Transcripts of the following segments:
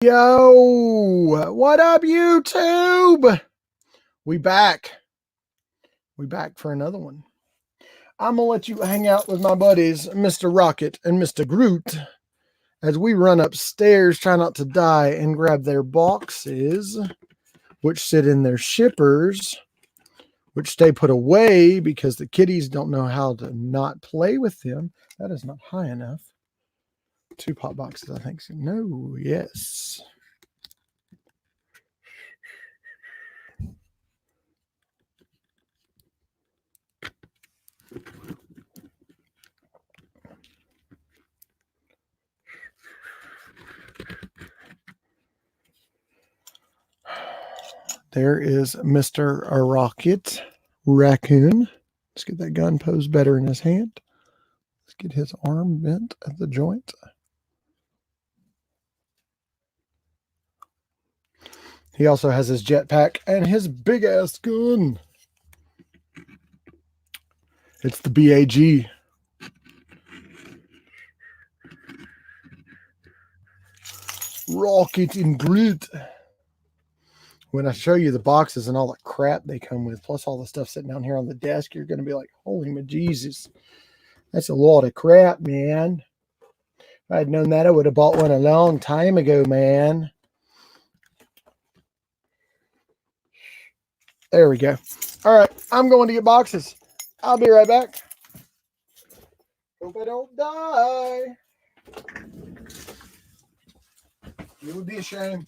Yo, what up, YouTube? We back. We back for another one. I'm gonna let you hang out with my buddies, Mr. Rocket and Mr. Groot, as we run upstairs, try not to die, and grab their boxes, which sit in their shippers, which stay put away because the kitties don't know how to not play with them. That is not high enough. 2 pop boxes, I think. No, yes. There is Mr. Rocket Raccoon. Let's get that gun posed better in his hand. Let's get his arm bent at the joint. He also has his jetpack and his big ass gun. It's the BAG. Rocket and Groot. When I show you the boxes and all the crap they come with, plus all the stuff sitting down here on the desk, you're going to be like, holy Jesus. That's a lot of crap, man. If I had known that, I would have bought one a long time ago, man. There we go. All right, I'm going to get boxes. I'll be right back. Hope I don't die. It would be a shame.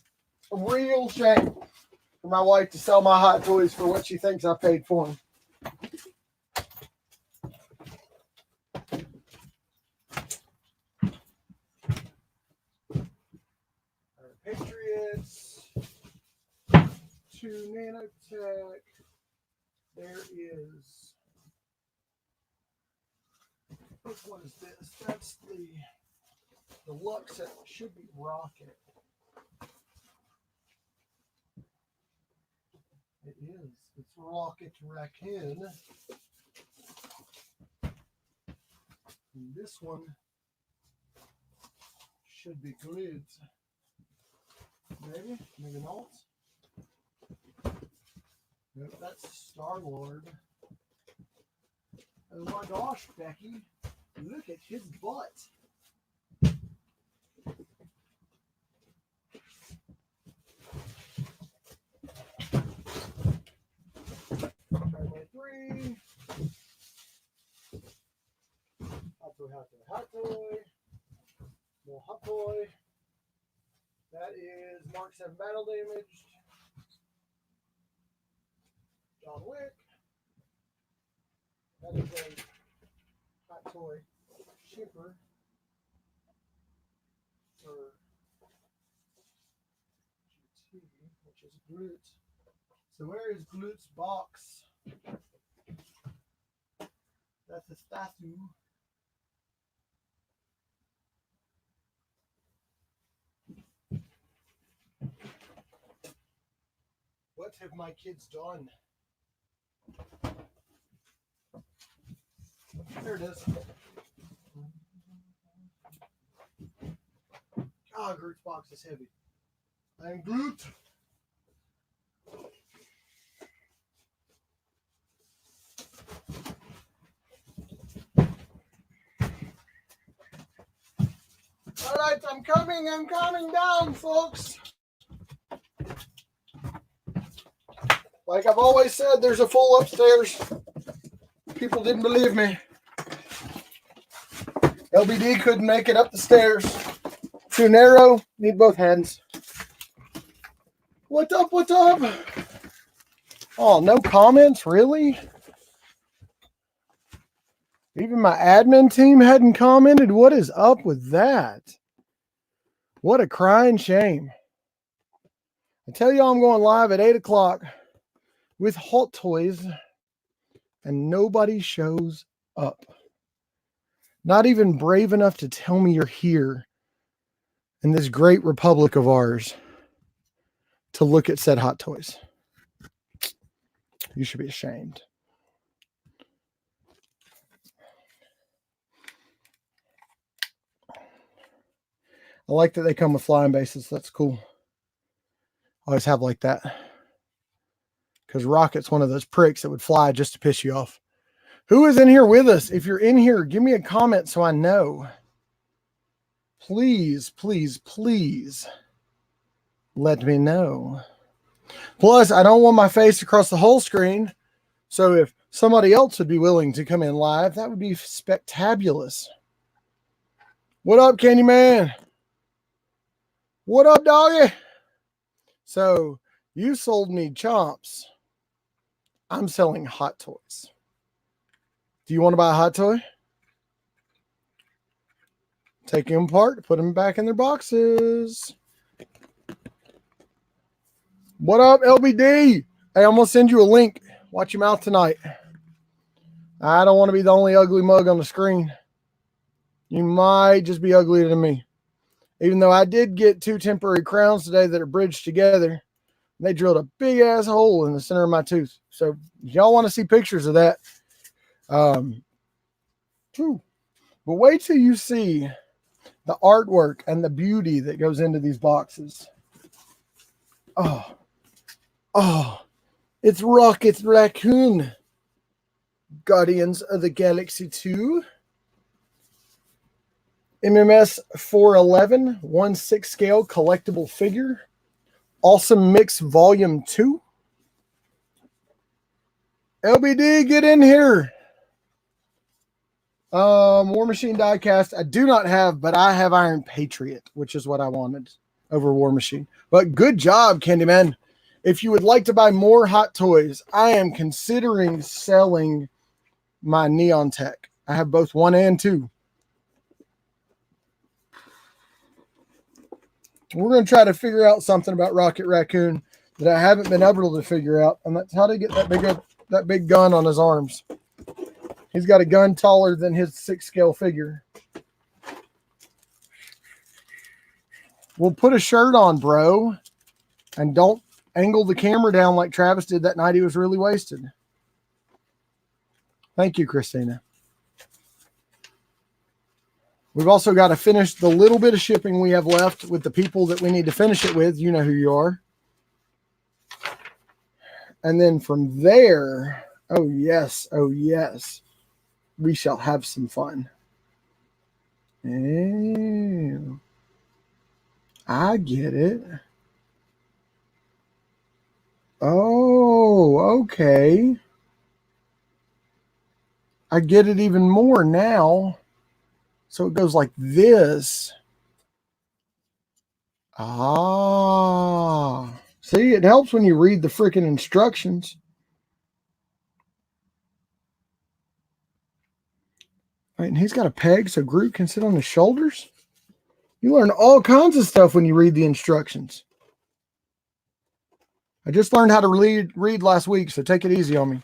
A real shame for my wife to sell my Hot Toys for what she thinks I paid for them. Patriots. 2 Nanotech. There is. Which one is this? That's the deluxe set. Should be Rocket. It is. It's Rocket Raccoon. And this one should be Groot. Maybe not. Nope, that's Star-Lord. Oh my gosh, Becky. Look at his butt. Spider-Man 3. Hot Toy. More Hot Toy. That is Mark 7 Battle Damaged. John Wick. That is a Hot Toy shipper for GT, which is Groot. So where is Groot's box? That's a statue. What have my kids done? There it is. Ah, Groot's box is heavy. I'm Groot. All right, I'm coming down, folks. Like I've always said, there's a full upstairs. People didn't believe me. LBD couldn't make it up the stairs. Too narrow, need both hands. What's up, what's up? Oh, no comments, really? Even my admin team hadn't commented? What is up with that? What a crying shame. I tell y'all I'm going live at 8 o'clock with Hot Toys, and nobody shows up. Not even brave enough to tell me you're here in this great republic of ours to look at said Hot Toys. You should be ashamed. I like that they come with flying bases. That's cool. Always have like that. Because Rocket's one of those pricks that would fly just to piss you off. Who is in here with us? If you're in here, give me a comment so I know. Please, please, please let me know. Plus, I don't want my face across the whole screen. So if somebody else would be willing to come in live, that would be spectabulous. What up, Candyman? What up, doggy? So you sold me chomps. I'm selling hot toys. Do you want to buy a hot toy? Take them apart, put them back in their boxes. What up, LBD? Hey, I'm going to send you a link. Watch your mouth tonight. I don't want to be the only ugly mug on the screen. You might just be uglier than me. Even though I did get 2 temporary crowns today that are bridged together. They drilled a big-ass hole in the center of my tooth. So if y'all want to see pictures of that, true. But wait till you see the artwork and the beauty that goes into these boxes. Oh, it's Rocket Raccoon. Guardians of the Galaxy 2. MMS 411, 1/6 scale collectible figure. Awesome Mix Volume 2. LBD, get in here. War Machine diecast I do not have, but I have Iron Patriot, which is what I wanted over War Machine. But good job, Candyman. If you would like to buy more hot toys, I am considering selling my Neon Tech. I have both 1 and 2. We're going to try to figure out something about Rocket Raccoon that I haven't been able to figure out, and that's how to get that big gun on his arms. He's got a gun taller than his 6 scale figure. We'll put a shirt on, bro, and don't angle the camera down like Travis did that night he was really wasted. Thank you, Christina. We've also got to finish the little bit of shipping we have left with the people that we need to finish it with. You know who you are. And then from there, oh yes, we shall have some fun. Oh, I get it. Oh, okay. I get it even more now. So it goes like this. Ah. See, it helps when you read the freaking instructions. Right, and he's got a peg so Groot can sit on his shoulders. You learn all kinds of stuff when you read the instructions. I just learned how to read last week, so take it easy on me.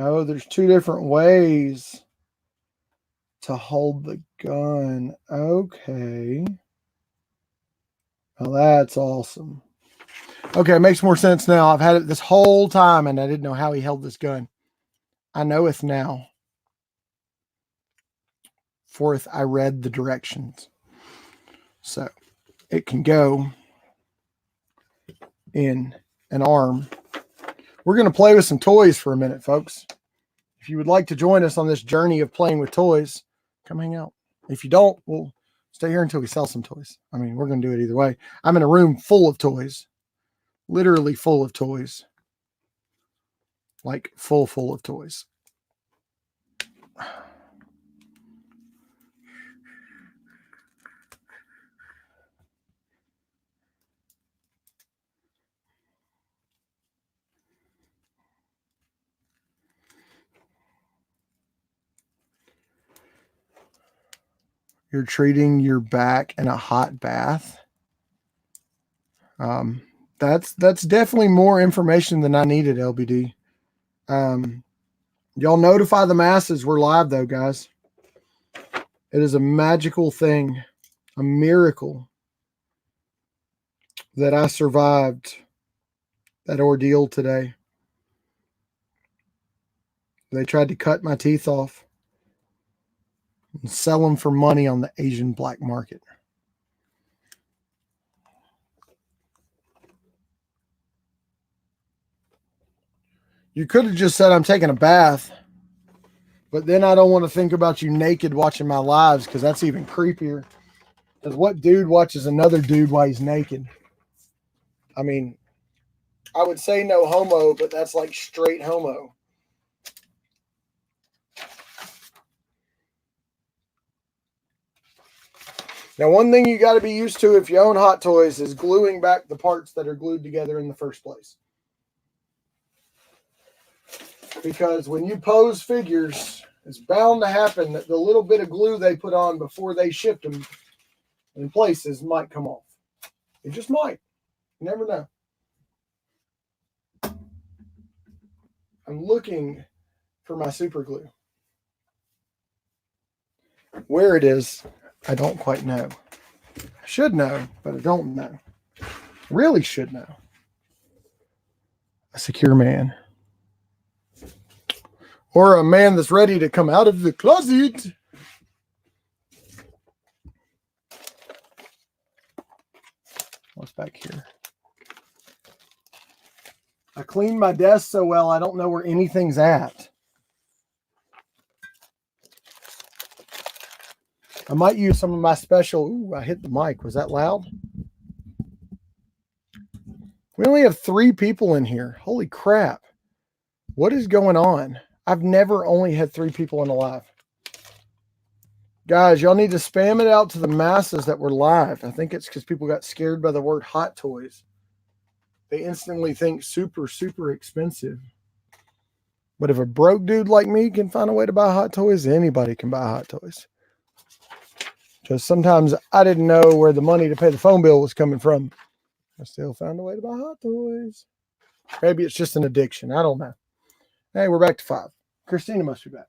Oh, there's 2 different ways to hold the gun. Okay. Well, that's awesome. Okay, it makes more sense now. I've had it this whole time, and I didn't know how he held this gun. I knoweth now. Forth, I read the directions. So, it can go in an arm. We're going to play with some toys for a minute, folks. If you would like to join us on this journey of playing with toys, come hang out. If you don't, we'll stay here until we sell some toys. I mean, we're going to do it either way. I'm in a room full of toys. Literally full of toys. Like full of toys. You're treating your back in a hot bath. That's definitely more information than I needed, LBD. Y'all notify the masses we're live, though, guys. It is a magical thing a miracle that I survived that ordeal today. They tried to cut my teeth off and sell them for money on the Asian black market. You could have just said I'm taking a bath, but then I don't want to think about you naked watching my lives, because that's even creepier. Because what dude watches another dude while he's naked? I mean, I would say no homo, but that's like straight homo. Now, one thing you got to be used to if you own Hot Toys is gluing back the parts that are glued together in the first place. Because when you pose figures, it's bound to happen that the little bit of glue they put on before they shipped them in places might come off. It just might. You never know. I'm looking for my super glue. Where it is, I don't quite know. I should know, but I don't know. Really should know. A secure man. Or a man that's ready to come out of the closet. What's back here? I cleaned my desk so well, I don't know where anything's at. I might use some of my special... Ooh, I hit the mic. Was that loud? We only have 3 people in here. Holy crap. What is going on? I've never only had 3 people in a live. Guys, y'all need to spam it out to the masses that we're live. I think it's because people got scared by the word Hot Toys. They instantly think super, super expensive. But if a broke dude like me can find a way to buy Hot Toys, anybody can buy Hot Toys. Because sometimes I didn't know where the money to pay the phone bill was coming from. I still found a way to buy Hot Toys. Maybe it's just an addiction. I don't know. Hey, we're back to 5. Christina must be back.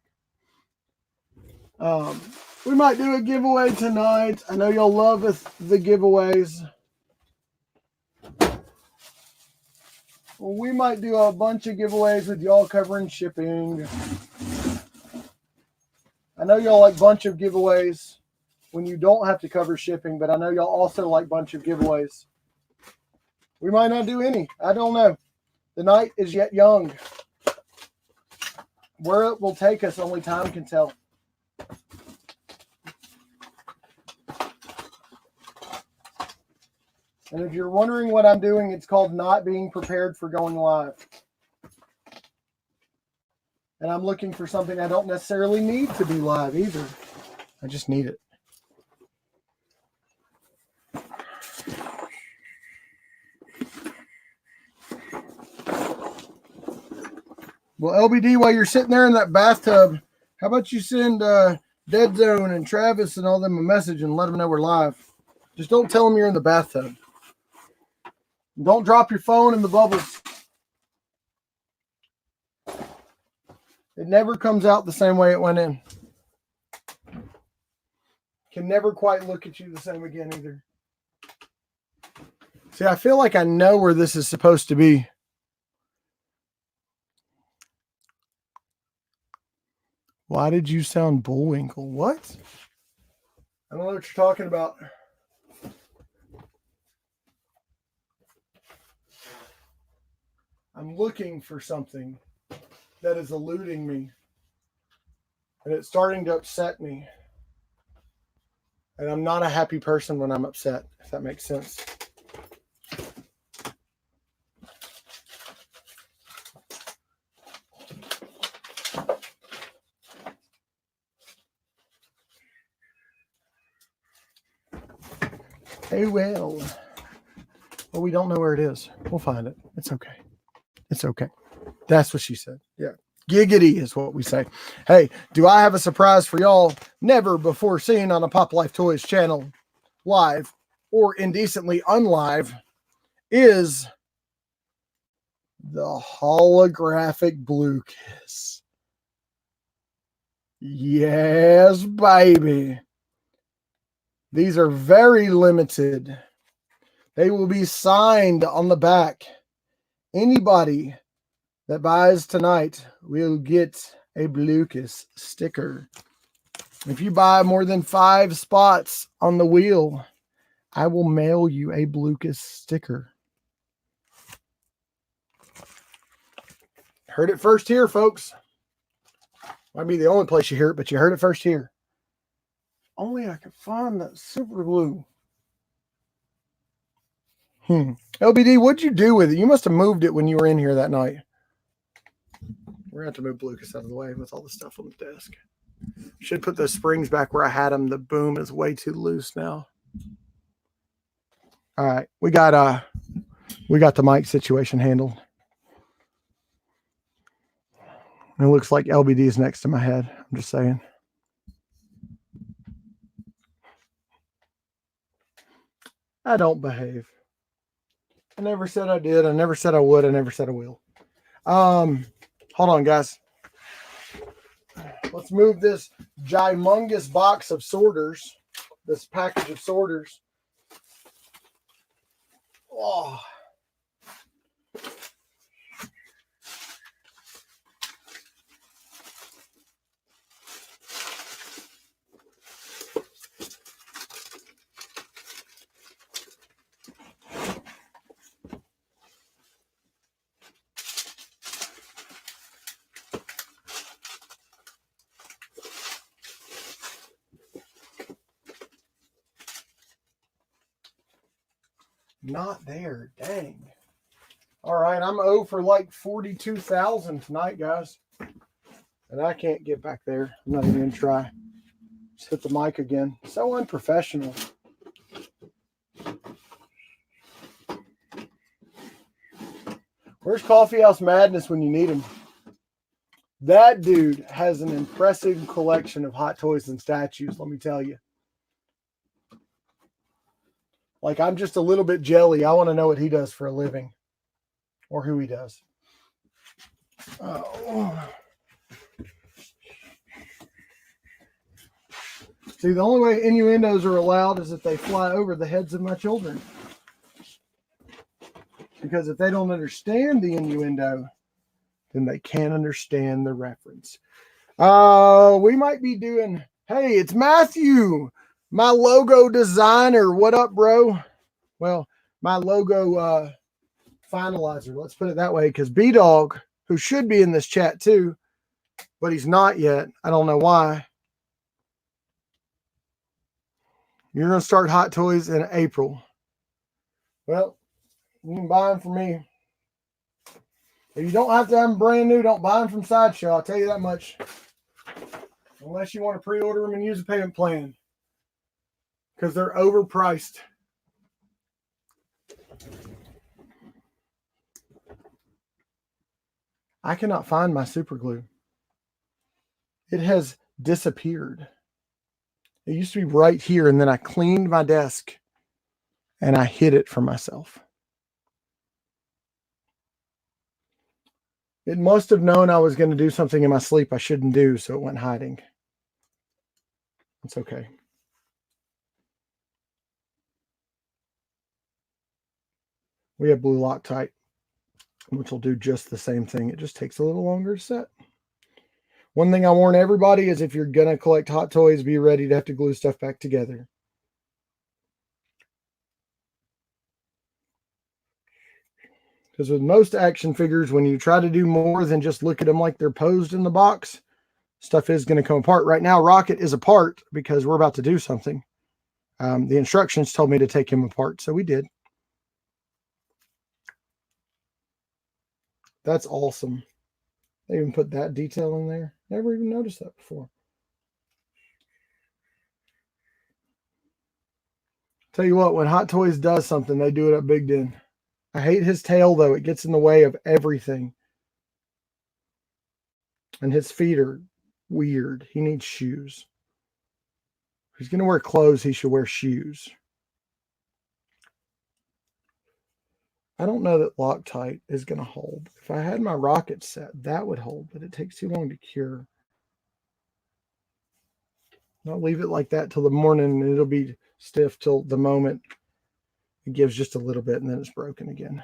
We might do a giveaway tonight. I know y'all love the giveaways. We might do a bunch of giveaways with y'all covering shipping. I know y'all like bunch of giveaways when you don't have to cover shipping, but I know y'all also like bunch of giveaways. We might not do any. I don't know. The night is yet young. Where it will take us, only time can tell. And if you're wondering what I'm doing, it's called not being prepared for going live. And I'm looking for something I don't necessarily need to be live either. I just need it. Well, LBD, while you're sitting there in that bathtub, how about you send Dead Zone and Travis and all them a message and let them know we're live. Just don't tell them you're in the bathtub. Don't drop your phone in the bubbles. It never comes out the same way it went in. Can never quite look at you the same again either. See, I feel like I know where this is supposed to be. Why did you sound Bullwinkle? What? I don't know what you're talking about. I'm looking for something that is eluding me. And it's starting to upset me. And I'm not a happy person when I'm upset, if that makes sense. Hey, well, we don't know where it is. We'll find it. It's okay. It's okay. That's what she said. Yeah. Giggity is what we say. Hey, do I have a surprise for y'all never before seen on a Pop Life Toys channel, live or indecently unlive, is the holographic Blue Kiss. Yes, baby. These are very limited. They will be signed on the back. Anybody that buys tonight will get a Blucas sticker. If you buy more than 5 spots on the wheel, I will mail you a Blucas sticker. Heard it first here, folks. Might be the only place you hear it, but you heard it first here. Only I could find that super glue. LBD, what'd you do with it? You must have moved it when you were in here that night. We're going to have to move Blucas out of the way with all the stuff on the desk. Should put those springs back where I had them. The boom is way too loose now. All right. We got the mic situation handled. It looks like LBD is next to my head. I'm just saying. I don't behave. I never said I did. I never said I would. I never said I will. Hold on, guys. Let's move this gymongous box of sorters, this package of sorters. Oh. Not there. Dang. All right. I'm 0 for like 42,000 tonight, guys. And I can't get back there. I'm not even going to try. Just hit the mic again. So unprofessional. Where's Coffee House Madness when you need him? That dude has an impressive collection of hot toys and statues, let me tell you. Like, I'm just a little bit jelly. I want to know what he does for a living. Or who he does. Oh. See, the only way innuendos are allowed is if they fly over the heads of my children. Because if they don't understand the innuendo, then they can't understand the reference. We might be doing, hey, it's Matthew, my logo designer. What up, bro? Well, my logo finalizer. Let's put it that way, because B-Dog, who should be in this chat too, but he's not yet. I don't know why. You're going to start Hot Toys in April. Well, you can buy them from me. If you don't have to have them brand new, don't buy them from Sideshow. I'll tell you that much. Unless you want to pre-order them and use a payment plan. Because they're overpriced. I cannot find my super glue. It has disappeared. It used to be right here, and then I cleaned my desk and I hid it from myself. It must have known I was going to do something in my sleep I shouldn't do, so it went hiding. It's okay. We have blue Loctite, which will do just the same thing. It just takes a little longer to set. One thing I warn everybody is if you're going to collect Hot Toys, be ready to have to glue stuff back together. Because with most action figures, when you try to do more than just look at them like they're posed in the box, stuff is going to come apart. Right now, Rocket is apart because we're about to do something. The instructions told me to take him apart, so we did. That's awesome. They even put that detail in there. Never even noticed that before. Tell you what, when Hot Toys does something, they do it at Big Den. I hate his tail, though. It gets in the way of everything. And his feet are weird. He needs shoes. If he's going to wear clothes, he should wear shoes. I don't know that Loctite is going to hold. If I had my Rocket set, that would hold, but it takes too long to cure. I'll leave it like that till the morning, and it'll be stiff till the moment it gives just a little bit and then it's broken again.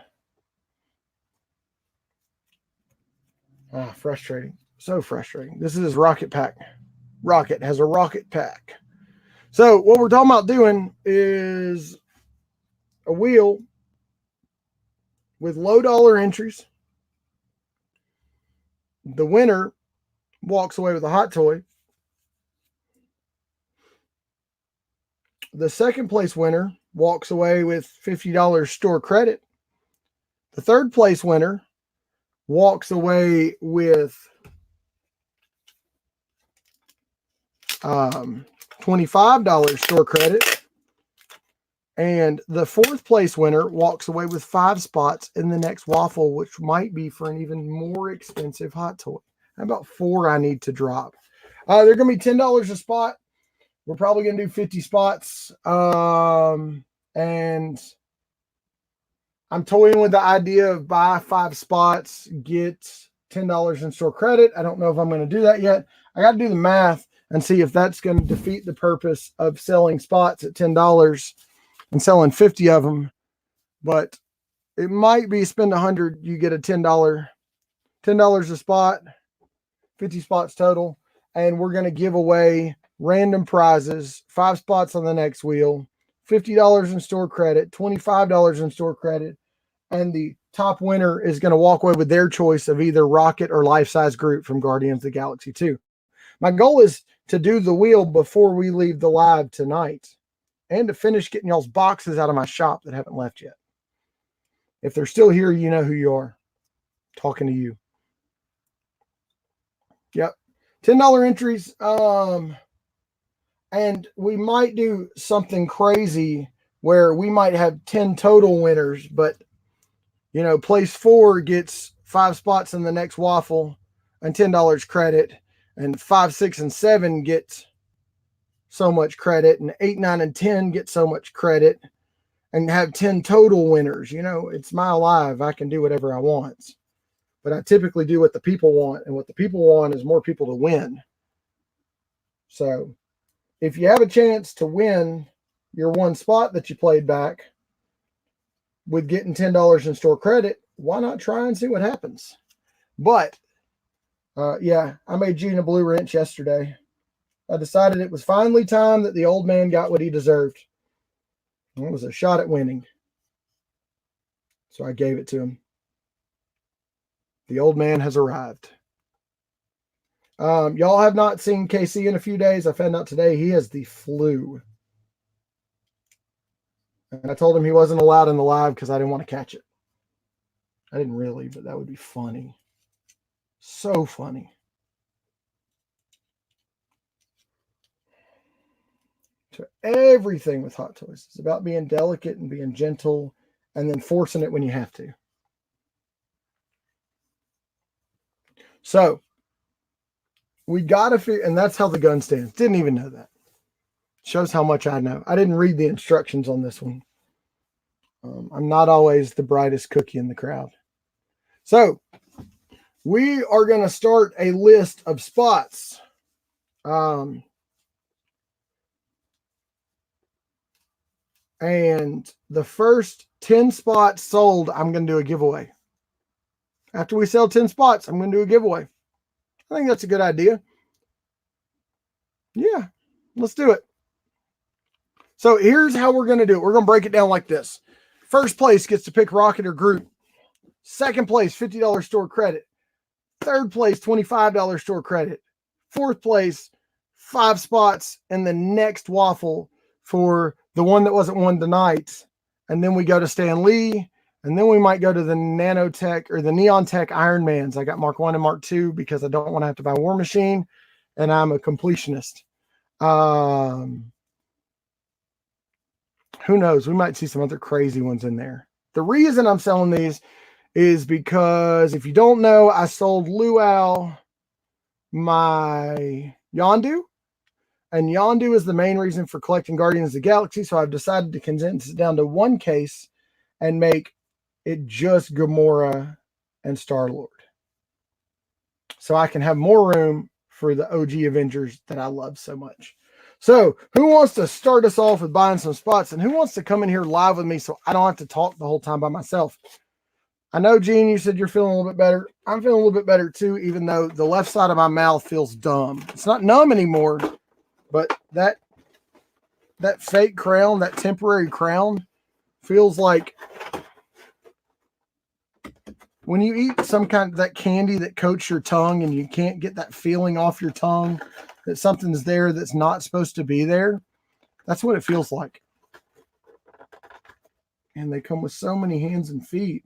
Frustrating. So frustrating. This is his rocket pack. Rocket has a rocket pack. So what we're talking about doing is a wheel with low dollar entries. The winner walks away with a hot toy. The second place winner walks away with $50 store credit. The third place winner walks away with $25 store credit. And the fourth place winner walks away with 5 spots in the next waffle, which might be for an even more expensive hot toy. How about 4 I need to drop? They're going to be $10 a spot. We're probably going to do 50 spots. And I'm toying with the idea of buy 5 spots, get $10 in store credit. I don't know if I'm going to do that yet. I got to do the math and see if that's going to defeat the purpose of selling spots at $10 and selling 50 of them. But it might be spend 100, you get a $10 a spot, 50 spots total. And we're going to give away random prizes, 5 spots on the next wheel, $50 in store credit, $25 in store credit. And the top winner is going to walk away with their choice of either Rocket or Life-Size Groot from Guardians of the Galaxy 2. My goal is to do the wheel before we leave the live tonight and to finish getting y'all's boxes out of my shop that haven't left yet. If they're still here, you know who you are. Talking to you. Yep. $10 entries. And we might do something crazy where we might have 10 total winners, but you know, place 4 gets 5 spots in the next waffle and $10 credit, and 5, 6, and 7 get so much credit, and 8, 9, and 10 get so much credit, and have 10 total winners. You know, it's my live. I can do whatever I want, but I typically do what the people want, and what the people want is more people to win. So if you have a chance to win your 1 spot that you played back with getting $10 in store credit, why not try and see what happens? But yeah, I made Gene a blue wrench yesterday. I decided it was finally time that the old man got what he deserved. It was a shot at winning. So I gave it to him. The old man has arrived. Y'all have not seen KC in a few days. I found out today he has the flu. And I told him he wasn't allowed in the live because I didn't want to catch it. I didn't really, but that would be funny. So funny. So everything with Hot Toys is about being delicate and being gentle and then forcing it when you have to. So we got to figure, and that's how the gun stands. Didn't even know that. Shows how much I know. I didn't read the instructions on this one. I'm not always the brightest cookie in the crowd. So we are going to start a list of spots. And the first 10 spots sold, I'm going to do a giveaway. After we sell 10 spots, I'm going to do a giveaway. I think that's a good idea. Yeah, let's do it. So here's how we're going to do it. We're going to break it down like this. First place gets to pick Rocket or Groot. Second place, $50 store credit. Third place, $25 store credit. Fourth place, 5 spots in the next waffle for the one that wasn't won tonight. And then we go to Stan Lee. And then we might go to the Nanotech or the Neon Tech Iron Mans. I got Mark 1 and Mark 2 because I don't want to have to buy War Machine. And I'm a completionist. Who knows? We might see some other crazy ones in there. The reason I'm selling these is because if you don't know, I sold Luau my Yondu. And Yondu is the main reason for collecting Guardians of the Galaxy. So I've decided to condense it down to 1 case and make it just Gamora and Star-Lord. So I can have more room for the OG Avengers that I love so much. So who wants to start us off with buying some spots, and who wants to come in here live with me so I don't have to talk the whole time by myself? I know, Gene, you said you're feeling a little bit better. I'm feeling a little bit better too, even though the left side of my mouth feels dumb. It's not numb anymore, but that fake crown, that temporary crown, feels like when you eat some kind of that candy that coats your tongue and you can't get that feeling off your tongue that something's there that's not supposed to be there. That's what it feels like. And they come with so many hands and feet.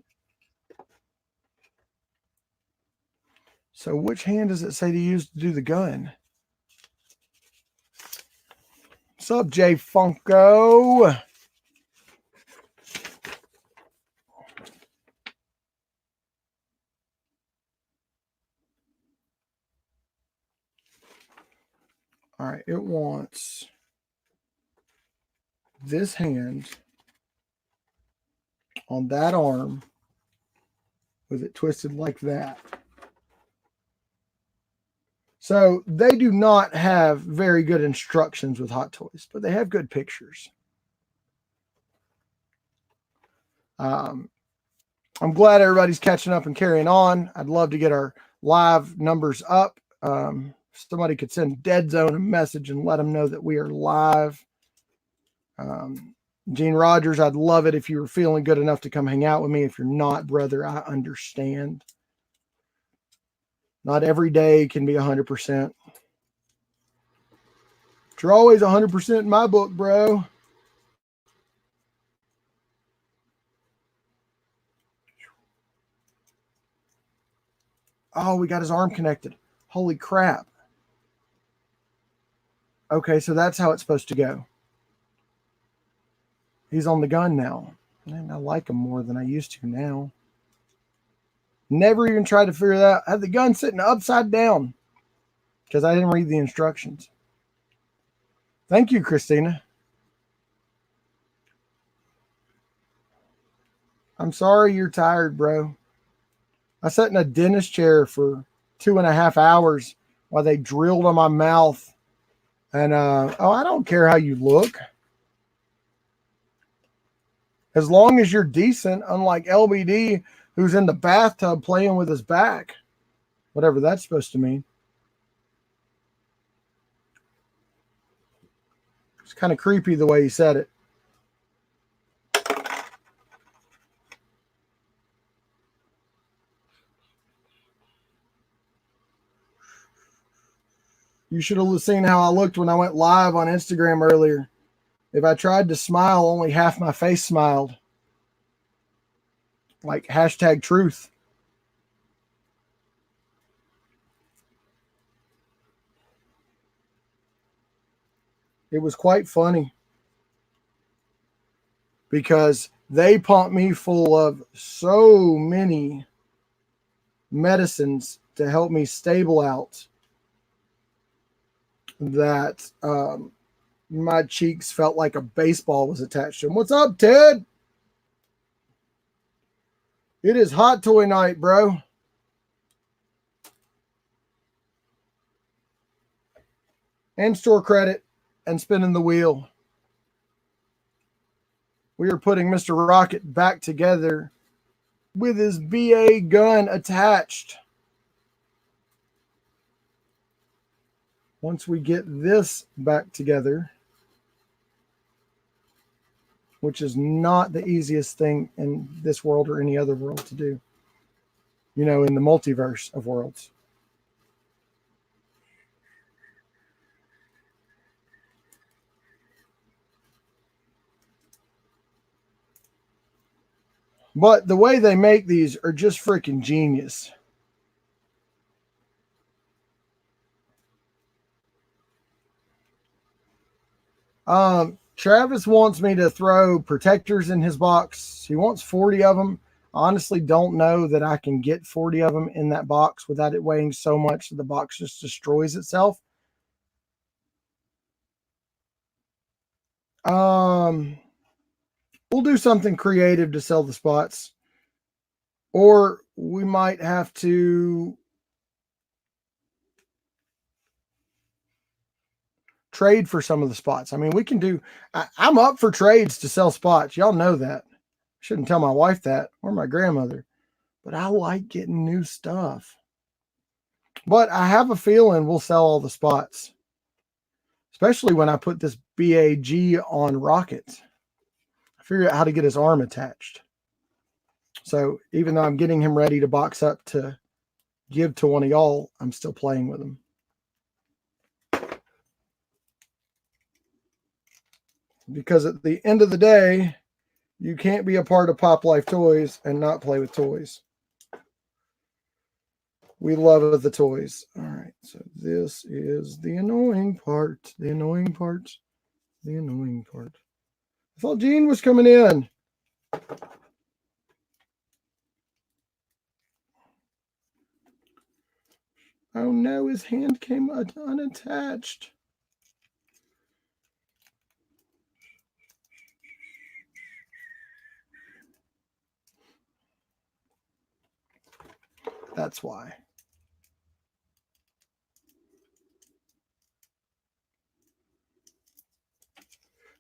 So which hand does it say to use to do the gun? What's up, Jay Funko? All right, it wants this hand on that arm with it twisted like that. So they do not have very good instructions with Hot Toys, but they have good pictures. I'm glad everybody's catching up and carrying on. I'd love to get our live numbers up. Somebody could send Dead Zone a message and let them know that we are live. Gene Rogers, I'd love it if you were feeling good enough to come hang out with me. If you're not, brother, I understand. Not every day can be 100%. But you're always 100% in my book, bro. Oh, we got his arm connected. Holy crap. Okay, so that's how it's supposed to go. He's on the gun now. And I like him more than I used to now. Never even tried to figure that out. I had the gun sitting upside down because I didn't read the instructions. Thank you, Christina. I'm sorry you're tired, bro. I sat in a dentist chair for 2.5 hours while they drilled on my mouth. And, I don't care how you look. As long as you're decent, unlike LBD, who's in the bathtub playing with his back. Whatever that's supposed to mean. It's kind of creepy the way he said it. You should have seen how I looked when I went live on Instagram earlier. If I tried to smile, only half my face smiled. Like hashtag truth. It was quite funny because they pumped me full of so many medicines to help me stable out that my cheeks felt like a baseball was attached to them. What's up, Ted? It is hot toy night, bro. And store credit and spinning the wheel. We are putting Mr. Rocket back together with his BA gun attached. Once we get this back together, which is not the easiest thing in this world or any other world to do, you know, in the multiverse of worlds. But the way they make these are just freaking genius. Travis wants me to throw protectors in his box. He wants 40 of them. Honestly, don't know that I can get 40 of them in that box without it weighing so much that the box just destroys itself. We'll do something creative to sell the spots. Or we might have to trade for some of the spots. I mean, we can do, I'm up for trades to sell spots. Y'all know that. Shouldn't tell my wife that or my grandmother, but I like getting new stuff. But I have a feeling we'll sell all the spots, especially when I put this BAG on Rocket. I figured out how to get his arm attached. So even though I'm getting him ready to box up to give to one of y'all, I'm still playing with him. Because at the end of the day, you can't be a part of Pop Life Toys and not play with toys. We love the toys. All right, so this is the annoying part. The annoying part. The annoying part. I thought Gene was coming in. Oh no, his hand came unattached. That's why.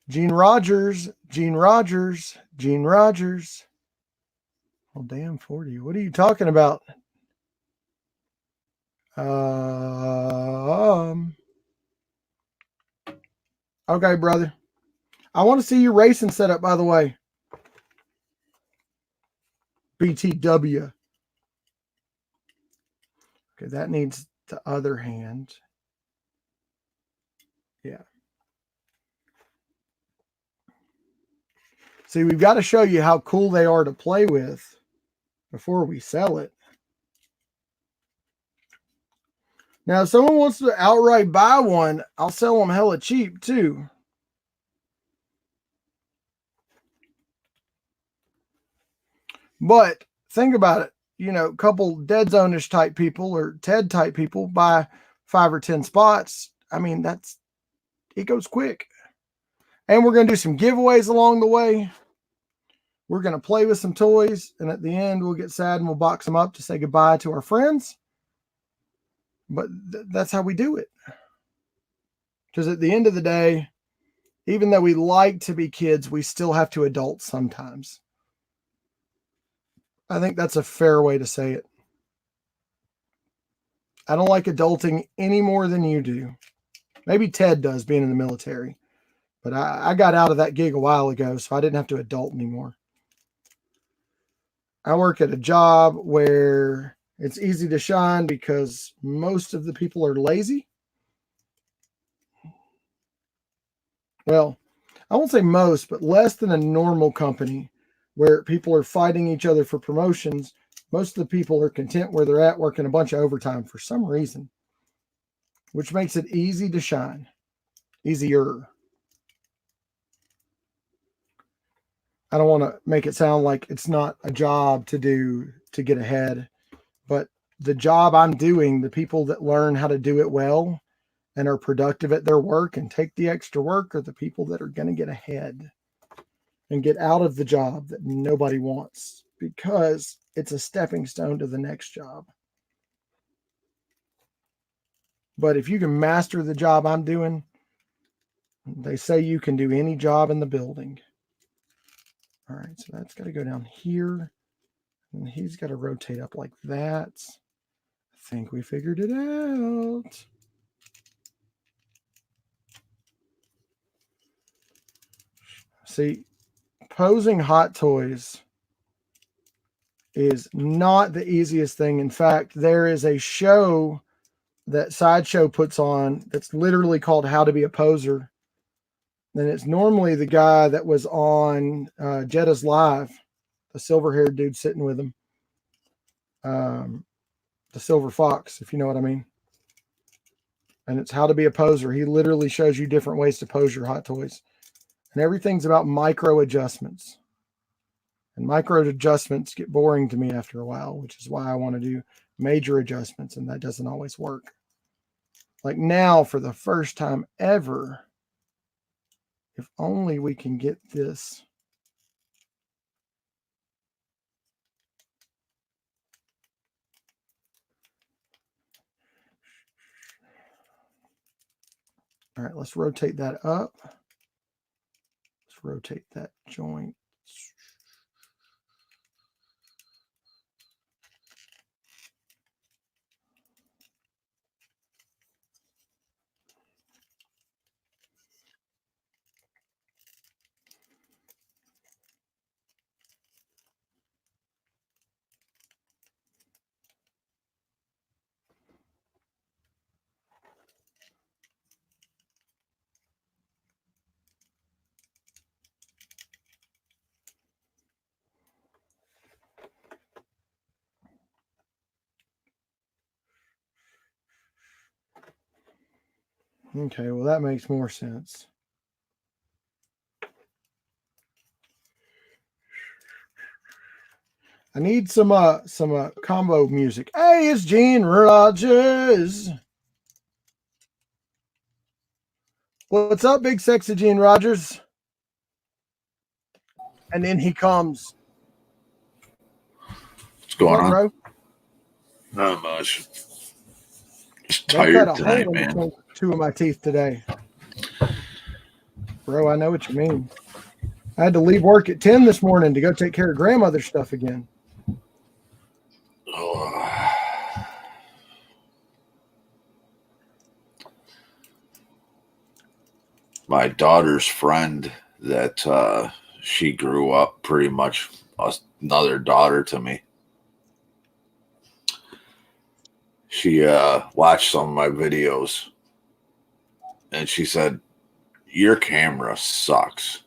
Gene Rogers, Gene Rogers, Gene Rogers. Oh, damn, 40. What are you talking about? Okay, brother. I want to see your racing setup, by the way. BTW. Okay, that needs the other hand. Yeah. See, we've got to show you how cool they are to play with before we sell it. Now, if someone wants to outright buy one, I'll sell them hella cheap too. But think about it. You know, a couple Dead Zone-ish type people or Ted type people buy 5 or 10 spots. I mean, it goes quick. And we're going to do some giveaways along the way. We're going to play with some toys. And at the end, we'll get sad and we'll box them up to say goodbye to our friends. But that's how we do it. Because at the end of the day, even though we like to be kids, we still have to adult sometimes. I think that's a fair way to say it. I don't like adulting any more than you do. Maybe Ted does, being in the military. But I got out of that gig a while ago, so I didn't have to adult anymore. I work at a job where it's easy to shine because most of the people are lazy. Well, I won't say most, but less than a normal company where people are fighting each other for promotions. Most of the people are content where they're at, working a bunch of overtime for some reason, which makes it easy to shine. Easier. I don't want to make it sound like it's not a job to do to get ahead, but the job I'm doing, the people that learn how to do it well and are productive at their work and take the extra work are the people that are going to get ahead and get out of the job that nobody wants because it's a stepping stone to the next job. But if you can master the job I'm doing, they say you can do any job in the building. All right, so that's got to go down here. And he's got to rotate up like that. I think we figured it out. See, posing Hot Toys is not the easiest thing. In fact, there is a show that Sideshow puts on that's literally called How to Be a Poser. And it's normally the guy that was on Jetta's Live, the silver-haired dude sitting with him. The Silver Fox, if you know what I mean. And it's How to Be a Poser. He literally shows you different ways to pose your Hot Toys. And everything's about micro adjustments. And micro adjustments get boring to me after a while, which is why I want to do major adjustments, and that doesn't always work. Like now, for the first time ever, if only we can get this. All right, let's rotate that up. Let's rotate that joint. Okay, well, that makes more sense. I need some combo music. Hey, it's Gene Rogers. What's up, big sexy Gene Rogers? And then he comes. What's going on? Bro? Not much. Just They tired cut a tonight, hole in man. between two of my teeth today. Bro, I know what you mean. I had to leave work at 10 this morning to go take care of grandmother's stuff again. Oh. My daughter's friend that she grew up pretty much another daughter to me. She watched some of my videos and she said, "Your camera sucks."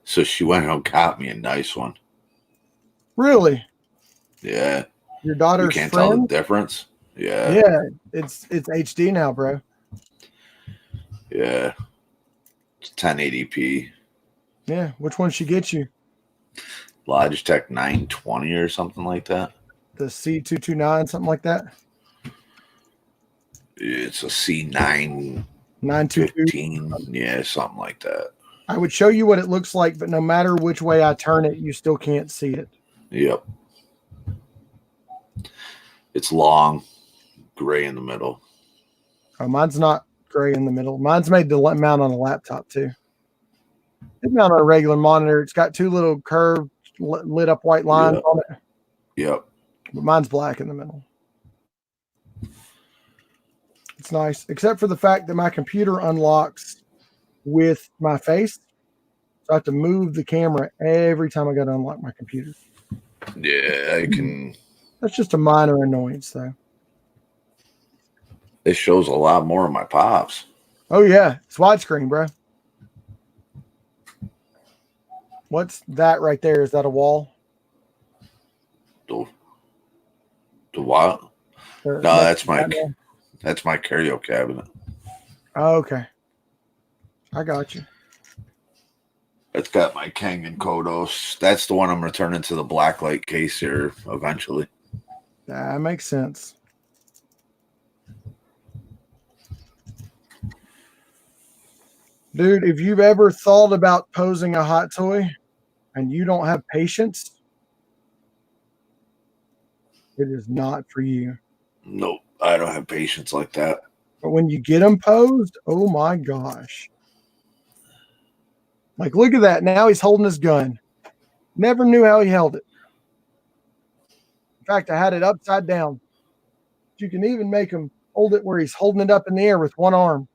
So she went and got me a nice one. Really? Yeah. Your daughter's You can't friend? tell the difference? Yeah. Yeah, it's HD now, bro. Yeah. It's 1080p. Yeah, which one she get you? Logitech 920 or something like that. The C229, something like that? It's a C9 922. 15. Yeah, something like that. I would show you what it looks like, but no matter which way I turn it, you still can't see it. Yep. It's long, gray in the middle. Oh, mine's not gray in the middle. Mine's made to mount on a laptop too. It's mount on a regular monitor. It's got two little curved, lit up white lines on it. Yep. But mine's black in the middle. It's nice, except for the fact that my computer unlocks with my face. So I have to move the camera every time I got to unlock my computer. Yeah, I can. That's just a minor annoyance, though. It shows a lot more of my pops. Oh, yeah. It's widescreen, bro. What's that right there? Is that a wall? The what? No, that's my karaoke cabinet. Oh, okay. I got you. It's got my Kangen Kodos. That's the one I'm going to turn into the blacklight case here eventually. That makes sense. Dude, if you've ever thought about posing a hot toy and you don't have patience, it is not for you. Nope, I don't have patience like that. But when you get them posed, oh my gosh. Like, look at that. Now he's holding his gun. Never knew how he held it. In fact, I had it upside down. You can even make him hold it where he's holding it up in the air with one arm.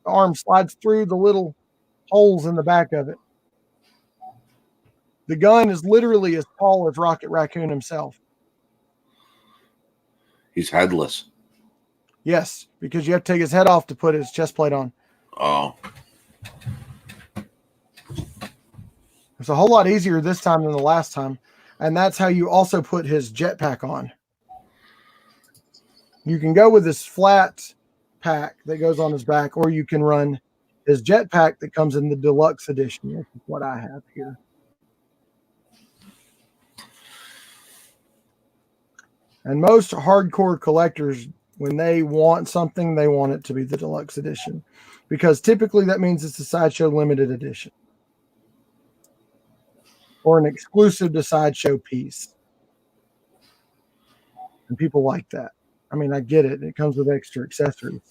The arm slides through the little holes in the back of it. The gun is literally as tall as Rocket Raccoon himself. He's headless. Yes, because you have to take his head off to put his chest plate on. Oh. It's a whole lot easier this time than the last time. And that's how you also put his jetpack on. You can go with this flat pack that goes on his back, or you can run his jetpack that comes in the deluxe edition, which is what I have here. And most hardcore collectors, when they want something, they want it to be the deluxe edition, because typically that means it's a Sideshow limited edition or an exclusive to Sideshow piece. And people like that. I mean, I get it. It comes with extra accessories.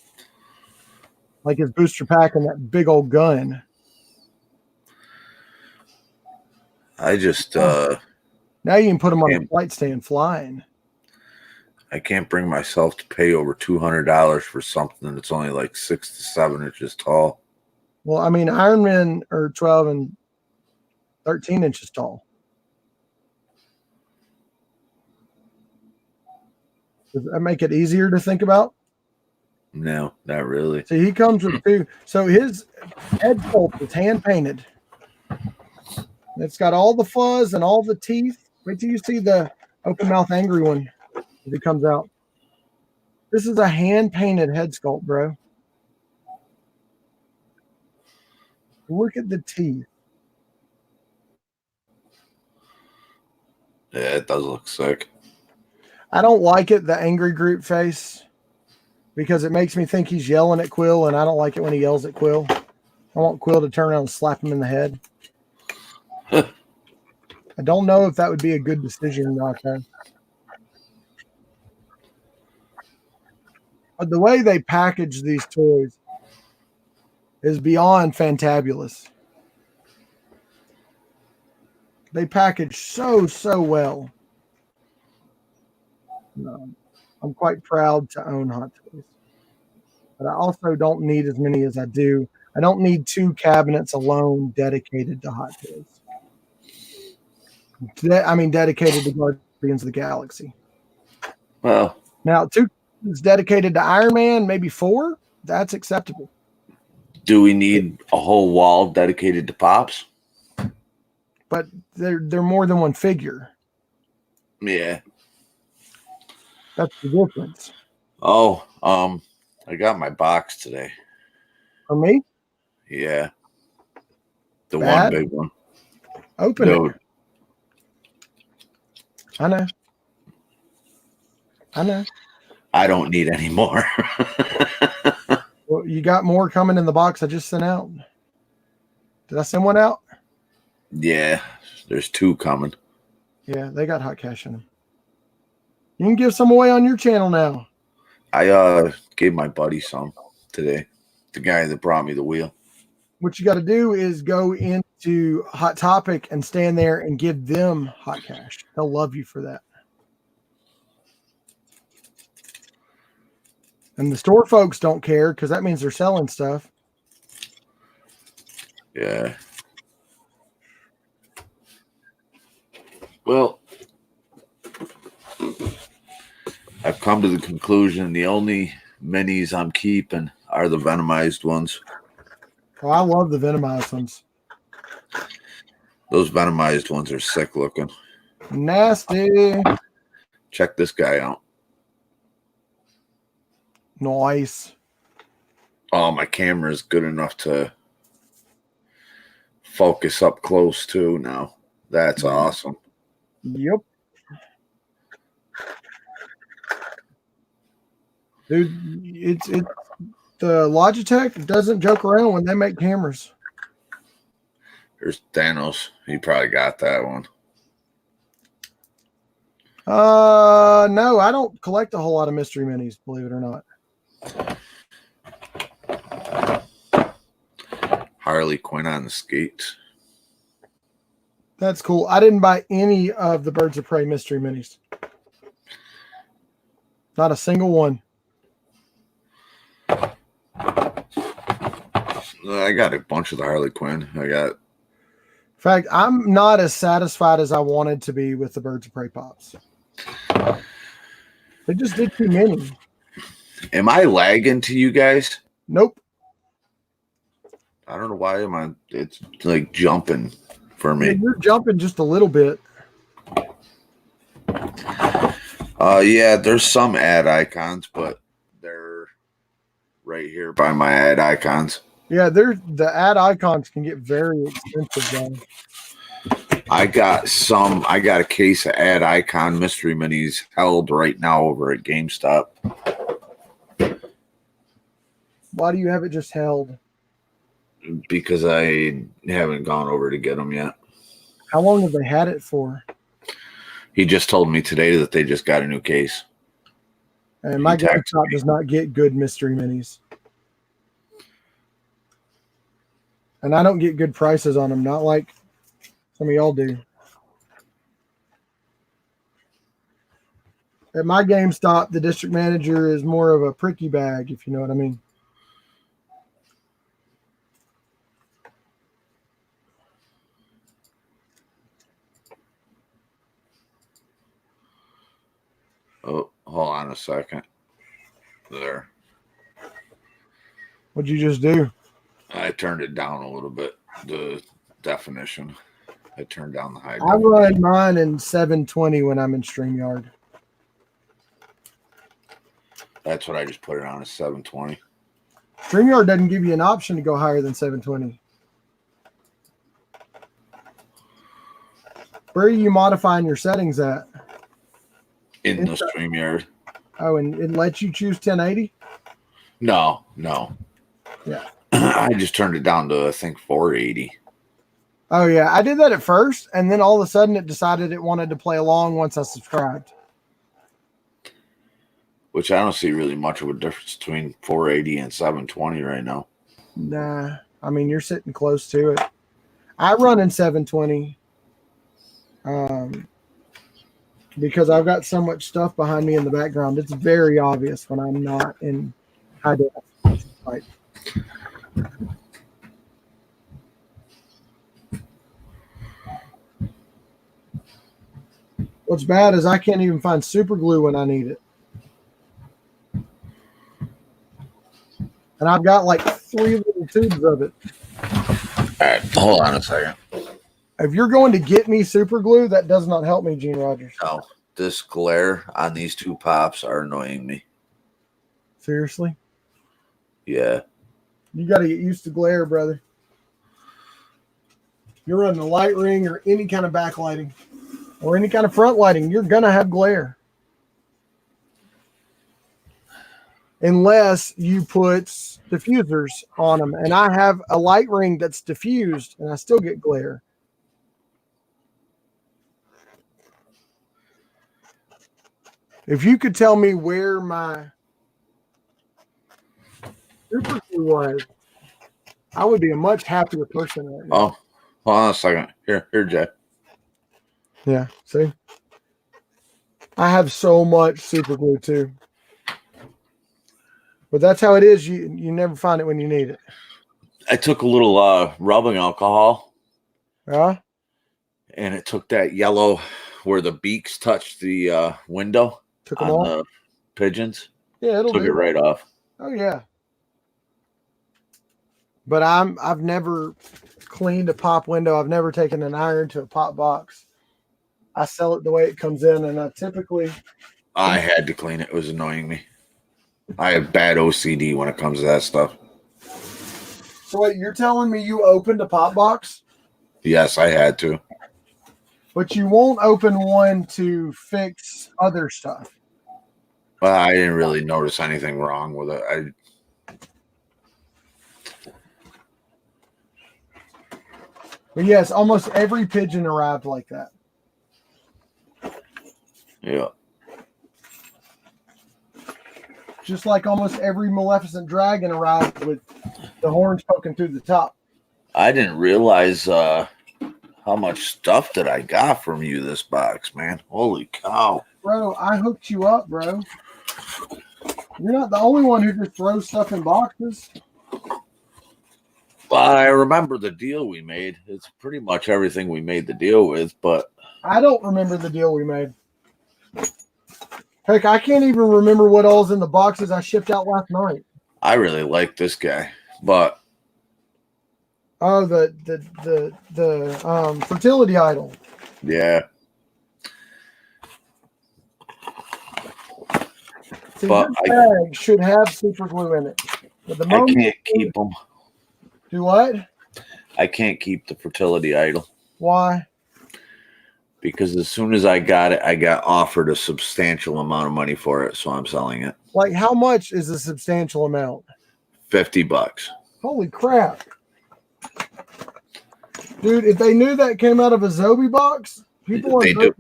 like his booster pack and that big old gun. I just Now you can put him on a flight stand flying. I can't bring myself to pay over $200 for something that's only like 6 to 7 inches tall. Well, I mean, Iron Men are 12 and 13 inches tall. Does that make it easier to think about? No, not really. See, he comes with two. So his head sculpt is hand painted. It's got all the fuzz and all the teeth. Wait till you see the open mouth angry one as it comes out. This is a hand painted head sculpt, bro. Look at the teeth. Yeah, it does look sick. I don't like it, the angry Groot face, because it makes me think he's yelling at Quill, and I don't like it when he yells at Quill. I want Quill to turn around and slap him in the head. I don't know if that would be a good decision or not, though. But the way they package these toys is beyond fantabulous. They package so well. I'm quite proud to own Hot Toys. But I also don't need as many as I do. I don't need 2 cabinets alone dedicated to Hot Toys. I mean, dedicated to Guardians of the Galaxy. Well, now 2 is dedicated to Iron Man, maybe 4. That's acceptable. Do we need a whole wall dedicated to Pops? But they're more than one figure. Yeah. That's the difference. Oh, I got my box today. For me? Yeah. The Bad? one big one. Open it. I know. I don't need any more. Well, you got more coming in the box I just sent out. Did I send one out? Yeah, there's 2 coming. Yeah, they got hot cash in them. You can give some away on your channel now. I gave my buddy some today. The guy that brought me the wheel. What you got to do is go into Hot Topic and stand there and give them hot cash. They'll love you for that. And the store folks don't care because that means they're selling stuff. Yeah. Well, I've come to the conclusion the only minis I'm keeping are the Venomized ones. Oh, I love the Venomized ones. Those Venomized ones are sick looking. Nasty. Check this guy out. Nice. Oh, my camera is good enough to focus up close too now. That's awesome. Yep. Dude, it's the Logitech doesn't joke around when they make cameras. There's Thanos. He probably got that one. No, I don't collect a whole lot of mystery minis, believe it or not. Harley Quinn on the skates. That's cool. I didn't buy any of the Birds of Prey mystery minis. Not a single one. I got a bunch of the Harley Quinn. In fact, I'm not as satisfied as I wanted to be with the Birds of Prey pops. They just did too many. Am I lagging to you guys? Nope. I don't know why it's like jumping for me. You're jumping just a little bit. Yeah, there's some ad icons, but they're right here by my ad icons. Yeah, the ad icons can get very expensive though. I got a case of ad icon mystery minis held right now over at GameStop. Why do you have it just held? Because I haven't gone over to get them yet. How long have they had it for? He just told me today that they just got a new case. And my GameStop does not get good mystery minis. And I don't get good prices on them, not like some of y'all do. At my GameStop, the district manager is more of a pricky bag, if you know what I mean. Oh, hold on a second. There. What'd you just do? I turned it down a little bit, the definition. I turned down the high I definition. run mine in 720 when I'm in StreamYard. That's what I just put it on, is 720. StreamYard doesn't give you an option to go higher than 720. Where are you modifying your settings at? In the StreamYard. Oh, and it lets you choose 1080? No. Yeah. I just turned it down to, I think, 480. Oh, yeah. I did that at first, and then all of a sudden it decided it wanted to play along once I subscribed. Which I don't see really much of a difference between 480 and 720 right now. Nah. I mean, you're sitting close to it. I run in 720 because I've got so much stuff behind me in the background. It's very obvious when I'm not in high def. Like, what's bad is I can't even find super glue when I need it. And I've got like 3 little tubes of it. All right, hold on a second. If you're going to get me super glue, that does not help me, Gene Rogers. No, this glare on these 2 pops are annoying me. Seriously? Yeah. You got to get used to glare, brother. You're running a light ring or any kind of backlighting or any kind of front lighting, you're going to have glare. Unless you put diffusers on them. And I have a light ring that's diffused and I still get glare. If you could tell me where my super glue was, I would be a much happier person right now. Oh, hold on a second. Here, Jay. Yeah, see? I have so much super glue too. But that's how it is. You never find it when you need it. I took a little rubbing alcohol. Yeah? And it took that yellow where the beaks touched the window. Took them on off? the pigeons. Yeah, it'll Took do it right off. Oh yeah. But I've never cleaned a pop window. I've never taken an iron to a pop box. I sell it the way it comes in, and I typically I had to clean it. It was annoying me. I have bad OCD when it comes to that stuff. So wait, you're telling me you opened a pop box? Yes, I had to. But you won't open one to fix other stuff. Well, I didn't really notice anything wrong with it. But yes, almost every pigeon arrived like that. Yeah. Just like almost every Maleficent dragon arrived with the horns poking through the top. I didn't realize how much stuff that I got from you this box, man. Holy cow. Bro, I hooked you up, bro. You're not the only one who just throws stuff in boxes. Well, I remember the deal we made. It's pretty much everything we made the deal with, but I don't remember the deal we made. Heck, I can't even remember what all's in the boxes I shipped out last night. I really like this guy, but oh, the fertility idol. Yeah. See, But this bag should have super glue in it. But the I moment can't keep them. do what? I can't keep the fertility idol Why? because as soon as I got it, I got offered a substantial amount of money for it, so I'm selling it. Like, how much is a substantial amount? $50. Holy crap. Dude, if they knew that came out of a Zobi box, people They are do.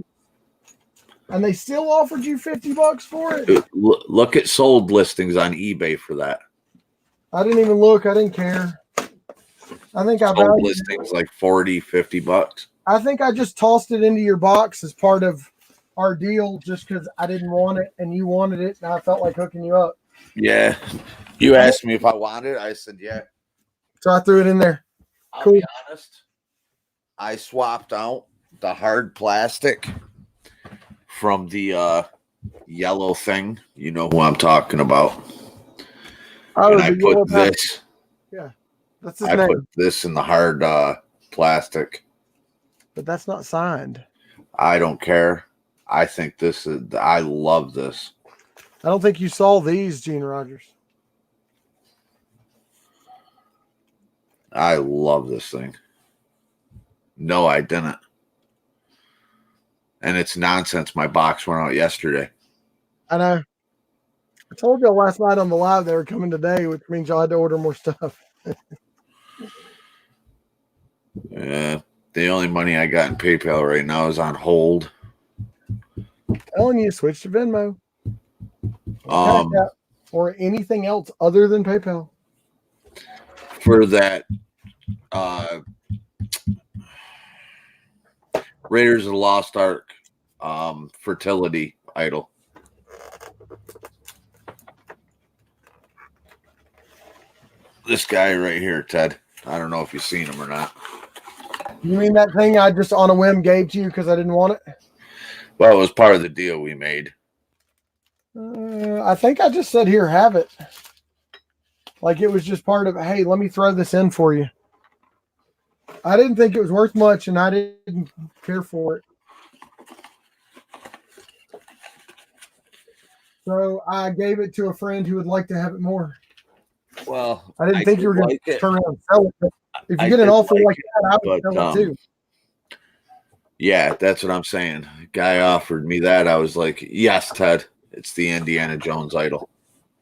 and they still offered you $50 for it? Look at sold listings on eBay for that. I didn't even look. I didn't care. I think I Sold valued listings like 40, 50 bucks. I think I just tossed it into your box as part of our deal just because I didn't want it and you wanted it and I felt like hooking you up. Yeah. You asked me if I wanted it. I said, yeah. So I threw it in there. I'll be honest. I swapped out the hard plastic from the yellow thing. You know who I'm talking about. Oh, and I the put yellow pack. this. Yeah. That's his I name. put this in the hard plastic. But that's not signed. I don't care. I think this is. I love this. I don't think you saw these, Gene Rogers. I love this thing. No, I didn't. And it's nonsense. My box went out yesterday. I know. I told y'all last night on the live they were coming today, which means y'all had to order more stuff. Yeah. The only money I got in PayPal right now is on hold. Telling you, switch to Venmo. Or anything else other than PayPal. For that Raiders of the Lost Ark fertility idol. This guy right here, Ted. I don't know if you've seen him or not. You mean that thing I just on a whim gave to you because I didn't want it? Well, it was part of the deal we made. I think I just said, here, have it. Like it was just part of, hey, let me throw this in for you. I didn't think it was worth much, and I didn't care for it. So I gave it to a friend who would like to have it more. Well, I didn't think you were going to turn around and sell it. But if you get an offer like that, I would sell it too. Yeah, that's what I'm saying. The guy offered me that. I was like, yes, Ted. It's the Indiana Jones idol.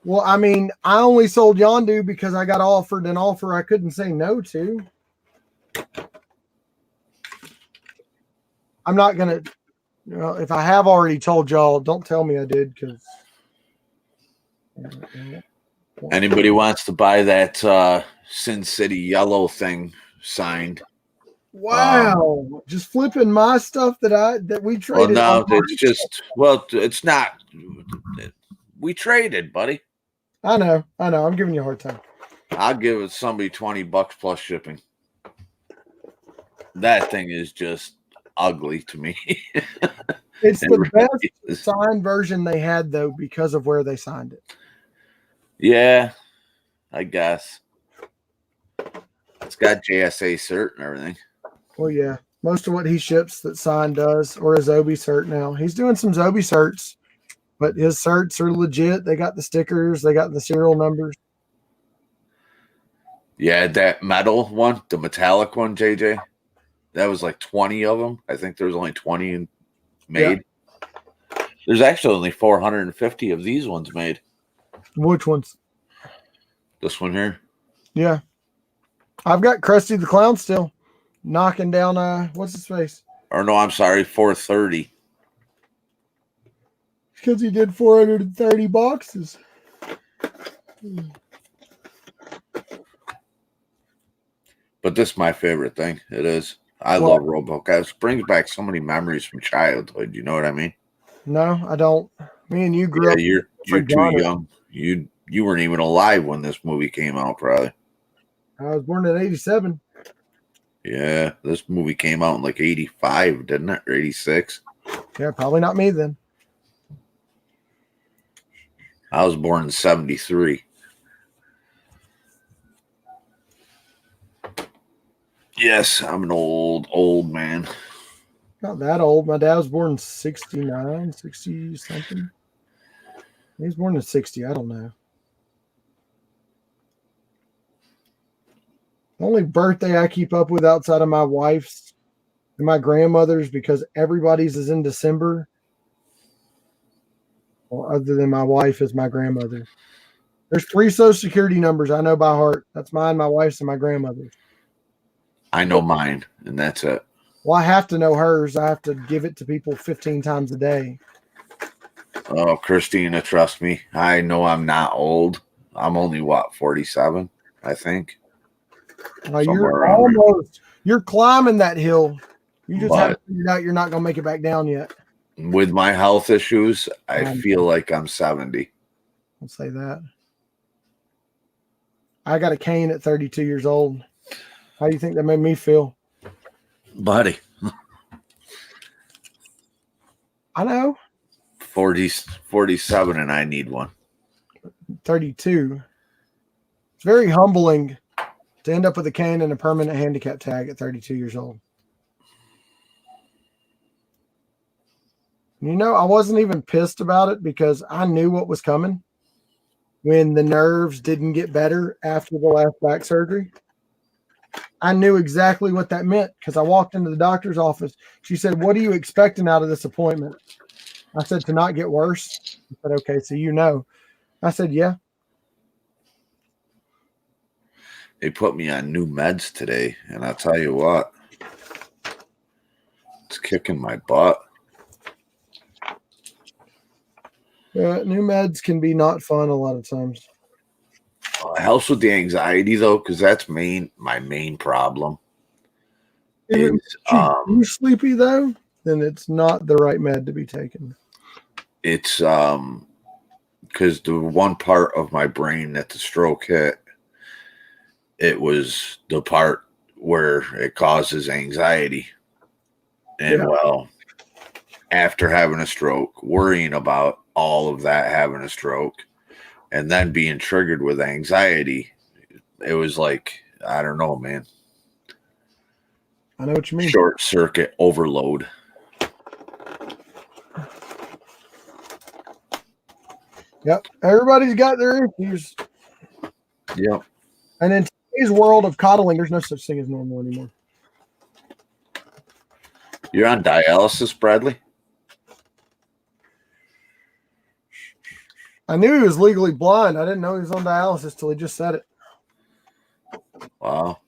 Well, I mean, I only sold Yondu because I got offered an offer I couldn't say no to. I'm not going to, if I have already told y'all, don't tell me I did because. Anybody wants to buy that Sin City yellow thing signed? Wow, just flipping my stuff that we traded. Well, no, it's just it's not. We traded, buddy. I know. I'm giving you a hard time. I'll give somebody $20 plus shipping. That thing is just ugly to me. It's the best signed version they had though because of where they signed it. Yeah, I guess. It's got JSA cert and everything. Well, yeah. Most of what he ships that signed does, or his Obi cert now. He's doing some Zobi certs, but his certs are legit. They got the stickers, they got the serial numbers. Yeah, that metal one, the metallic one, JJ, that was like 20 of them. I think there's only 20 made. Yeah. There's actually only 450 of these ones made. Which ones? This one here. Yeah. I've got Krusty the Clown still knocking down what's his face? Or no, I'm sorry, 430. Because he did 430 boxes. But this is my favorite thing. It is. I love RoboCop. It brings back so many memories from childhood. You know what I mean? No, I don't. Me and you grew up. You're too young. You weren't even alive when this movie came out, probably. I was born in 87. Yeah, this movie came out in like 85, didn't it? Or 86? Yeah, probably not me then. I was born in 73. Yes, I'm an old man. Not that old. My dad was born in 69, 60 something. He was born in 60. I don't know. The only birthday I keep up with outside of my wife's and my grandmother's, because everybody's is in December. Well, other than my wife, is my grandmother. There's 3 social security numbers I know by heart. That's mine, my wife's, and my grandmother's. I know mine, and that's it. Well, I have to know hers. I have to give it to people 15 times a day. Oh, Christina, trust me. I know I'm not old. I'm only, 47, I think. Somewhere around there. You're climbing that hill. You just haven't But figured out you're not going to make it back down yet. with my health issues, I feel like I'm 70. I'll say that. I got a cane at 32 years old. How do you think that made me feel? Buddy. I know. 47 and I need one. 32. It's very humbling to end up with a cane and a permanent handicap tag at 32 years old. You know, I wasn't even pissed about it because I knew what was coming when the nerves didn't get better after the last back surgery. I knew exactly what that meant because I walked into the doctor's office. She said, "What are you expecting out of this appointment?" I said, "To not get worse." She said, "Okay, so you know." I said, "Yeah." They put me on new meds today, and I'll tell you what, it's kicking my butt. New meds can be not fun a lot of times. It helps with the anxiety, though, because that's my main problem. If you're sleepy, though, then it's not the right med to be taken. It's because the one part of my brain that the stroke hit, it was the part where it causes anxiety. And well, after having a stroke, worrying about all of that, having a stroke, and then being triggered with anxiety, it was like, I don't know, man. I know what you mean. Short circuit overload. Yep. Everybody's got their issues. Yep. And in today's world of coddling, there's no such thing as normal anymore. You're on dialysis, Bradley? I knew he was legally blind. I didn't know he was on dialysis till he just said it. Wow.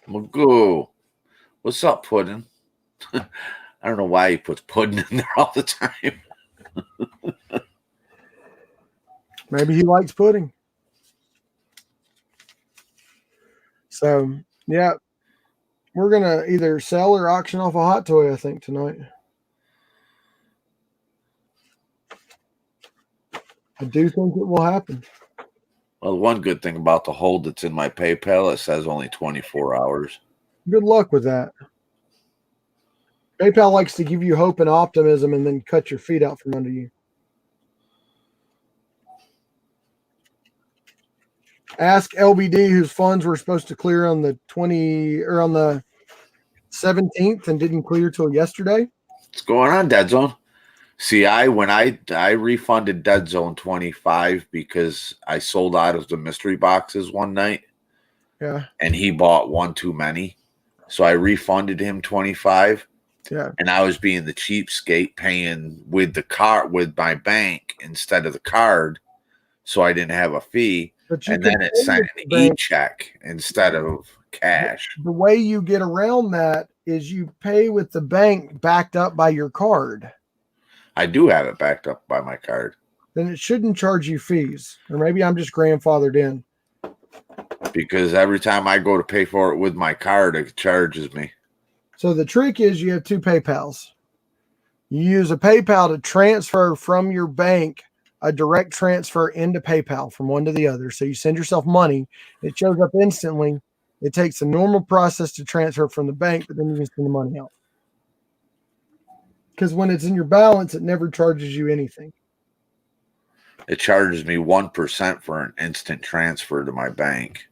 Magoo. What's up, Puddin'? I don't know why he puts pudding in there all the time. Maybe he likes pudding. So, yeah, we're going to either sell or auction off a hot toy, I think, tonight. I do think it will happen. Well, one good thing about the hold that's in my PayPal, it says only 24 hours. Good luck with that. PayPal likes to give you hope and optimism and then cut your feet out from under you. Ask LBD, whose funds were supposed to clear on the 17th and didn't clear till yesterday. What's going on, Dead Zone? See, I refunded Dead Zone 25 because I sold out of the mystery boxes one night. Yeah. And he bought one too many. So I refunded him 25. Yeah. And I was being the cheapskate, paying with the card with my bank instead of the card. So I didn't have a fee. And then it sent an e-check instead of cash. The way you get around that is you pay with the bank backed up by your card. I do have it backed up by my card. Then it shouldn't charge you fees. Or maybe I'm just grandfathered in. Because every time I go to pay for it with my card, it charges me. So the trick is you have two PayPals. You use a PayPal to transfer from your bank a direct transfer into PayPal from one to the other. So you send yourself money. It shows up instantly. It takes a normal process to transfer from the bank, but then you can send the money out. Because when it's in your balance, it never charges you anything. It charges me 1% for an instant transfer to my bank.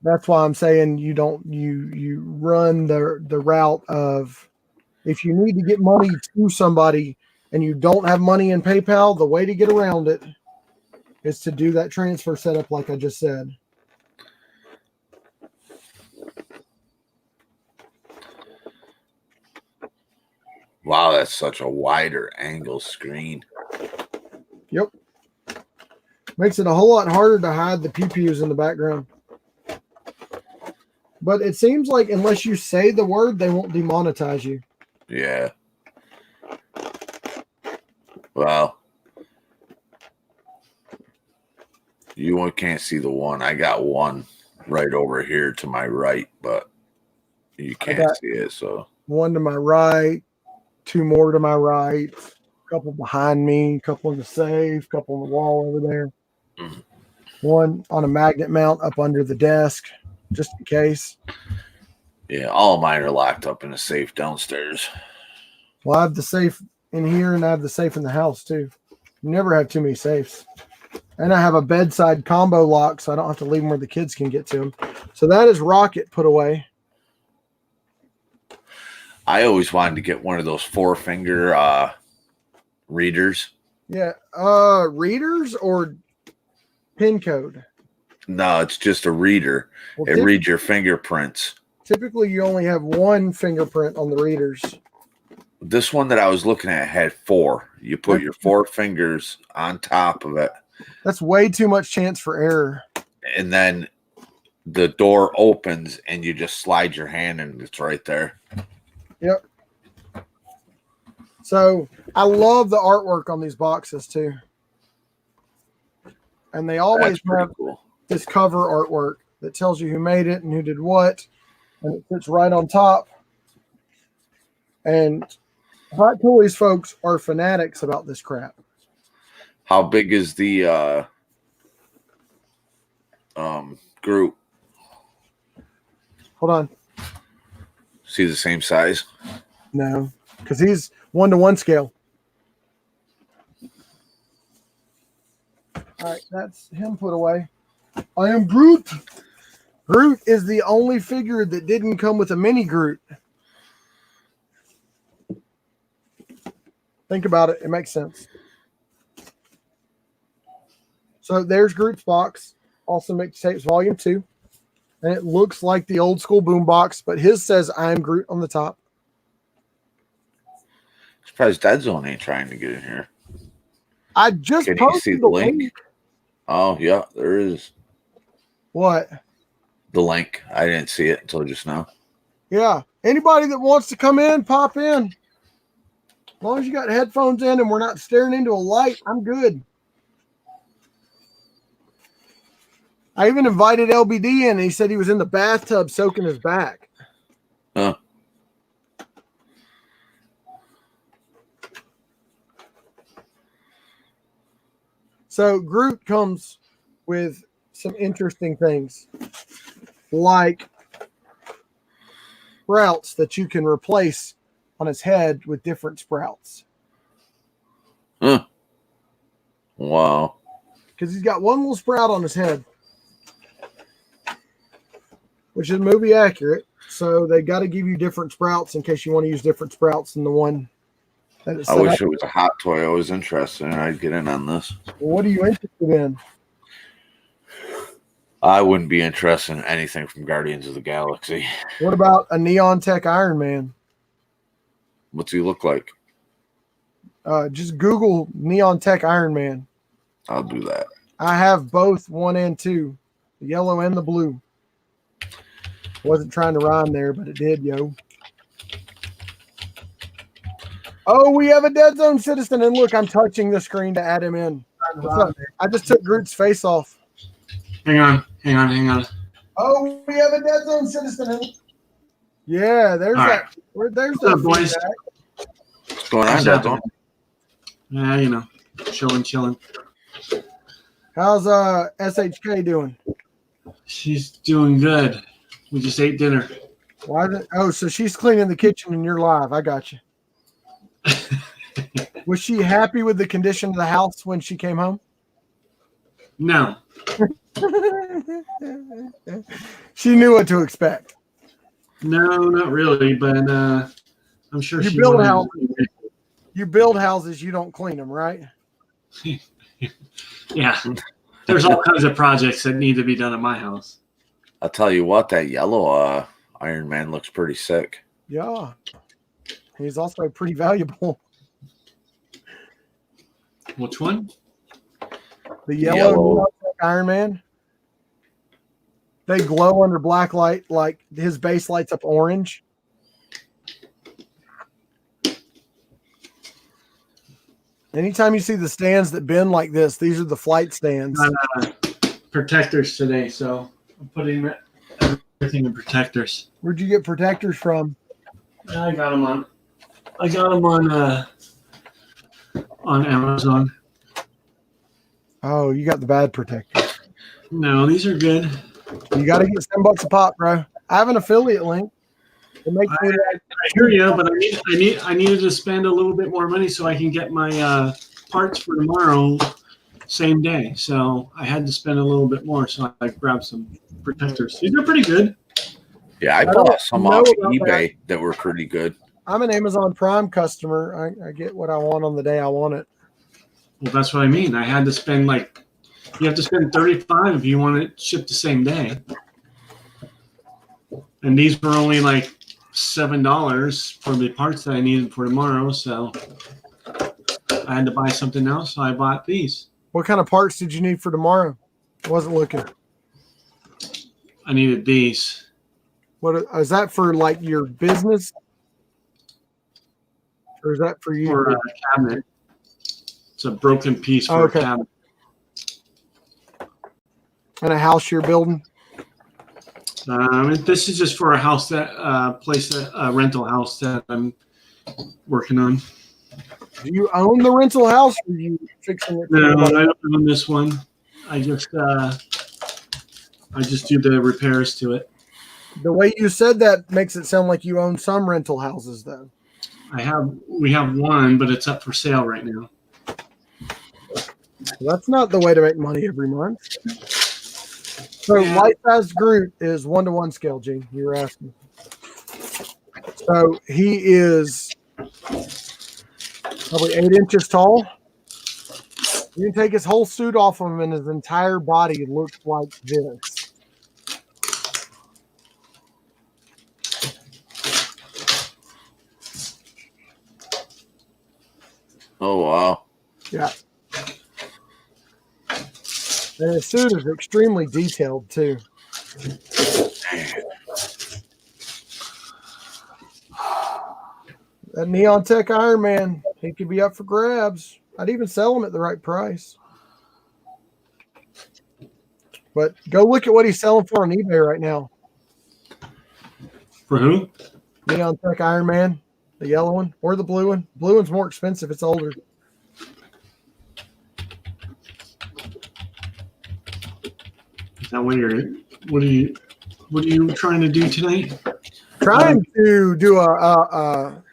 That's why I'm saying you run the route of, if you need to get money to somebody and you don't have money in PayPal, the way to get around it is to do that transfer setup like I just said. Wow, that's such a wider angle screen. Yep. Makes it a whole lot harder to hide the pew-pews in the background. But it seems like unless you say the word, they won't demonetize you. Yeah. Well, you can't see the one. I got one right over here to my right, but you I can't got see it. So one to my right, two more to my right, a couple behind me, a couple in the safe, a couple on the wall over there. Mhm. One on a magnet mount up under the desk, just in case. yeah, all mine are locked up in a safe downstairs. Well, I have the safe in here and I have the safe in the house too. You never have too many safes. And I have a bedside combo lock so I don't have to leave them where the kids can get to them. So that is Rocket put away. I always wanted to get one of those 4-finger readers. Yeah. Readers or pin code? No, it's just a reader. Well, It reads your fingerprints. typically you only have one fingerprint on the readers. This one that I was looking at had 4. You put your 4 fingers on top of it, That's way too much chance for error. and then the door opens and you just slide your hand and it's right there. Yep. So I love the artwork on these boxes too. And they always That's pretty have cool. this cover artwork that tells you who made it and who did what. And it sits right on top. And Hot Toys folks are fanatics about this crap. How big is the group? Hold on. See the same size? No, because he's 1-to-1 scale. All right, that's him put away. I am Groot. Groot is the only figure that didn't come with a mini Groot. Think about it. It makes sense. So there's Groot's box. Also Mixtapes Volume 2. And it looks like the old school boom box, but his says I am Groot on the top. Surprised Dead Zone ain't trying to get in here. I just Can you posted see the the link? link. Oh, yeah, there is. What? The link. I didn't see it until just now. Yeah. Anybody that wants to come in, pop in. As long as you got headphones in and we're not staring into a light, I'm good. I even invited LBD in and he said he was in the bathtub soaking his back. Huh. So Groot comes with some interesting things like sprouts that you can replace on his head with different sprouts. Huh. Wow. Because he's got one little sprout on his head, which is movie accurate. So they got to give you different sprouts in case you want to use different sprouts than the one that is I set wish up. it was a hot toy I was interested in. I'd get in on this. What are you interested in? I wouldn't be interested in anything from Guardians of the Galaxy. What about a Neon Tech Iron Man? What's he look like? Just Google Neon Tech Iron Man. I'll do that. I have both 1 and 2, the yellow and the blue. Wasn't trying to rhyme there, but it did, yo. Oh, we have a Dead Zone citizen, and look, I'm touching the screen to add him in. What's up? I just took Groot's face off. Hang on. Oh, we have a Dead Zone citizen. Yeah, there's All that. There's What's up, that boys? feedback. What's going on, What's Dead happening? Zone? Yeah, chilling. How's SHK doing? She's doing good. We just ate dinner. Why? So she's cleaning the kitchen and you're live. I got you. Was she happy with the condition of the house when she came home? No. She knew what to expect. No, not really, but I'm sure You she build wanted- houses. You build houses, you don't clean them, right? Yeah. There's all kinds of projects that need to be done at my house. I'll tell you what, that yellow Iron Man looks pretty sick. Yeah. He's also pretty valuable. Which one? The yellow Iron Man. They glow under black light, like his base lights up orange. Anytime you see the stands that bend like this, these are the flight stands. Protectors today, so I'm putting everything in protectors. Where'd you get protectors from? I got them on Amazon. Oh, you got the bad protectors. No, these are good. You got to get $10 a pop, bro. I have an affiliate link. It makes me I hear you, but I needed to spend a little bit more money so I can get my parts for tomorrow same day. So I had to spend a little bit more. So I grabbed some protectors. These are pretty good. Yeah, I bought some off eBay that were pretty good. I'm an Amazon Prime customer. I get what I want on the day I want it. Well, that's what I mean. I had to spend you have to spend $35 if you want it shipped the same day. And these were only like $7 for the parts that I needed for tomorrow. So I had to buy something else. So I bought these. What kind of parts did you need for tomorrow? I wasn't looking. I needed these. What is that for? Like your business, or is that for you? For a cabinet. It's a broken piece for a cabinet. And a house you're building? This is just for a house rental house that I'm working on. Do you own the rental house, or are you fixing it? No, I don't own this one. I just do the repairs to it. The way you said that makes it sound like you own some rental houses, though. We have one, but it's up for sale right now. Well, that's not the way to make money every month. So life-size Groot is 1-to-1 scale, Gene. You were asking. So he is probably 8 inches tall. You can take his whole suit off of him, and his entire body looks like this. Oh, wow. Yeah. And his suit is extremely detailed, too. That Neon Tech Iron Man, he could be up for grabs. I'd even sell him at the right price. But go look at what he's selling for on eBay right now. For who? Neon Tech Iron Man, the yellow one or the blue one. Blue one's more expensive. It's older. Is that what are you trying to do tonight? Trying to do a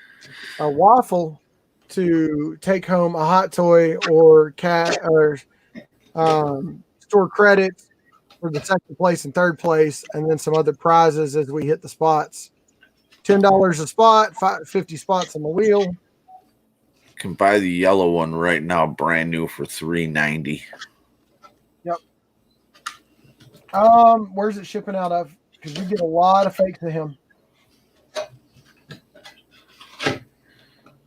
waffle to take home a hot toy or store credits for the second place and third place, and then some other prizes as we hit the spots. $10 a spot, 50 spots on the wheel. You can buy the yellow one right now, brand new, for $3.90. Yep. Where's it shipping out of? Because we get a lot of fakes of him.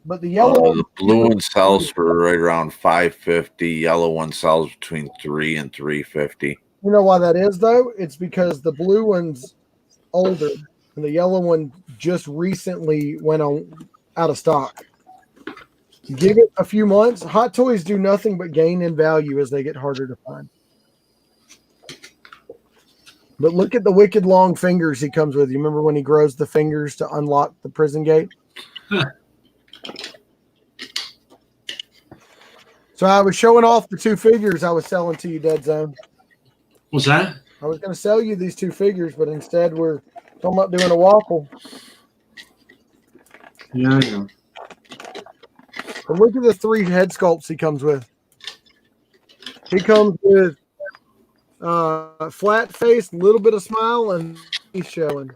But the yellow, the blue one sells for right around $5.50. Yellow one sells between $3 and $3.50. You know why that is, though? It's because the blue one's older, and the yellow one just recently went out of stock. Give it a few months. Hot toys do nothing but gain in value as they get harder to find. But look at the wicked long fingers he comes with. You remember when he grows the fingers to unlock the prison gate? So I was showing off the 2 figures I was selling to you, Dead Zone. What's that? I was going to sell you these 2 figures, but instead we're talking about doing a waffle. Yeah, I know. But look at the 3 head sculpts he comes with. He comes with flat face, a little bit of smile, and he's showing.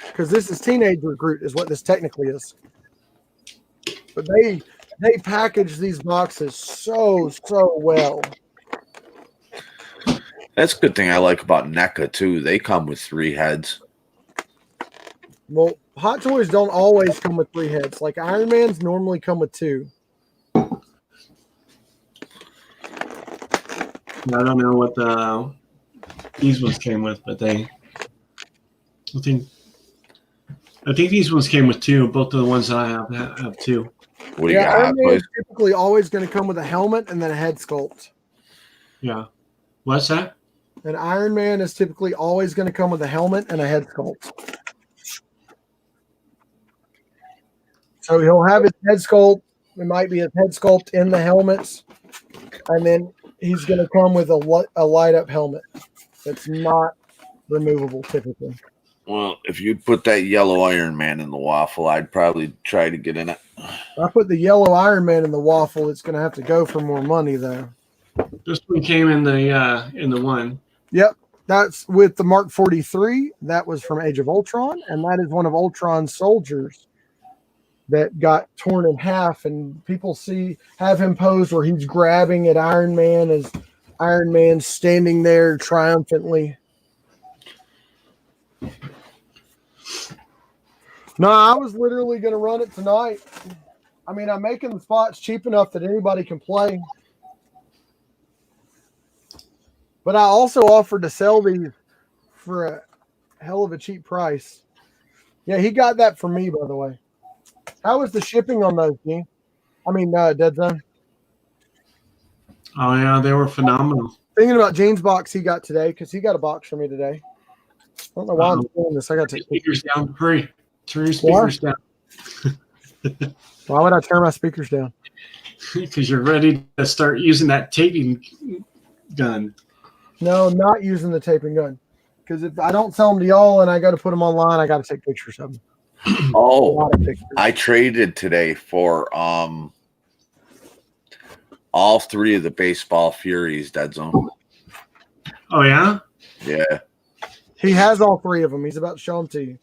Because this is teenager Groot is what this technically is. But they package these boxes so well. That's a good thing I like about NECA, too. They come with 3 heads. Well, Hot Toys don't always come with 3 heads. Like Iron Man's normally come with 2. I don't know what these ones came with, but I think these ones came with 2. Both of the ones that I have 2. What do you got? Iron Hot Man Toys? is typically always going to come with a helmet and then a head sculpt. Yeah. What's that? An Iron Man is typically always going to come with a helmet and a head sculpt. So he'll have his head sculpt. It might be his head sculpt in the helmets, and then he's going to come with a light up helmet that's not removable typically. Well, if you'd put that yellow Iron Man in the waffle, I'd probably try to get in it. I put the yellow Iron Man in the waffle. It's going to have to go for more money though. This one came in the one. Yep, that's with the Mark 43. That was from Age of Ultron, and that is one of Ultron's soldiers that got torn in half. And people have him posed where he's grabbing at Iron Man as Iron Man's standing there triumphantly. No, I was literally going to run it tonight. I mean, I'm making the spots cheap enough that anybody can play. But I also offered to sell these for a hell of a cheap price. Yeah, he got that from me, by the way. How was the shipping on those, Dean? I mean, Dead Zone. Oh yeah, they were phenomenal. Thinking about Jane's box he got today, because he got a box for me today. I don't know why I'm doing this. I got to take speakers down. Hurry. Turn your speakers down. Why would I turn my speakers down? Because you're ready to start using that taping gun. No, I'm not using the taping gun. Because if I don't sell them to y'all and I got to put them online, I got to take pictures of them. Oh, I traded today for all three of the Baseball Furies Dead Zone. Oh yeah? Yeah. He has all three of them. He's about to show them to you.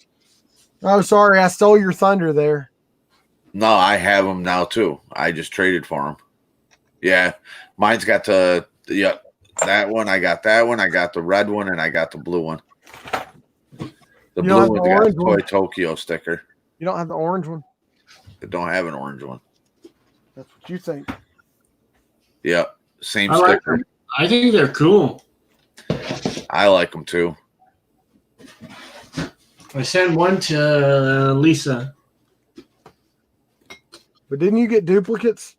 Oh, sorry, I stole your thunder there. No, I have them now too. I just traded for them. Yeah, mine's got that one. I got that one. I got the red one, and I got the blue one. The blue one's got the Toy Tokyo sticker. You don't have the orange one? I don't have an orange one. That's what you think. Yep, same I sticker. like them. I think they're cool. I like them too. I sent one to Lisa. But didn't you get duplicates?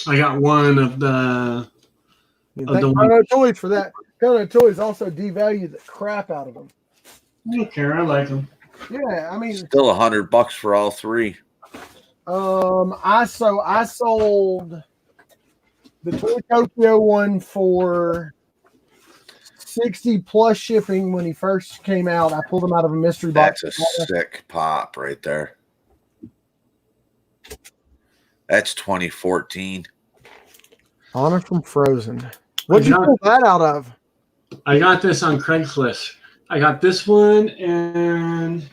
I got one of the. Thank Kono Toys for that. Kono Toys also devalued the crap out of them. I don't care. I like them. Yeah, I mean, still $100 for all three. I sold the Toy Tokyo one for 60 plus shipping when he first came out. I pulled him out of a mystery box. That's a sick pop right there. That's 2014. Honor from Frozen. What'd you pull that out of? I got this on Craigslist. I got this one, and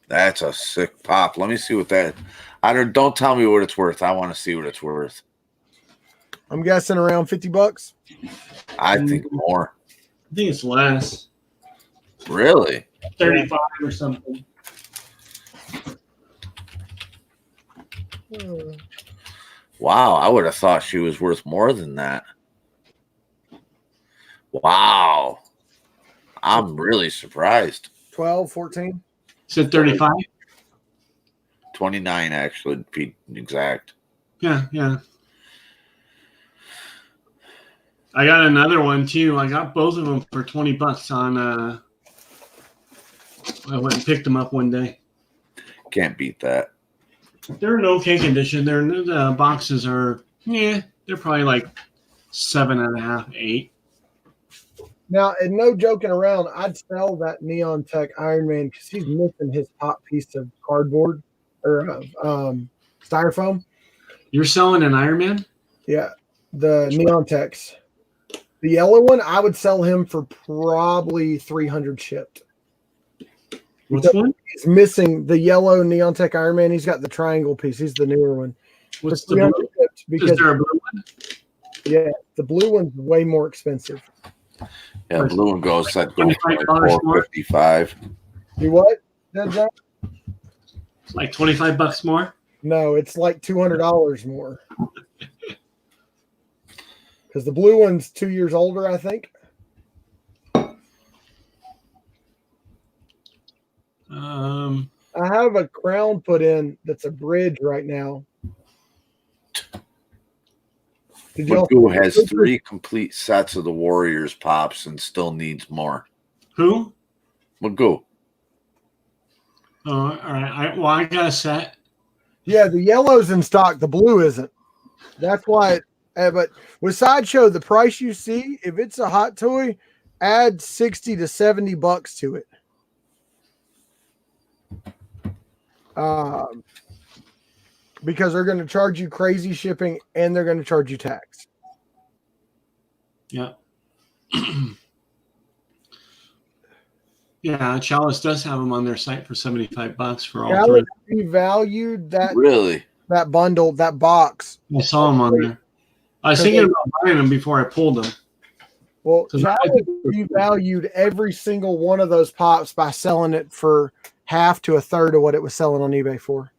that's a sick pop. Let me see what that. Don't tell me what it's worth. I want to see what it's worth. I'm guessing around $50. I think more. I think it's less. Really? 35 or something. Wow, I would have thought she was worth more than that. Wow. I'm really surprised. 12, 14? Is it 35? 29, actually, to be exact. Yeah. I got another one, too. I got both of them for $20 on... I went and picked them up one day. Can't beat that. They're in okay condition. The boxes are... Yeah, they're probably like 7.5, 8. Now, and no joking around, I'd sell that Neon Tech Iron Man because he's missing his top piece of cardboard or styrofoam. You're selling an Iron Man? Yeah, the Neon Techs. The yellow one, I would sell him for probably 300 shipped. Which one? He's missing the yellow Neon Tech Iron Man. He's got the triangle piece. He's the newer one. What's the blue? Because, is there a blue one? Yeah, the blue one's way more expensive. Yeah, the blue one goes like $455. You what? That's right. Like $25 more? No, it's like $200 more. Because the blue one's 2 years older, I think. I I have a crown put in that's a bridge right now. Did y'all? Magoo has 3 complete sets of the Warriors pops and still needs more. Who? Magoo. Oh, all right. I got a set. Yeah, the yellow's in stock. The blue isn't. That's why. But with Sideshow, the price you see, if it's a hot toy, add $60 to $70 to it. Because they're going to charge you crazy shipping and they're going to charge you tax. Yeah. Yeah, Chalice does have them on their site for $75 for all Chalice three. devalued that Really? that bundle, that box. I saw them on there. I was thinking about buying them before I pulled them. Well, Chalice devalued every single one of those pops by selling it for half to a third of what it was selling on eBay for.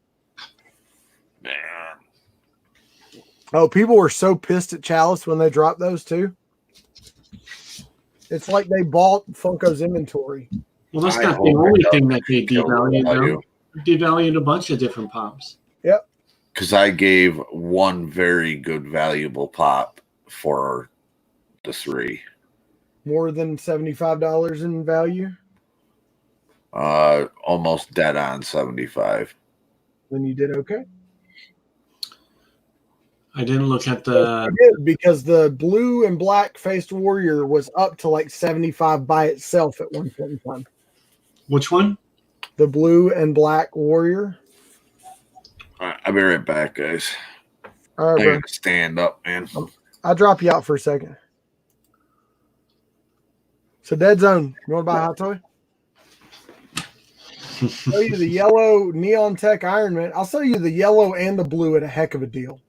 Man. Oh, people were so pissed at Chalice when they dropped those too. It's like they bought Funko's inventory. Well, that's I not hope the it only doesn't thing that they kill the devalued. value. Though. They devalued a bunch of different pops. Yep. Because I gave one very good, valuable pop for the 3. More than $75 in value. Almost dead on 75. Then you did okay. I didn't look at I the. did, because the blue and black faced warrior was up to like 75 by itself at one point in time. Which one? The blue and black warrior. All right, I'll be right back, guys. All I right, bro. gotta stand up, man. I'll drop you out for a second. So, Dead Zone, you want to buy a hot toy? Show you the yellow Neon Tech Iron Man. I'll sell you the yellow and the blue at a heck of a deal.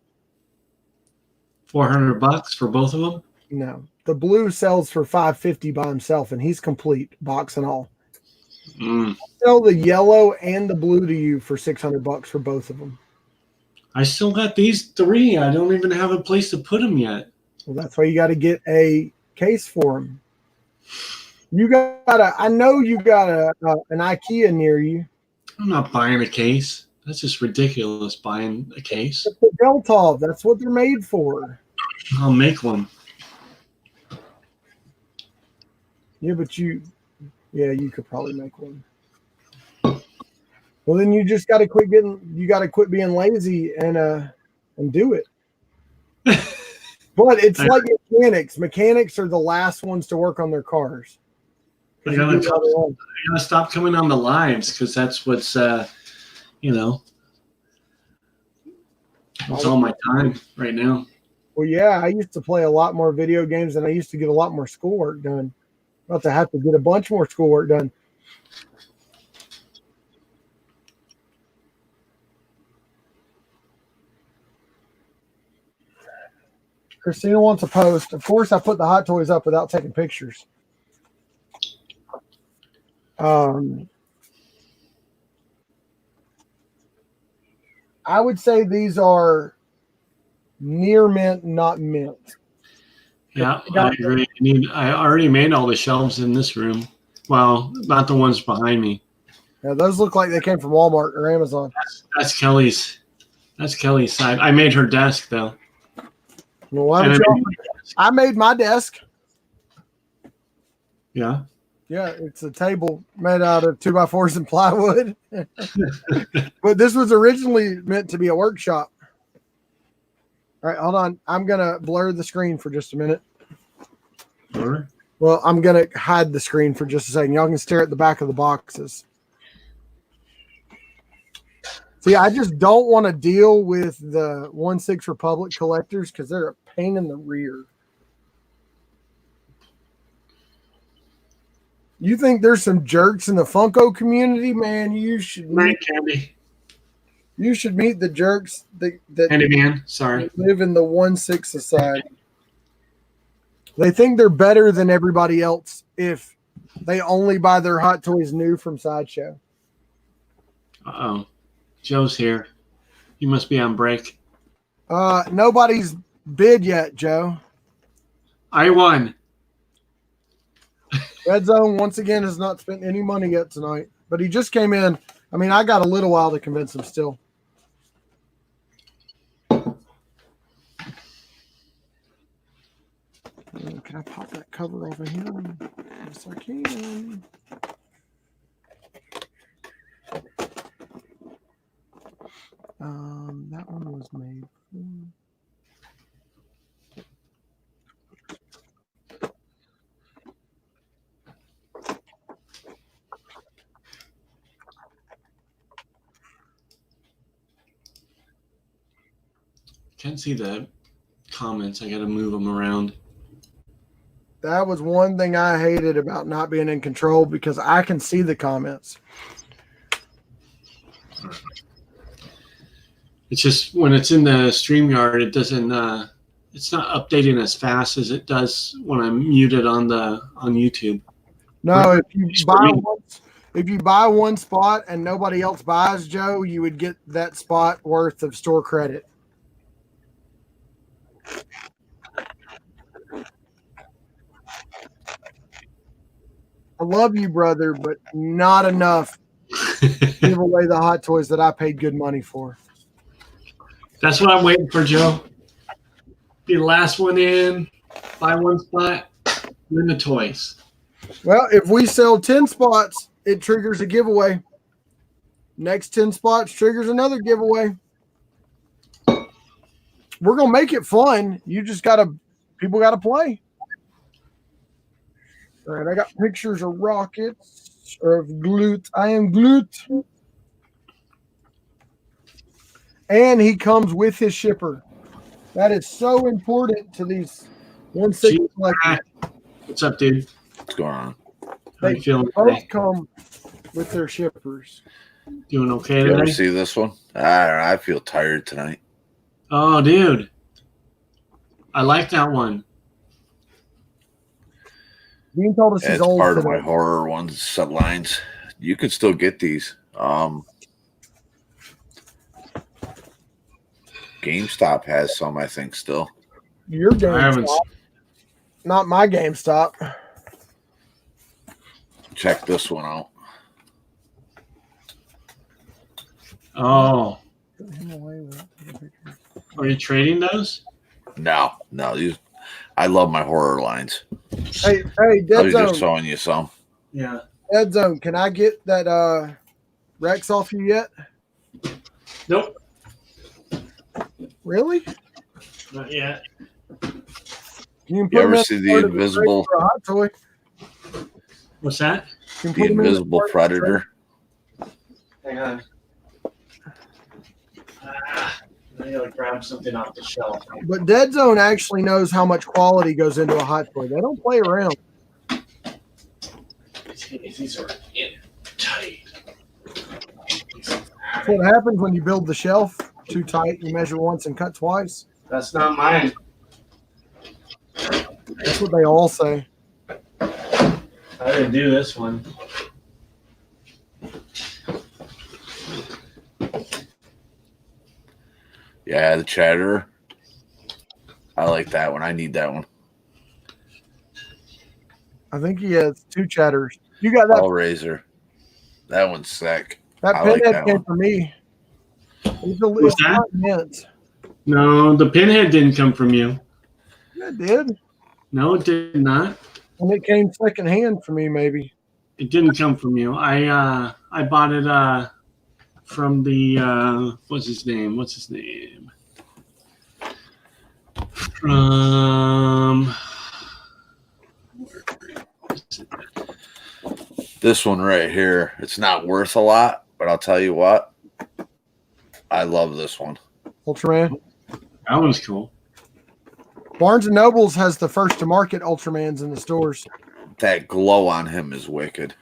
$400 for both of them. No, the blue sells for $550 by himself, and he's complete, box and all. Mm. I'll sell the yellow and the blue to you for $600 for both of them. I still got these 3. I don't even have a place to put them yet. Well, that's why you got to get a case for them. You got I know you got an IKEA near you. I'm not buying a case. That's just ridiculous. Buying a case. It's the Deltov. That's what they're made for. I'll make one. Yeah, but you could probably make one. Well, then you just got to quit being lazy and do it. But it's like mechanics. Mechanics are the last ones to work on their cars. I gotta stop coming on the lives because that's what's it's all my time right now. Well, yeah, I used to play a lot more video games and I used to get a lot more schoolwork done. I'm about to have to get a bunch more schoolwork done. Christina wants a post. Of course, I put the hot toys up without taking pictures. I would say these are near mint, not mint. Yeah, I agree. I already made all the shelves in this room. Well, not the ones behind me. Yeah, those look like they came from Walmart or Amazon. That's Kelly's. That's Kelly's side. I made her desk though. Well, I made my desk. Yeah. Yeah, it's a table made out of 2x4s and plywood. But this was originally meant to be a workshop. All right, hold on. I'm going to blur the screen for just a minute. Sure. Well, I'm going to hide the screen for just a second. Y'all can stare at the back of the boxes. See, I just don't want to deal with the 1/6 Republic collectors because they're a pain in the rear. You think there's some jerks in the Funko community, man? You should meet Candy. You should meet the jerks that Handyman. Sorry. live in the 1/6 society. They think they're better than everybody else if they only buy their hot toys new from Sideshow. Uh-oh. Joe's here. He must be on break. Nobody's bid yet, Joe. I won. Red Zone once again has not spent any money yet tonight, but he just came in. I mean, I got a little while to convince him still. Can I pop that cover off of him? Yes, I can. That one was made. Can't see the comments. I got to move them around. That was one thing I hated about not being in control because I can see the comments. It's just when it's in the StreamYard, it doesn't. It's not updating as fast as it does when I'm muted on YouTube. No, if you buy one spot and nobody else buys, Joe, you would get that spot worth of store credit. I love you, brother, but not enough to give away the Hot Toys that I paid good money for. That's what I'm waiting for, Joe. Be the last one in, buy one spot, win the toys. Well, if we sell 10 spots, it triggers a giveaway. Next 10 spots triggers another giveaway. We're going to make it fun. You just people got to play. All right, I got pictures of rockets, of Groot. I am Groot. And he comes with his shipper. That is so important to these 160 collectors. What's up, dude? What's going on? How you feeling Both today? come with their shippers. Doing okay You ever today? see this one? I feel tired tonight. Oh, dude. I like that one. Dean told us he's It's old part of today. my horror ones sublines. You can still get these. GameStop has some, I think, still. Your I haven't. GameStop, not my GameStop. Check this one out. Oh, are you trading those? No, these. I love my horror lines. Hey, I Dead was just Zone. showing you some. Yeah. Dead Zone, can I get that Rex off you yet? Nope. Really? Not yet. You You ever see the invisible, for a hot toy. What's that? You can the put 'em in invisible part of the predator? Hang on. I gotta grab something off the shelf. tray. But Dead Zone actually knows how much quality goes into a hot toy. They don't play around. These are in tight. That's what happens when you build the shelf too tight. You measure once and cut twice. That's not mine. That's what they all say. I didn't do this one. Yeah, the Chatterer. I like that one. I need that one. I think he has 2 chatters. You got that. Hellraiser. That one's sick. That I like pinhead that came one. from me. It's What's that? not mint. No, the pinhead didn't come from you. Yeah, it did. No, it did not. And it came secondhand for me, maybe. It didn't come from you. I bought it from the what's his name? From This one right here. It's not worth a lot, but I'll tell you what. I love this one. Ultraman. that one's cool. Barnes & Nobles has the first to market Ultramans in the stores. That glow on him is wicked.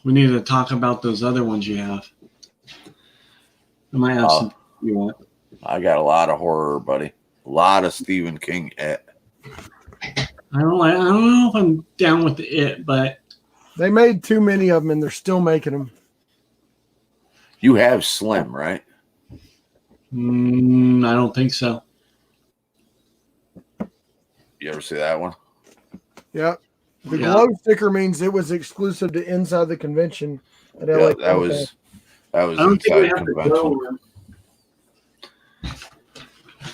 We need to talk about those other ones you have. I might have some you want. I got a lot of horror, buddy. A lot of Stephen King. I don't know if I'm down with it, but They made too many of them, and they're still making them. You have Slim, right? I don't think so. You ever see that one? Yep. The Yeah. glow sticker means it was exclusive to inside the convention at Yeah, LA. that was I don't think we inside have the convention. glow one.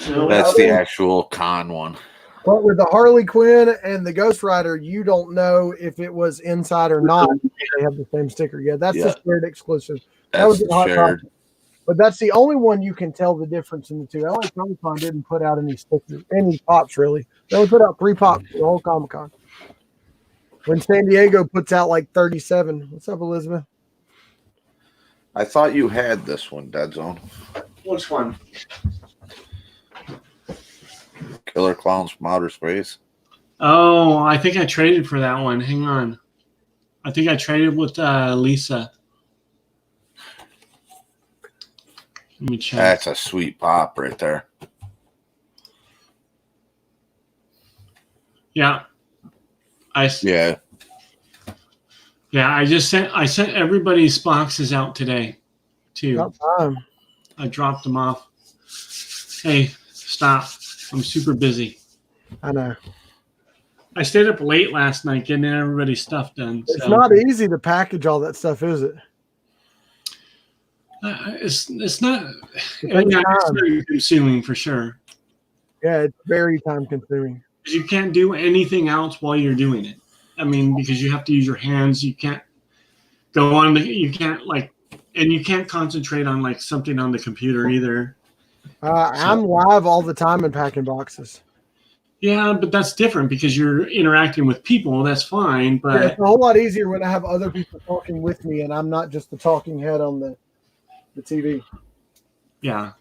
No, That's the actual con one. But with the Harley Quinn and the Ghost Rider, you don't know if it was inside or not. They have the same sticker. Yeah, that's the shared exclusive. That was That's the Hot shared. Topic. But that's the only one you can tell the difference in the two. LA Comic Con didn't put out any stickers, any pops really. They only put out 3 pops for the whole Comic Con. When San Diego puts out like 37. What's up, Elizabeth? I thought you had this one, Dead Zone. Which one? Killer Clowns from Outer Space. Oh, I think I traded for that one. Hang on. I think I traded with Lisa. Let me check. That's a sweet pop right there. Yeah. Yeah. Yeah, I sent everybody's boxes out today too. About time. I dropped them off. Hey, stop. I'm super busy. I know. I stayed up late last night getting everybody's stuff done. It's not easy to package all that stuff, is it? It's not. It takes It's time. very consuming for sure. Yeah, it's very time consuming. You can't do anything else while you're doing it. I mean, because you have to use your hands. You can't go on. You can't and you can't concentrate on like something on the computer either. I'm live all the time in packing boxes. Yeah, but that's different because you're interacting with people. That's fine, but Yeah, it's a whole lot easier when I have other people talking with me and I'm not just the talking head on the TV. yeah.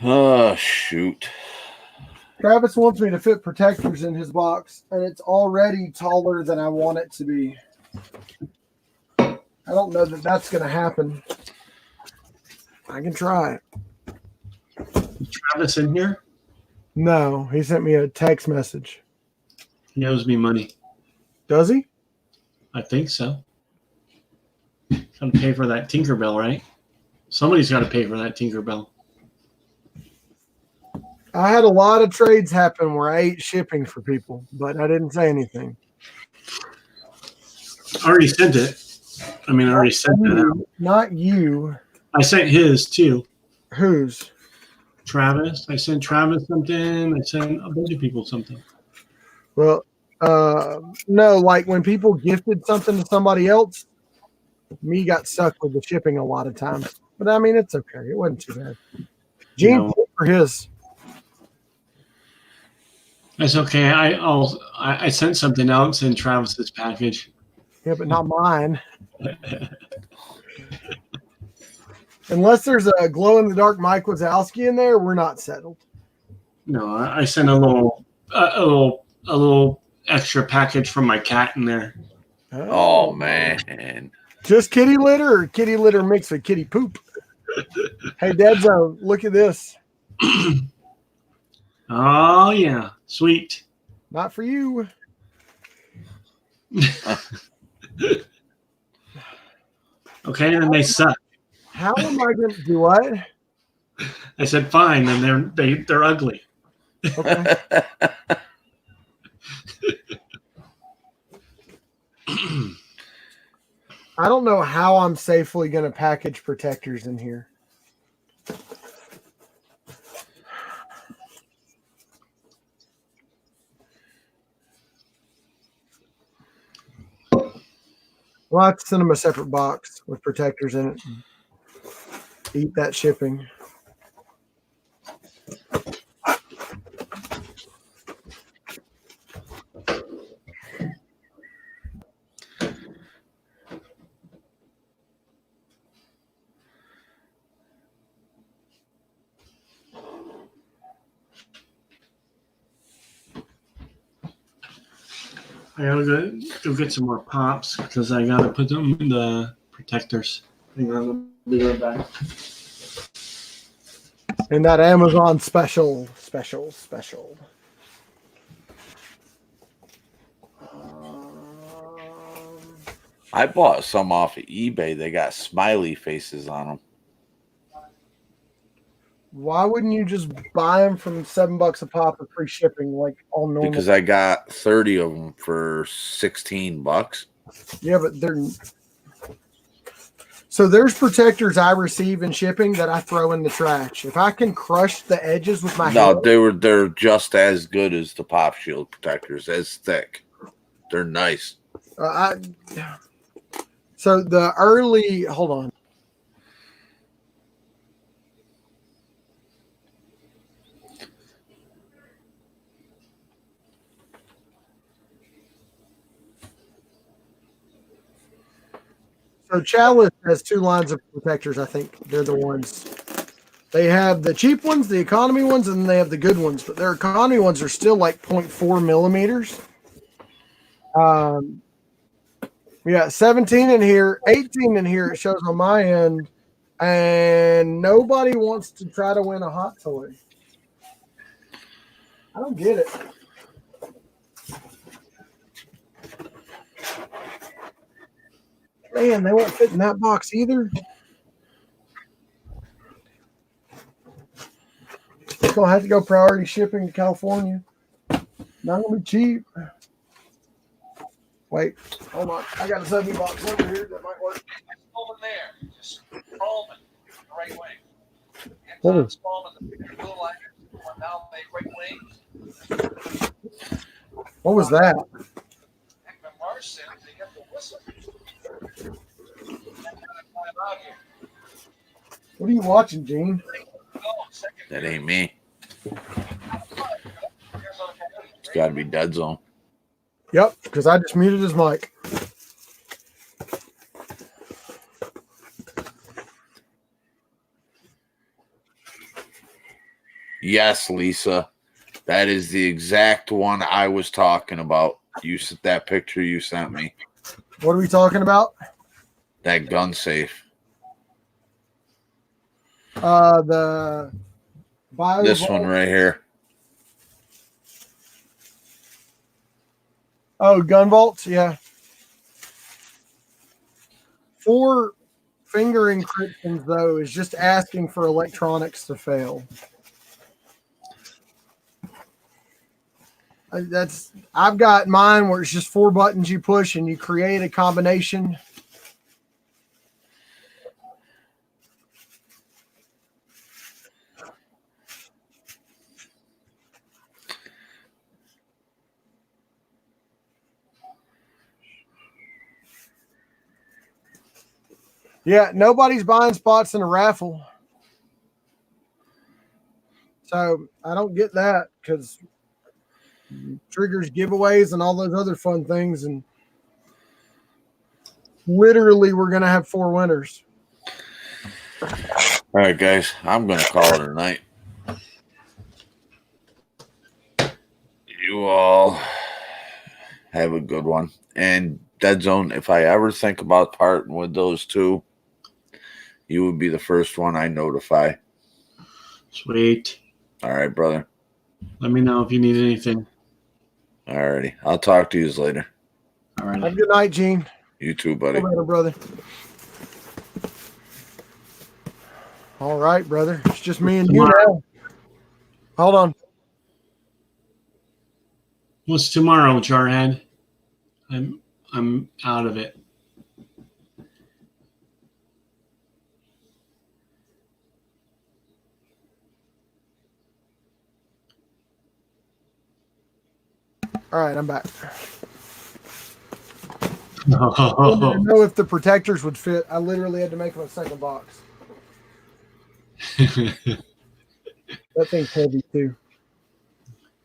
Oh, shoot. Travis wants me to fit protectors in his box, and it's already taller than I want it to be. I don't know that that's going to happen. I can try. Is Travis in here? No, he sent me a text message. He owes me money. Does he? I think so. Got to pay for that Tinkerbell, right? Somebody's got to pay for that Tinkerbell. I had a lot of trades happen where I ate shipping for people, but I didn't say anything. I already sent it. I mean, I already sent that out. Not you. I sent his too. Whose? Travis. I sent Travis something. I sent a bunch of people something. Well, no, like when people gifted something to somebody else, me got stuck with the shipping a lot of times. But I mean, it's okay. It wasn't too bad. Gene paid for his. That's okay. I sent something else in Travis's package. Yeah, but not mine. Unless there's a glow in the dark Mike Wazowski in there, we're not settled. No, I sent a little extra package from my cat in there. Oh, man. Just kitty litter or kitty litter mixed with kitty poop? Hey, Deadzone, look at this. Oh yeah, sweet. Not for you. Okay, and they suck. How am I going to do what? I said fine, and they're ugly. Okay. I don't know how I'm safely going to package protectors in here. Well, I have to send them a separate box with protectors in it. Eat that shipping. I gotta go get some more pops because I gotta put them in the protectors. Hang on, I'll be right back. And that Amazon special. I bought some off of eBay. They got smiley faces on them. Why wouldn't you just buy them from $7 a pop with free shipping, like all normal? Because I got 30 of them for $16. Yeah, but they're So there's protectors I receive in shipping that I throw in the trash. If I can crush the edges with my No, hand, they're just as good as the Pop Shield protectors, as thick. They're nice. So the early, hold on. So Chalice has two lines of protectors. I think they're the ones. They have the cheap ones, the economy ones, and then they have the good ones. But their economy ones are still like 0.4 millimeters. We got 17 in here, 18 in here. It shows on my end, and nobody wants to try to win a hot toy. I don't get it. Man, they won't fit in that box either. It's gonna have to go priority shipping to California. Not gonna be cheap. Wait, hold on. I got a 70 box over here that might work. Spalman there. Just Spalman the right way. Hold on. Spalman, the little line, one down the right way. What was that? Heckman Mars said they get the whistle. What are you watching, Gene? That ain't me. It's got to be Dead Zone. Yep, because I just muted his mic. Yes, Lisa. That is the exact one I was talking about. That picture you sent me. What are we talking about? That gun safe. The bio. This one right here. Oh, gun vaults, yeah. 4 finger encryptions though is just asking for electronics to fail. I've got mine where it's just 4 buttons you push and you create a combination. Yeah, nobody's buying spots in a raffle. So I don't get that because triggers giveaways and all those other fun things. And literally, we're going to have 4 winners. All right, guys. I'm going to call it a night. You all have a good one. And Dead Zone, if I ever think about parting with those two, you would be the first one I notify. Sweet. All right, brother. Let me know if you need anything. All righty. I'll talk to you later. All right. Have a good night, Gene. You too, buddy. Later, brother. All right, brother. It's just me and you now. Hold on. What's tomorrow, Jarhead? I'm out of it. All right, I'm back. I Oh. didn't know if the protectors would fit. I literally had to make them a second box. That thing's heavy too.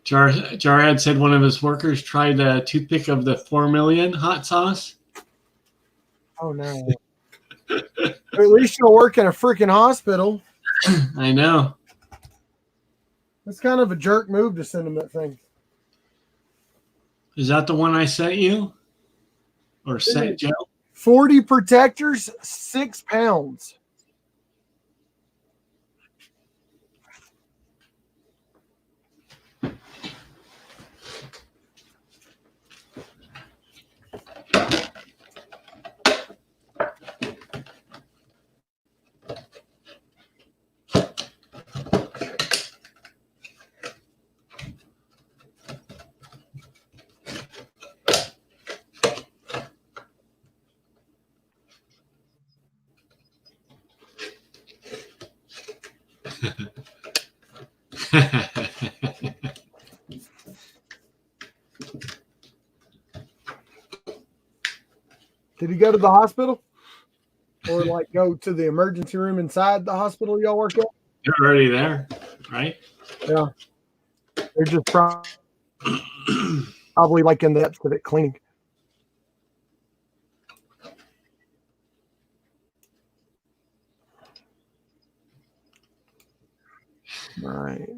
Jarhead said one of his workers tried a toothpick of the 4 million hot sauce. Oh no. At least you'll work in a freaking hospital. I know. It's kind of a jerk move to send them that thing. Is that the one I sent you? Or sent Joe? 40 protectors, 6 pounds. Did he go to the hospital? Or like go to the emergency room inside the hospital y'all work at? You're already there, right? Yeah. They're just probably like in the depths of it cleaning. Right.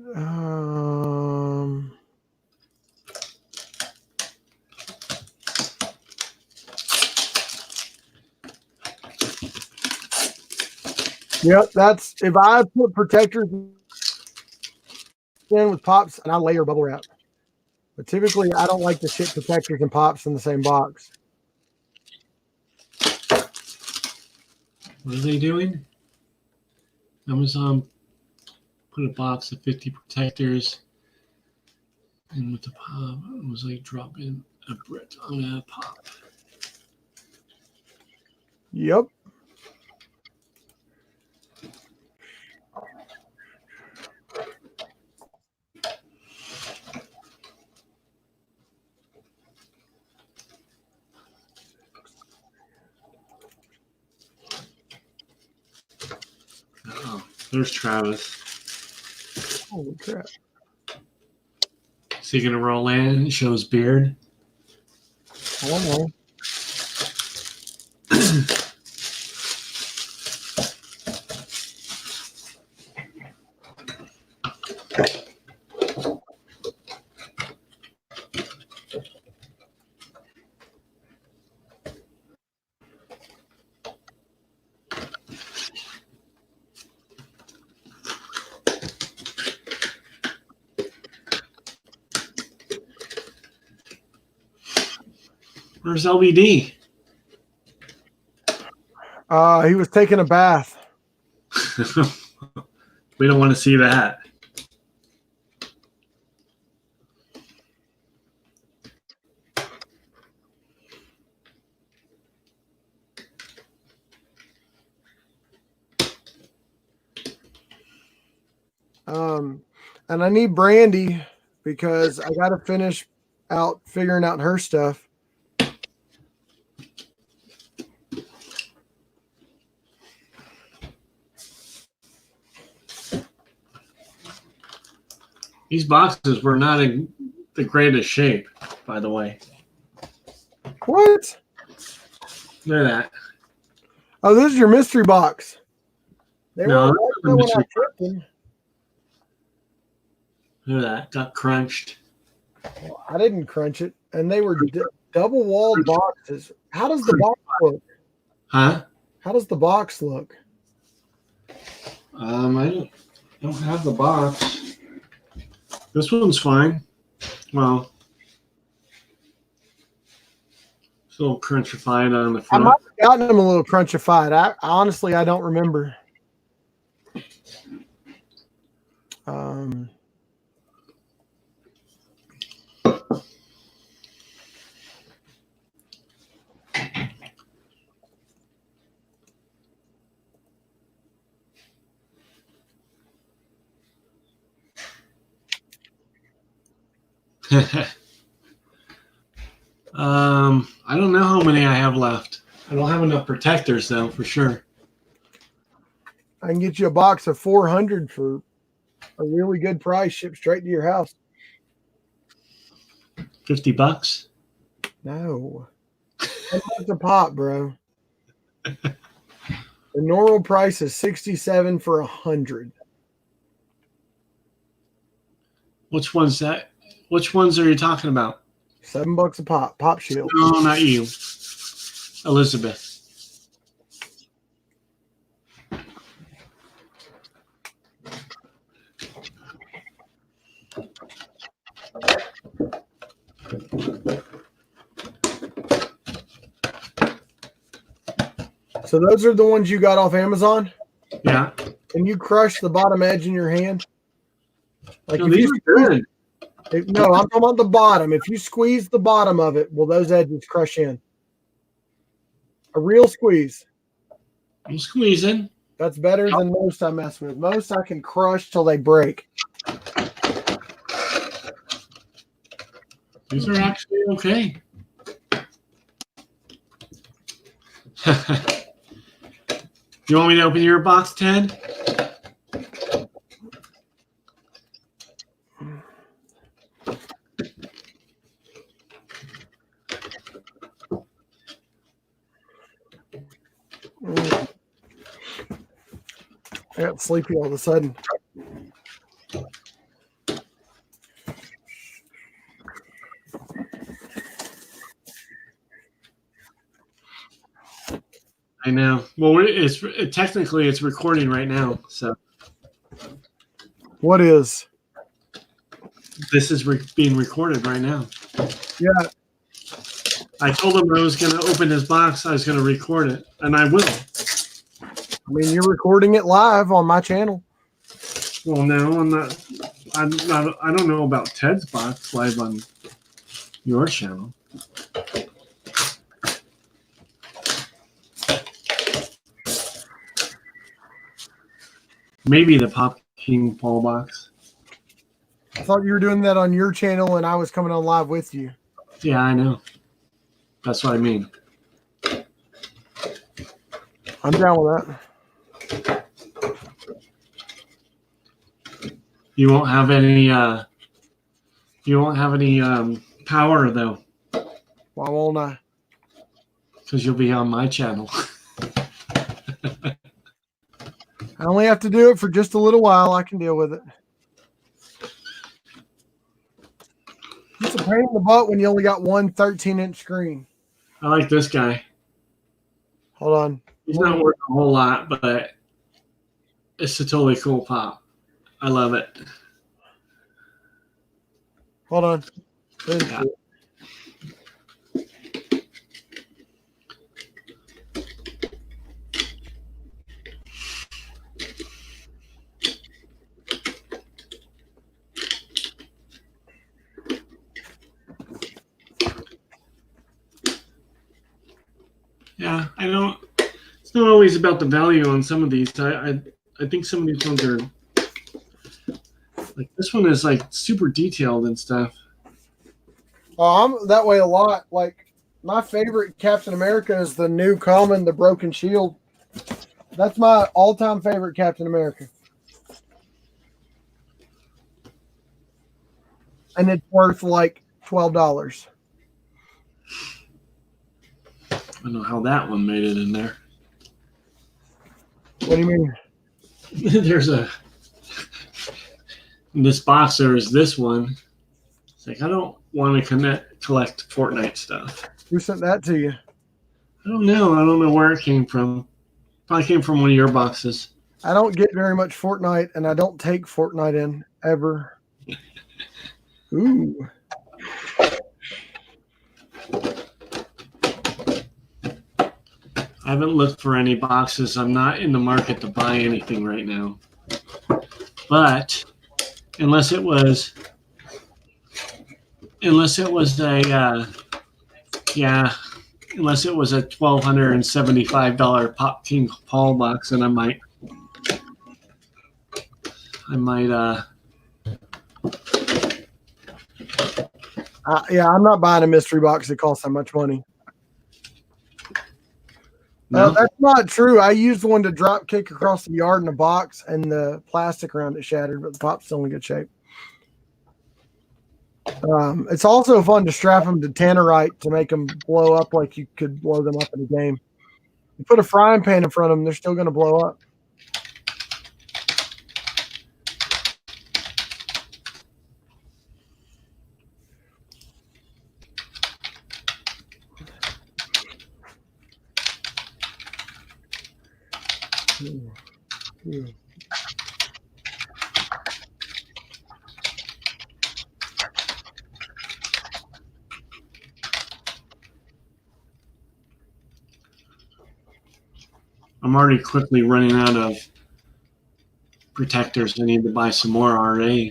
Yep, that's if I put protectors in with pops and I layer bubble wrap. But typically I don't like to ship protectors and pops in the same box. What are they doing? Amazon put a box of 50 protectors, and with the pop, it was like dropping a brick on a pop. Yep. Oh, there's Travis. Holy crap. Is he gonna roll in and show his beard? I don't know. Where's LBD? He was taking a bath. We don't want to see that. And I need Brandy because I got to finish out figuring out her stuff. These boxes were not in the greatest shape, by the way. What? Look at that. Oh, this is your mystery box. They No, were that's the when I mystery tripped them. Look at that. Got crunched. I didn't crunch it, and they were double walled boxes. How does the box look? Huh? How does the box look? I don't have the box. This one's fine. Well, it's a little crunchified on the I front. might have gotten them a little crunchified. I honestly, I don't remember. I don't know how many I have left. I don't have enough protectors though, for sure. I can get you a box of 400 for a really good price, shipped straight to your house. $50? No. $10 a pop, bro. The normal price is $67 for 100. Which one's that? Which ones are you talking about? $7 a pop. Pop shield. No, not you. Elizabeth. So those are the ones you got off Amazon? Yeah. And you crush the bottom edge in your hand? Like No, if these you are good. no, I'm talking about the bottom. If you squeeze the bottom of it, will those edges crush in? A real squeeze. I'm squeezing. That's better than most I mess with. Most I can crush till they break. These are actually okay. You want me to open your box, Ted? I got sleepy all of a sudden. I know. Well, technically it's recording right now, so What is? this is being recorded right now. Yeah, I told him I was going to open his box. I was going to record it, and I will. I mean, you're recording it live on my channel. Well, no, I'm not. I'm not. I don't know about Ted's box live on your channel. Maybe the Pop King Paul box. I thought you were doing that on your channel and I was coming on live with you. Yeah, I know. That's what I mean. I'm down with that. You won't have any. You won't have any power though, Why won't I? because you'll be on my channel. I only have to do it for just a little while. I can deal with it. It's a pain in the butt when you only got one 13-inch screen. I like this guy. Hold on. He's not worth a whole lot, but it's a totally cool pop. I love it. Hold on. Yeah. Yeah, I don't. It's not always about the value on some of these. I think some of these ones are like this one is like super detailed and stuff. Oh, I'm that way a lot. Like, my favorite Captain America is the new common, the Broken Shield. That's my all-time favorite Captain America. And it's worth like $12. I don't know how that one made it in there. What do you mean? There's a in this box. There is this one. It's like I don't want to collect Fortnite stuff. Who sent that to you? I don't know. I don't know where it came from. Probably came from one of your boxes. I don't get very much Fortnite, and I don't take Fortnite in ever. Ooh. I haven't looked for any boxes. I'm not in the market to buy anything right now. But unless it was a unless it was a $1,275 Pop King Paul box, then I might Yeah, I'm not buying a mystery box that costs that much money. no. That's not true. I used one to drop kick across the yard in a box, and the plastic around it shattered, but the pop's still in good shape. It's also fun to strap them to tannerite to make them blow up like you could blow them up in a game. You put a frying pan in front of them, they're still going to blow up. I'm already quickly running out of protectors. I need to buy some more RA.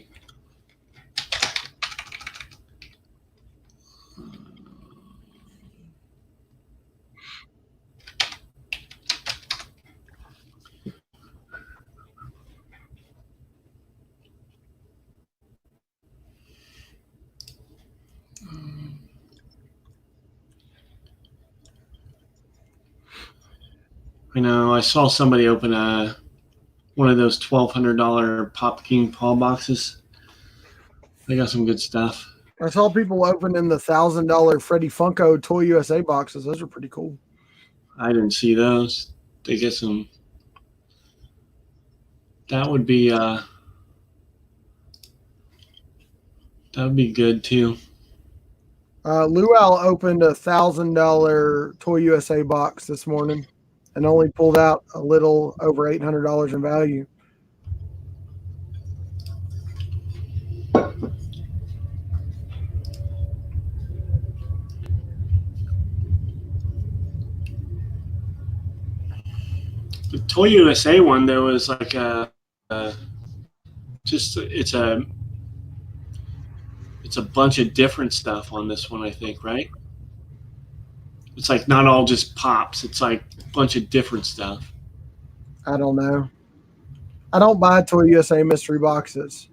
I know. I saw somebody open one of those $1,200 Pop King Paul boxes. They got some good stuff. I saw people opening the $1,000 Freddie Funko Toy USA boxes. Those are pretty cool. I didn't see those. They get some. That would be good too. Luau opened a $1,000 Toy USA box this morning and only pulled out a little over $800 in value. The Toy USA one though is like it's a bunch of different stuff on this one, I think, right? It's like not all just pops. It's like a bunch of different stuff. I don't know. I don't buy Toy USA mystery boxes.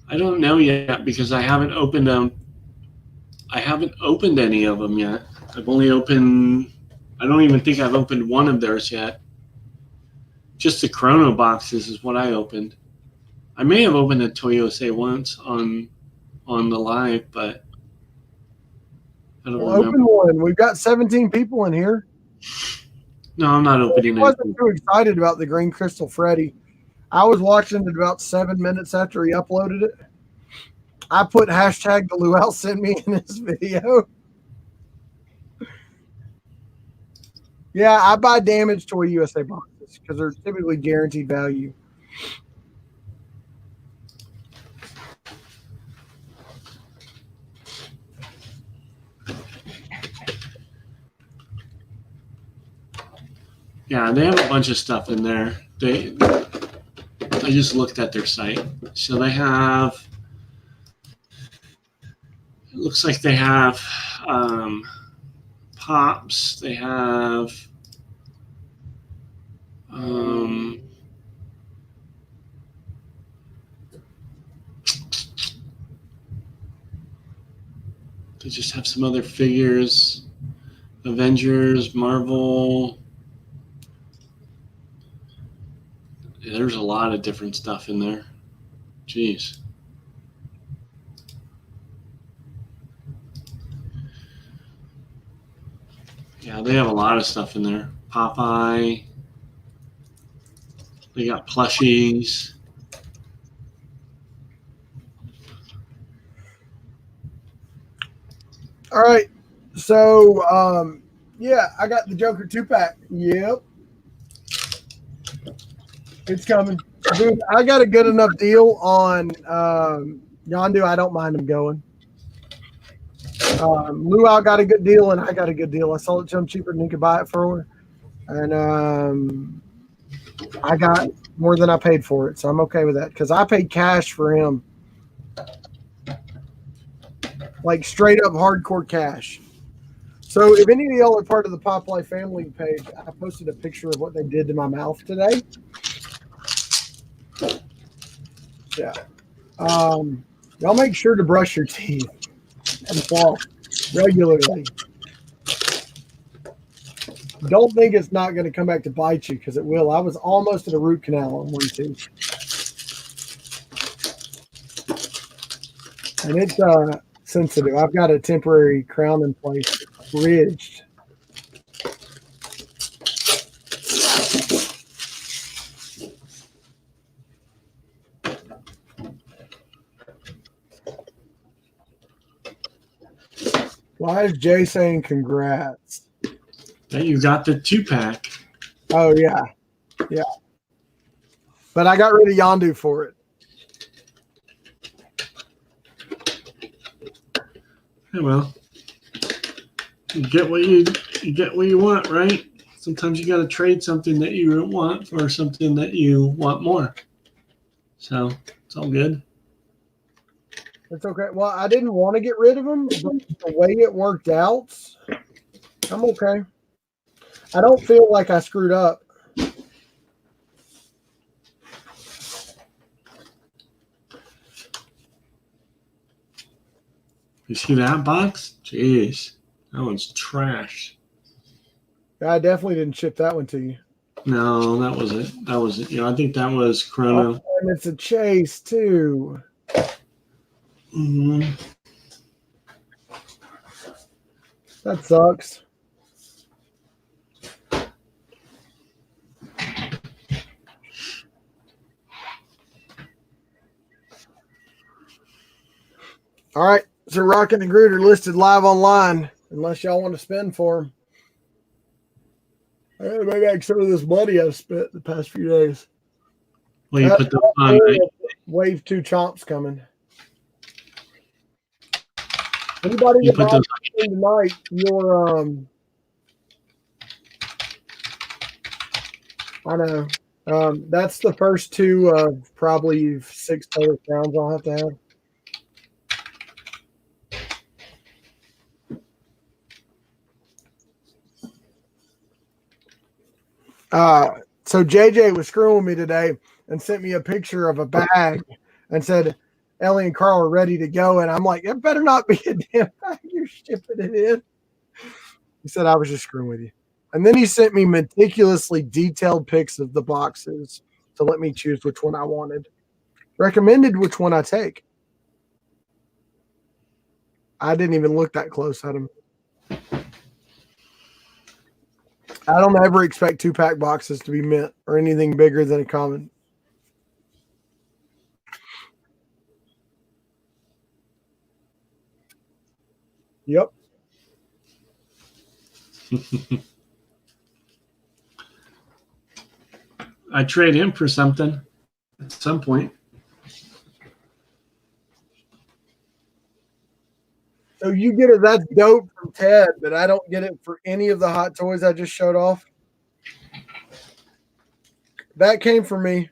I don't know yet because I haven't opened them. I haven't opened any of them yet. I've only opened. I don't even think I've opened one of theirs yet. Just the Chrono boxes is what I opened. I may have opened a Toy USA once on the live, but I don't remember. Open one. We've got 17 people in here. No, I'm not opening I it. wasn't too excited about the Green Crystal Freddy. I was watching it about 7 minutes after he uploaded it. I put hashtag the Luau sent me in his video. Yeah, I buy damaged Toy USA boxes because they're typically guaranteed value. Yeah, they have a bunch of stuff in there. I just looked at their site. So they have, it looks like they have pops. They have they just have some other figures. Avengers, Marvel. Yeah, there's a lot of different stuff in there. Jeez. Yeah, they have a lot of stuff in there. Popeye. They got plushies. All right. So, yeah, I got the Joker 2-pack. Yep. It's coming. Dude, I got a good enough deal on Yondu. I don't mind him going. Luau got a good deal, and I got a good deal. I sold it to him cheaper than he could buy it for. And I got more than I paid for it, so I'm okay with that because I paid cash for him. Like straight up hardcore cash. So if any of y'all are part of the Pop Life family page, I posted a picture of what they did to my mouth today. Yeah. Y'all make sure to brush your teeth and floss regularly. Don't think it's not going to come back to bite you because it will. I was almost at a root canal on one tooth. And it's sensitive. I've got a temporary crown in place, bridged. Why is Jay saying congrats? That you got the 2-pack. Oh, yeah. Yeah. But I got rid of Yondu for it. Yeah, well, you get what you want, right? Sometimes you got to trade something that you want for something that you want more. So it's all good. It's okay. Well, I didn't want to get rid of him, but the way it worked out, I'm okay. I don't feel like I screwed up. You see that box? Jeez, that one's trash. I definitely didn't ship that one to you. No, that was it. That was it. I think that was Chrono. Oh, and it's a chase too. Mhm. That sucks. All right. So Rocket and Groot are listed live online unless y'all want to spend for them. I gotta make back some of this money I've spent the past few days. Well, you put those on, right? Wave 2 chomps coming. Anybody You that put buys those. anything tonight, your I know. That's the first two of probably 6 total rounds I'll have to have. So JJ was screwing me today and sent me a picture of a bag and said, Ellie and Carl are ready to go. And I'm like, it better not be a damn bag. You're shipping it in. He said, I was just screwing with you. And then he sent me meticulously detailed pics of the boxes to let me choose which one I wanted. Recommended which one I take. I didn't even look that close at them. I don't ever expect 2-pack boxes to be mint or anything bigger than a common. Yep. I trade in for something at some point. So you get it. That's dope from Ted, but I don't get it for any of the hot toys I just showed off. That came from me.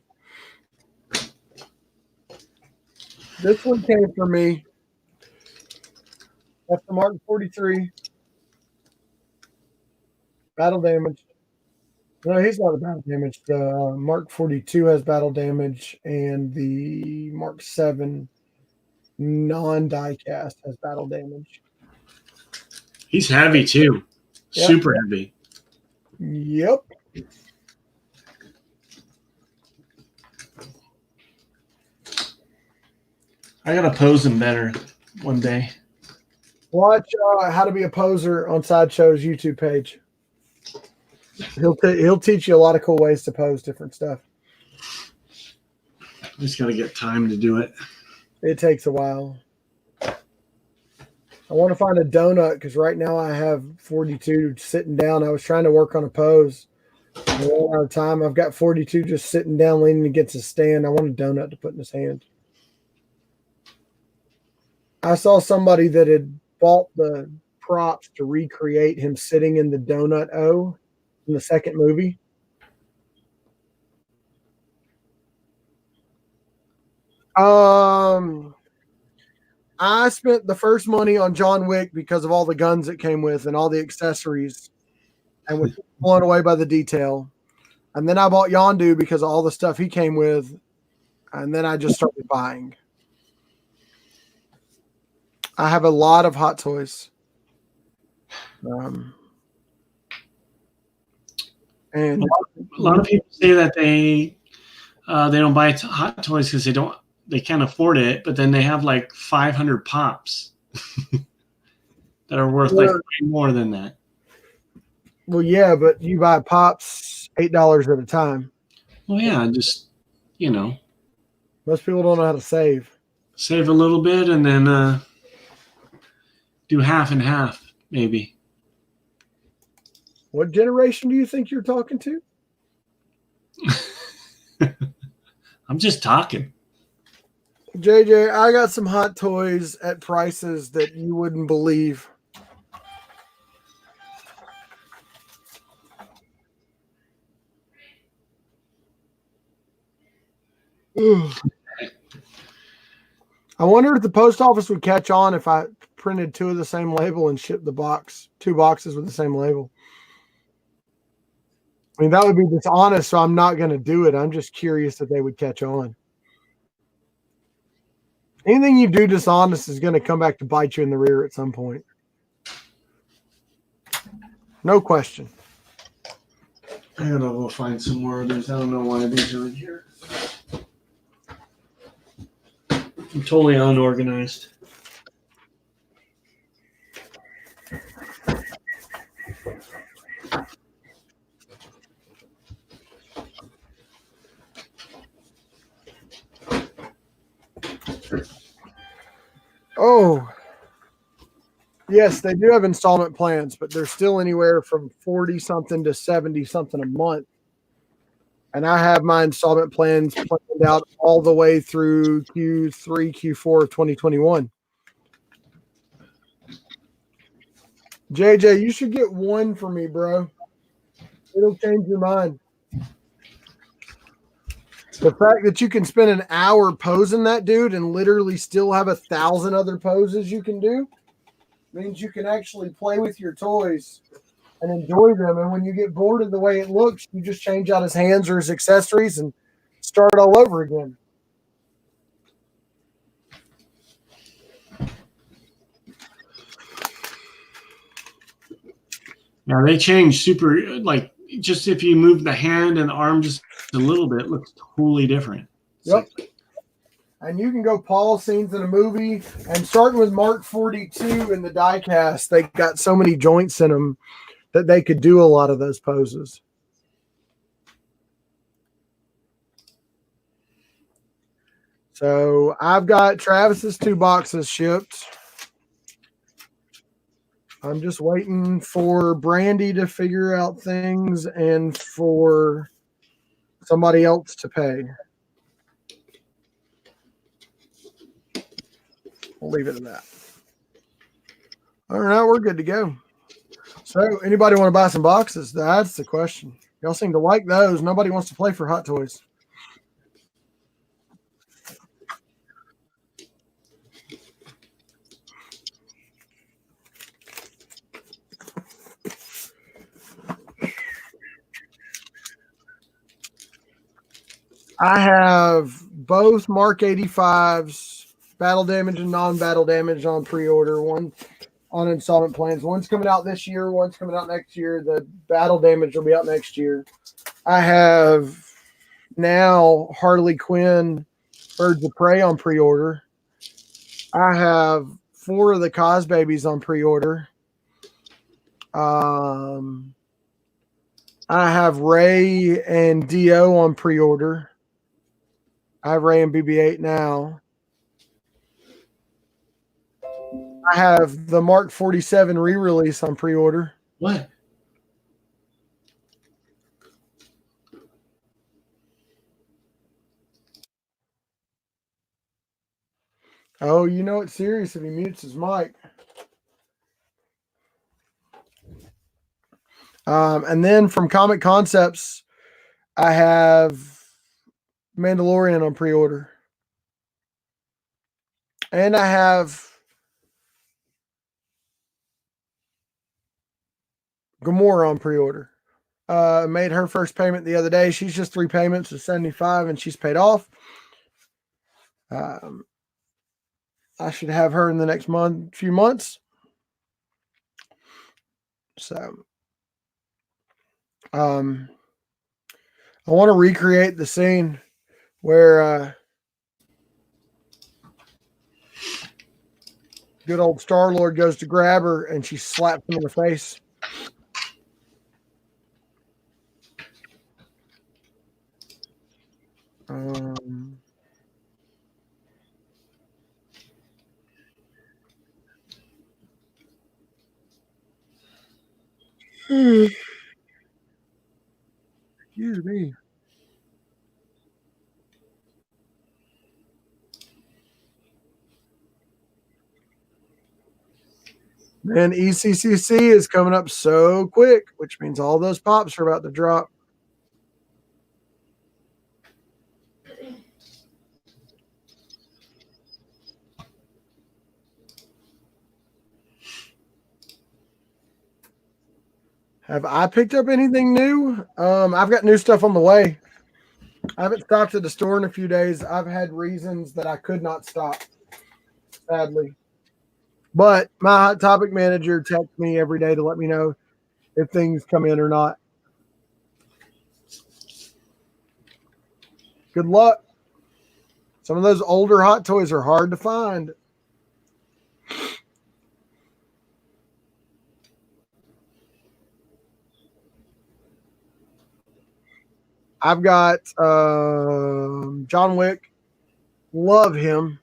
This one came from me. That's the Mark 43. Battle damage. No, he's not a battle damage. The Mark 42 has battle damage, and the Mark 7 non-die cast has battle damage. He's heavy too. Yep. Super heavy. Yep. I gotta pose him better one day. Watch How to Be a Poser on Sideshow's YouTube page. He'll teach you a lot of cool ways to pose different stuff. Just gotta get time to do it. It takes a while. I want to find a donut because right now I have 42 sitting down. I was trying to work on a pose. I ran out of time. I've got 42 just sitting down, leaning against a stand. I want a donut to put in his hand. I saw somebody that had bought the props to recreate him sitting in the donut O in the second movie. I spent the first money on John Wick because of all the guns it came with and all the accessories, and was blown away by the detail. And then I bought Yondu because of all the stuff he came with, and then I just started buying. I have a lot of hot toys. And A lot of people say that they don't buy hot toys because they can't afford it, but then they have like 500 pops that are worth like way more than that. well, yeah, but you buy pops $8 at a time. Well, yeah, just Most people don't know how to save. save a little bit and then do half and half, maybe. What generation do you think you're talking to? I'm just talking. JJ, I got some hot toys at prices that you wouldn't believe. Ugh. I wonder if the post office would catch on if I printed 2 of the same label and shipped the box, 2 boxes with the same label. I mean, that would be dishonest, so I'm not going to do it. I'm just curious if they would catch on. Anything you do dishonest is going to come back to bite you in the rear at some point. No question. I gotta go find some more others. I don't know why these are in here. I'm totally unorganized. Oh, yes, they do have installment plans, but they're still anywhere from 40 something to 70 something a month. And I have my installment plans planned out all the way through Q3, Q4 of 2021. JJ, you should get one for me, bro. It'll change your mind. The fact that you can spend an hour posing that dude and literally still have 1,000 other poses you can do means you can actually play with your toys and enjoy them. And when you get bored of the way it looks, you just change out his hands or his accessories and start all over again. Yeah, they change super. Like just if you move the hand and the arm just a little bit, it looks totally different. Yep. And you can go pause scenes in a movie. And starting with Mark 42 in the diecast, they got so many joints in them that they could do a lot of those poses. So I've got Travis's 2 boxes shipped. I'm just waiting for Brandy to figure out things and for somebody else to pay. We'll leave it at that. All right, we're good to go. So anybody want to buy some boxes? That's the question. Y'all seem to like those. Nobody wants to play for Hot Toys. I have both Mark 85s, battle damage and non-battle damage on pre-order. One on installment plans. One's coming out this year. One's coming out next year. The battle damage will be out next year. I have now Harley Quinn Birds of Prey on pre-order. I have 4 of the Cos Babies on pre-order. I have Ray and Dio on pre-order. I have Ray and BB-8 now. I have the Mark 47 re-release on pre-order. What? Oh, you know it's serious if he mutes his mic. And then from Comic Concepts, I have Mandalorian on pre-order. And I have Gamora on pre-order. Made her first payment the other day. She's just 3 payments of $75 and she's paid off. I should have her in the next few months. So I want to recreate the scene where good old Star-Lord goes to grab her and she slaps him in the face. Excuse me. Man, ECCC is coming up so quick, which means all those pops are about to drop. Have I picked up anything new? I've got new stuff on the way. I haven't stopped at the store in a few days. I've had reasons that I could not stop, sadly. But my Hot Topic manager texts me every day to let me know if things come in or not. Good luck. Some of those older Hot Toys are hard to find. I've got John Wick. Love him.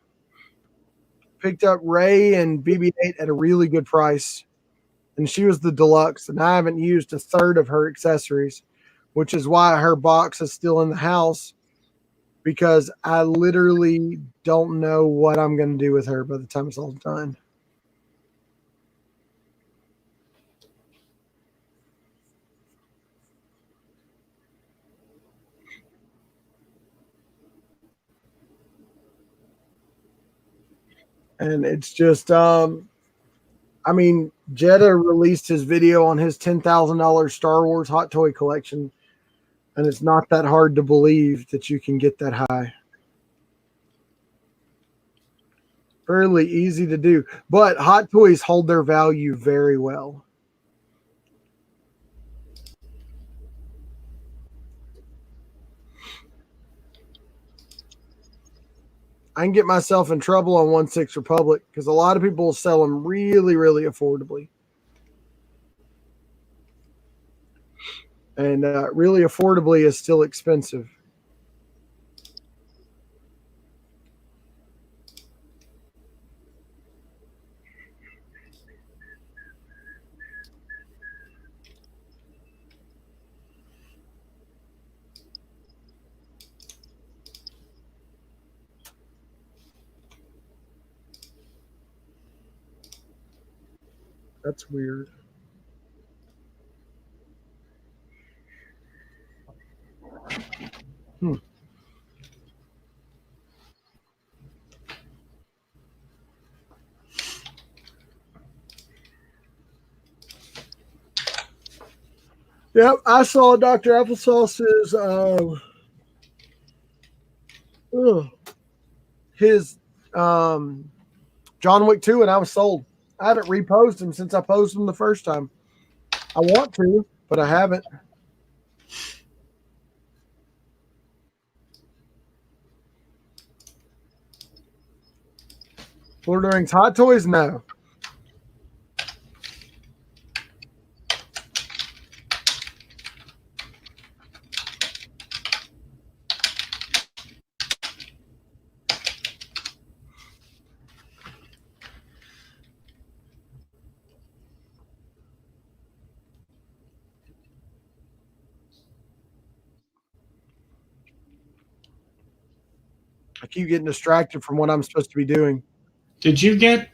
Picked up Ray and BB-8 at a really good price. And she was the deluxe. And I haven't used a third of her accessories, which is why her box is still in the house, because I literally don't know what I'm going to do with her by the time it's all done. And it's just, I mean, Jeddah released his video on his $10,000 Star Wars hot toy collection, and it's not that hard to believe that you can get that high. Fairly easy to do, but hot toys hold their value very well. I can get myself in trouble on 1/6 Republic because a lot of people sell them really, really affordably. And really affordably is still expensive. That's weird. Yep, I saw Dr. Applesauce's his John Wick 2, and I was sold. I haven't reposted him since I posted him the first time. I want to, but I haven't. Lord of the Rings Hot Toys? No. I keep getting distracted from what I'm supposed to be doing. Did you get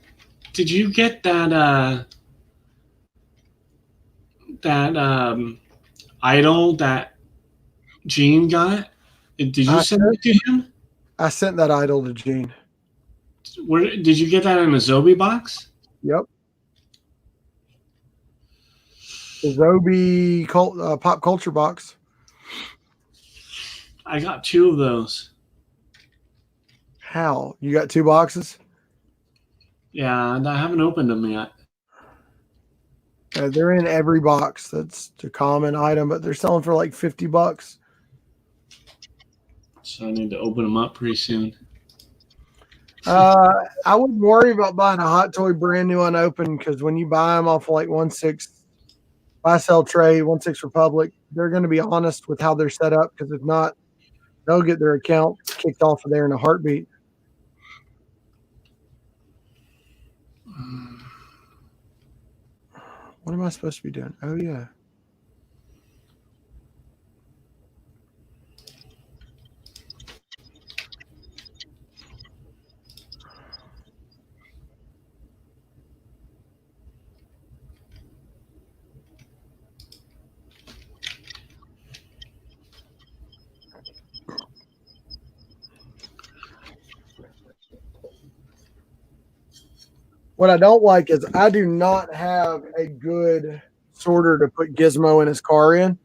that idol that Gene got? Did you send it to him? I sent that idol to Gene. Where did you get that in a Zobi box? Yep. The Zobi pop culture box. I got 2 of those. How? You got 2 boxes? Yeah, and I haven't opened them yet. They're in every box. That's a common item, but they're selling for like $50. So I need to open them up pretty soon. I wouldn't worry about buying a hot toy brand new unopened, because when you buy them off like 1/6 buy sell trade, 1/6 Republic, they're going to be honest with how they're set up, because if not, they'll get their account kicked off of there in a heartbeat. What am I supposed to be doing? Oh, yeah. What I don't like is I do not have a good sorter to put Gizmo in his car in.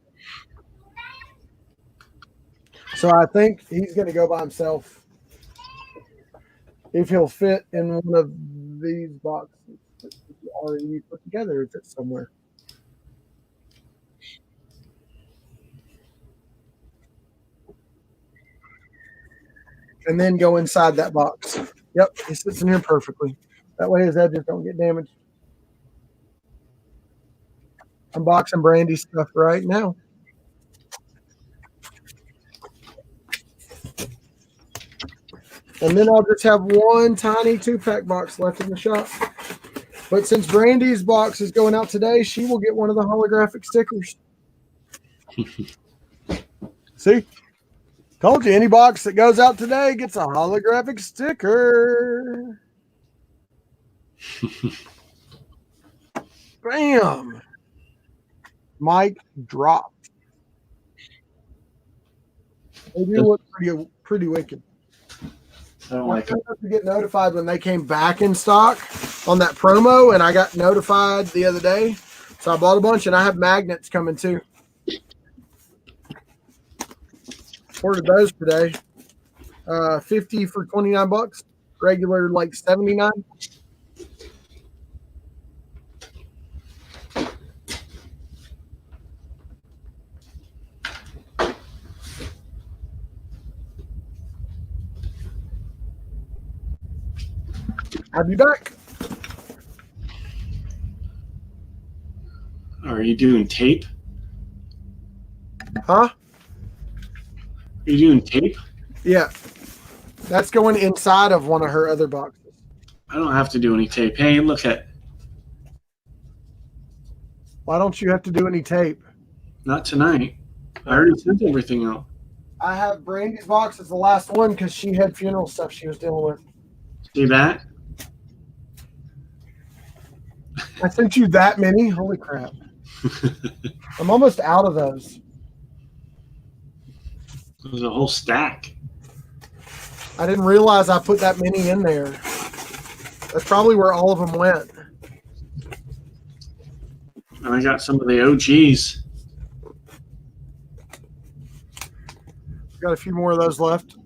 So I think he's going to go by himself if he'll fit in one of these boxes that you already put together. If it's somewhere. and then go inside that box. Yep, he sits in here perfectly. That way his edges don't get damaged. Unboxing Brandy stuff right now. And then I'll just have one tiny 2-pack box left in the shop. But since Brandy's box is going out today, she will get one of the holographic stickers. See? Told you, any box that goes out today gets a holographic sticker. Bam. Mic drop. They do look pretty wicked. I don't like it. To get notified when they came back in stock on that promo, and I got notified the other day. So I bought a bunch, and I have magnets coming too. Ordered those today. 50 for $29. Regular like 79. I'll be back. Are you doing tape? Huh? Are you doing tape? Yeah. That's going inside of one of her other boxes. I don't have to do any tape. Hey, look at. Why don't you have to do any tape? Not tonight. I already sent everything out. I have Brandy's box as the last one because she had funeral stuff she was dealing with. See that? I sent you that many? Holy crap. I'm almost out of those. There's a whole stack. I didn't realize I put that many in there. That's probably where all of them went. And I got some of the OGs. Got a few more of those left.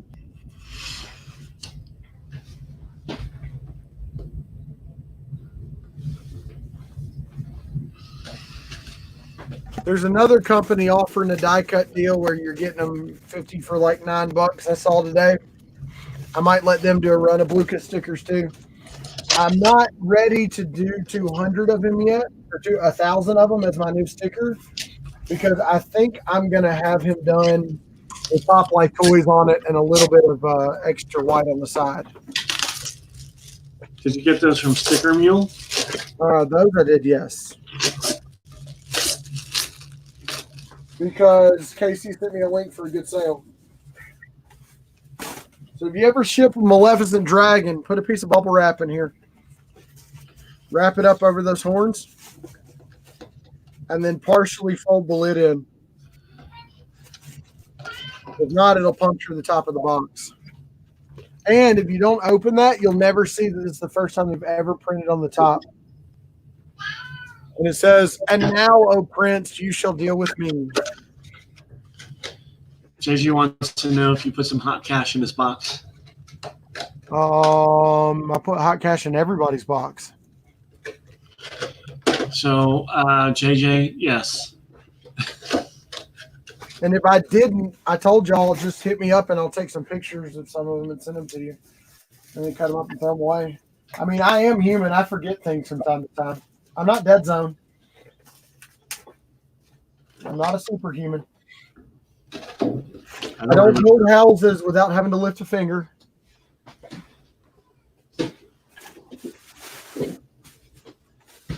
There's another company offering a die cut deal where you're getting them 50 for like $9. I saw today. I might let them do a run of Blue Cut stickers too. I'm not ready to do 200 of them yet, or 1,000 of them as my new sticker, because I think I'm gonna have him done with Top Life toys on it and a little bit of extra white on the side. Did you get those from Sticker Mule? Those I did, yes. Because Casey sent me a link for a good sale. So if you ever ship a Maleficent Dragon, put a piece of bubble wrap in here. Wrap it up over those horns. And then partially fold the lid in. If not, it'll puncture the top of the box. And if you don't open that, you'll never see that it's the first time they've ever printed on the top. And it says, "And now, O Prince, you shall deal with me." JG wants to know if you put some hot cash in this box. I put hot cash in everybody's box. So, JJ, yes. And if I didn't, I told y'all, just hit me up and I'll take some pictures of some of them and send them to you. And then cut them up and throw them away. I mean, I am human. I forget things from time to time. I'm not Dead Zone. I'm not a superhuman. I don't build houses without having to lift a finger.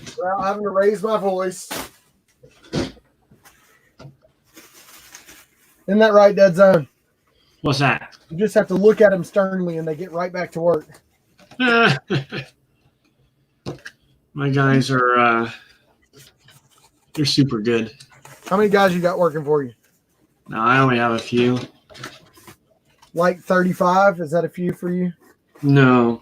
Without having to raise my voice. Isn't that right, Dead Zone? What's that? You just have to look at them sternly and they get right back to work. My guys are they're super good. How many guys you got working for you? No, I only have a few. Like 35? Is that a few for you? No.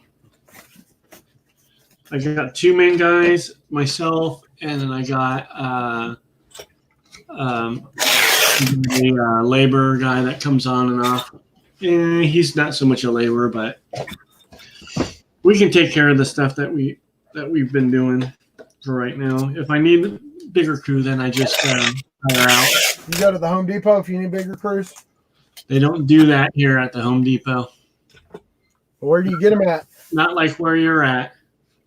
I got 2 main guys, myself, and then I got the labor guy that comes on and off. He's not so much a laborer, but we can take care of the stuff that we've been doing for right now. If I need a bigger crew, then I just hire out. You go to the Home Depot if you need bigger crews? They don't do that here at the Home Depot. Where do you get them at? Not like where you're at.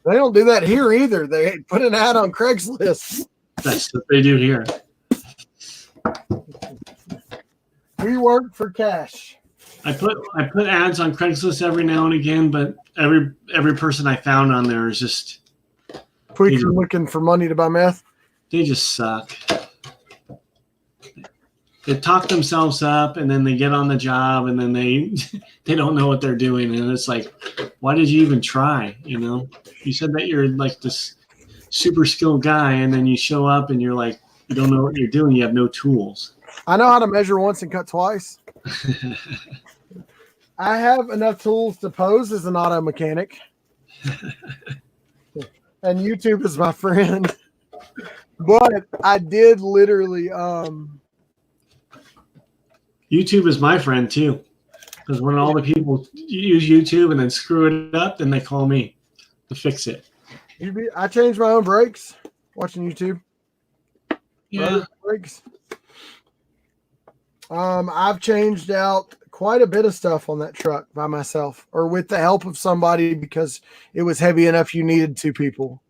They don't do that here either. They put an ad on Craigslist. That's what they do here. We work for cash. I put ads on Craigslist every now and again, but every person I found on there is just Quick, you're looking for money to buy meth. they just suck. They talk themselves up, and then they get on the job, and then they don't know what they're doing, and it's like, why did you even try? You know, you said that you're like this super skilled guy, and then you show up, and you're like, you don't know what you're doing. You have no tools. I know how to measure once and cut twice. I have enough tools to pose as an auto mechanic. And YouTube is my friend. But I did literally YouTube is my friend too, because when all the people use YouTube and then screw it up, then they call me to fix it. I changed my own brakes watching YouTube. Yeah, Brakes. I've changed out quite a bit of stuff on that truck by myself or with the help of somebody because it was heavy enough you needed two people.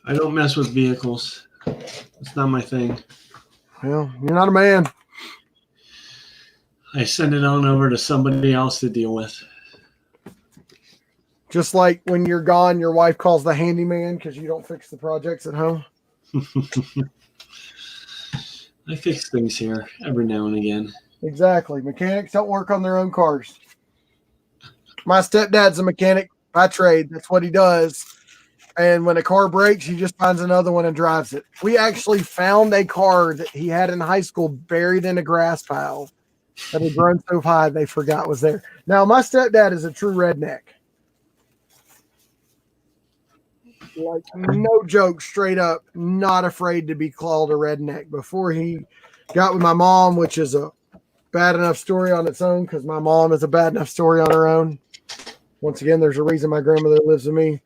I don't mess with vehicles. It's not my thing. Well, you're not a man. I send it on over to somebody else to deal with. Just like when you're gone, your wife calls the handyman because you don't fix the projects at home. I fix things here every now and again. Exactly. Mechanics don't work on their own cars. My stepdad's a mechanic by trade. That's what he does. And when a car breaks, he just finds another one and drives it. We actually found a car that he had in high school buried in a grass pile that had grown so high they forgot was there. Now, my stepdad is a true redneck. Like, no joke, straight up, not afraid to be called a redneck. Before he got with my mom, which is a bad enough story on its own because my mom is a bad enough story on her own. Once again, there's a reason my grandmother lives with me.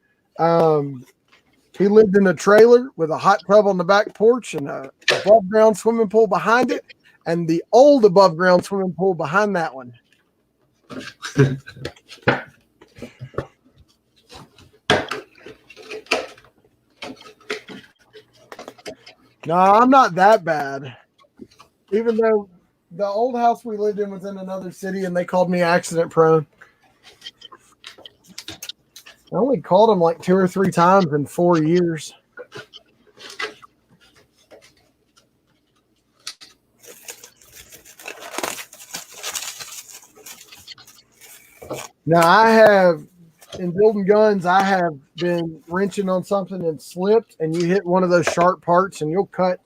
He lived in a trailer with a hot tub on the back porch and a above ground swimming pool behind it, and the old above ground swimming pool behind that one. No, I'm not that bad. Even though the old house we lived in was in another city and they called me accident prone. I only called them like 2 or 3 times in 4 years. Now I have, in building guns, I have been wrenching on something and slipped, and you hit one of those sharp parts and you'll cut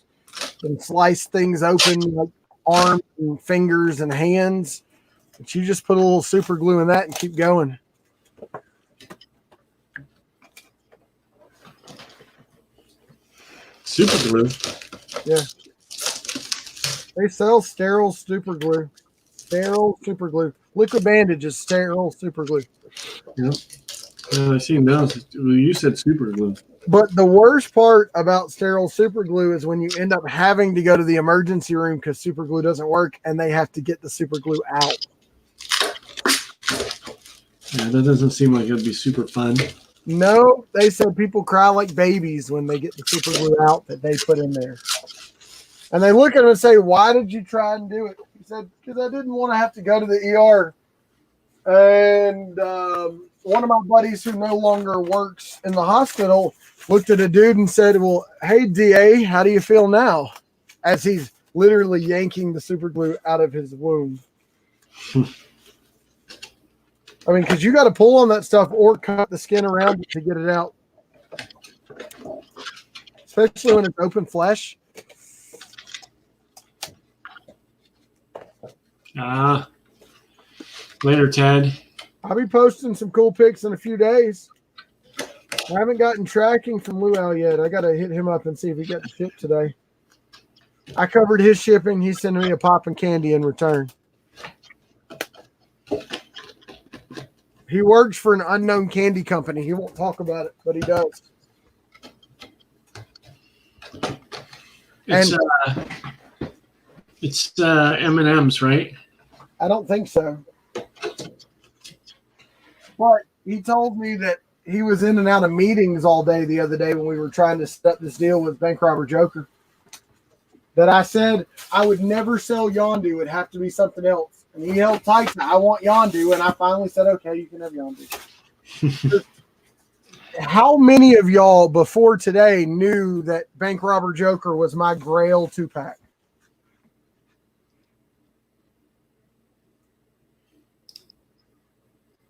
and slice things open like arms and fingers and hands. But you just put a little super glue in that and keep going. Super glue. Yeah. They sell sterile super glue. Sterile super glue. Liquid bandage is sterile super glue. Yeah. I seen those. Well, you said super glue. But the worst part about sterile super glue is when you end up having to go to the emergency room because super glue doesn't work and they have to get the super glue out. Yeah, that doesn't seem like it'd be super fun. No, they said people cry like babies when they get the super glue out that they put in there. And they look at him and say, "Why did you try and do it?" He said, "Because I didn't want to have to go to the ER." And one of my buddies who no longer works in the hospital looked at a dude and said, "Well, hey, DA, how do you feel now?" As he's literally yanking the super glue out of his wound. I mean, because you got to pull on that stuff or cut the skin around it to get it out. Especially when it's open flesh. Later, Ted. I'll be posting some cool pics in a few days. I haven't gotten tracking from Luau yet. I got to hit him up and see if he got the ship today. I covered his shipping. He's sending me a pop and candy in return. He works for an unknown candy company. He won't talk about it, but he does. It's M&M's, right? I don't think so. But he told me that he was in and out of meetings all day the other day when we were trying to set up this deal with Bank Robber Joker. That I said I would never sell Yondu. It would have to be something else. And he held tight to, I want Yondu. And I finally said, okay, you can have Yondu. How many of y'all before today knew that Bank Robber Joker was my Grail 2-pack?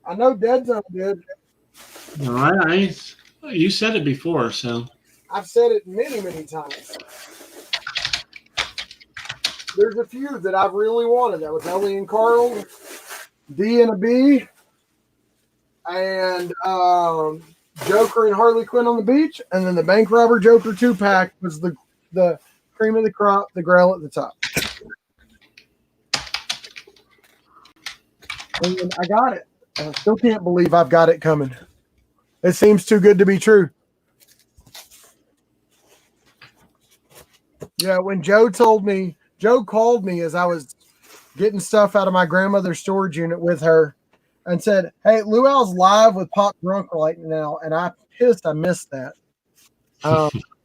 I know Dead Zone did. No, you said it before, so I've said it many, many times. There's a few that I've really wanted. That was Ellie and Carl, D and a B, and Joker and Harley Quinn on the beach, and then the Bank Robber Joker 2-pack was the cream of the crop, the Grail at the top. And I got it. I still can't believe I've got it coming. It seems too good to be true. Yeah, when Joe called me as I was getting stuff out of my grandmother's storage unit with her and said, hey, Luau's live with Pop Drunk right now. And I missed that.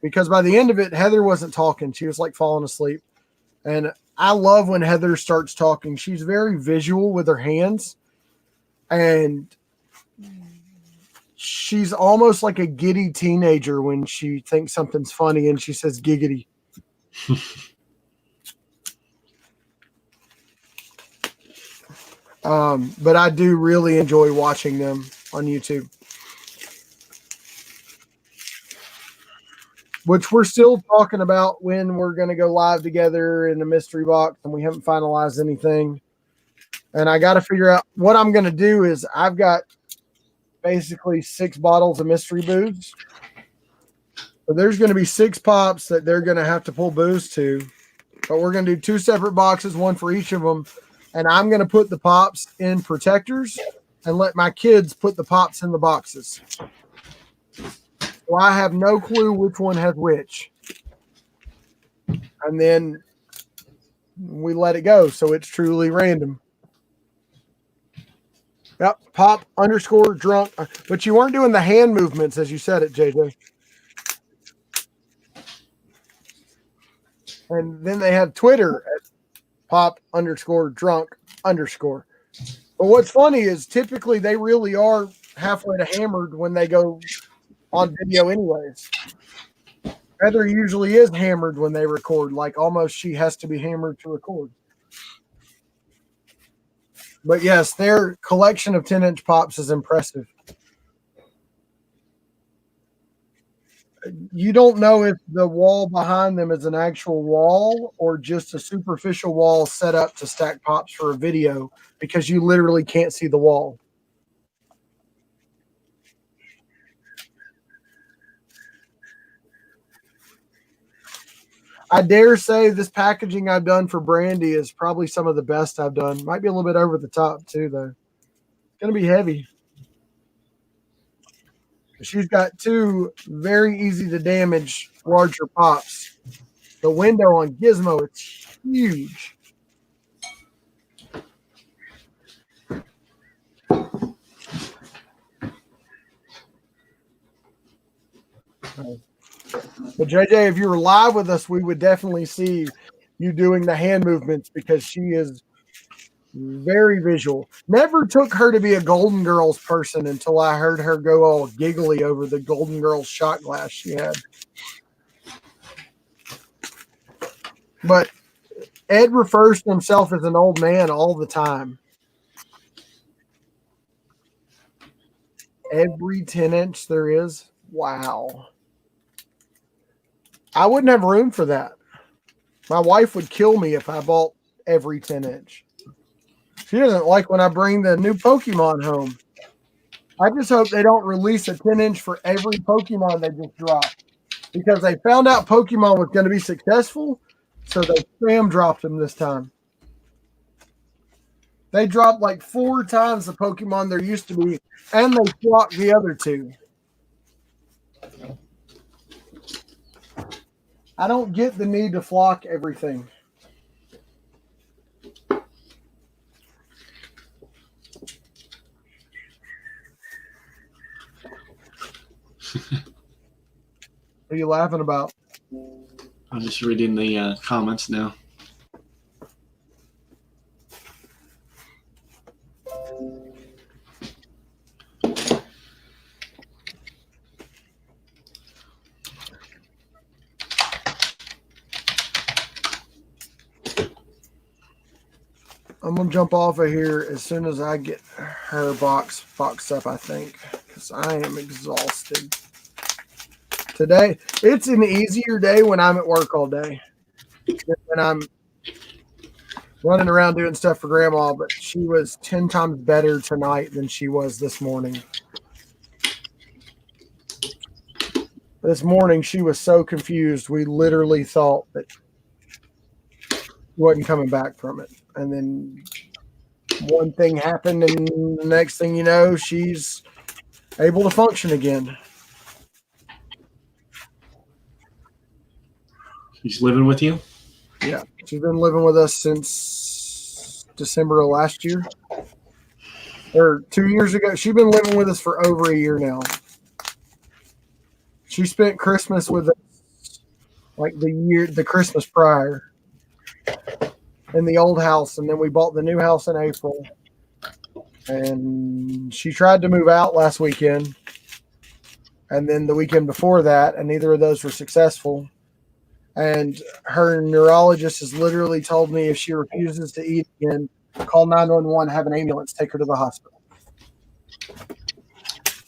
Because by the end of it, Heather wasn't talking. She was like falling asleep. And I love when Heather starts talking. She's very visual with her hands. And she's almost like a giddy teenager when she thinks something's funny and she says giggity. But I do really enjoy watching them on YouTube. Which we're still talking about when we're going to go live together in the mystery box, and we haven't finalized anything. And I got to figure out what I'm going to do. Is I've got basically 6 bottles of mystery booze. So there's going to be 6 pops that they're going to have to pull booze to. But we're going to do 2 separate boxes, one for each of them. And I'm going to put the pops in protectors and let my kids put the pops in the boxes. So I have no clue which one has which. And then we let it go. So it's truly random. Yep. Pop _ drunk. But you weren't doing the hand movements as you said it, JJ. And then they have Twitter at Pop _ drunk _. But what's funny is typically they really are halfway to hammered when they go on video anyways. Heather usually is hammered when they record, like almost she has to be hammered to record. But yes, their collection of 10-inch pops is impressive. You don't know if the wall behind them is an actual wall or just a superficial wall set up to stack pops for a video because you literally can't see the wall. I dare say this packaging I've done for Brandy is probably some of the best I've done. Might be a little bit over the top too, though. It's going to be heavy. She's got 2 very easy to damage larger pops. The window on Gizmo, it's huge. But JJ, if you were live with us, we would definitely see you doing the hand movements because she is very visual. Never took her to be a Golden Girls person until I heard her go all giggly over the Golden Girls shot glass she had. But Ed refers to himself as an old man all the time. Every 10-inch there is. Wow. I wouldn't have room for that. My wife would kill me if I bought every 10-inch. She doesn't like when I bring the new Pokemon home. I just hope they don't release a 10-inch for every Pokemon they just dropped. Because they found out Pokemon was going to be successful, so they spam dropped them this time. They dropped like 4 times the Pokemon there used to be, and they flocked the other 2. I don't get the need to flock everything. What are you laughing about? I'm just reading the comments now. I'm gonna jump off of here as soon as I get her boxed up, I think, because I am exhausted today. It's an easier day when I'm at work all day, when I'm running around doing stuff for Grandma, but she was 10 times better tonight than she was this morning. This morning, she was so confused. We literally thought that she wasn't coming back from it. And then one thing happened, and the next thing you know, she's able to function again. She's living with you? Yeah, she's been living with us since December of last year. Or 2 years ago. She's been living with us for over a year now. She spent Christmas with us like the Christmas prior in the old house, and then we bought the new house in April. And she tried to move out last weekend, and then the weekend before that, and neither of those were successful. And her neurologist has literally told me if she refuses to eat again, call 911, have an ambulance, take her to the hospital.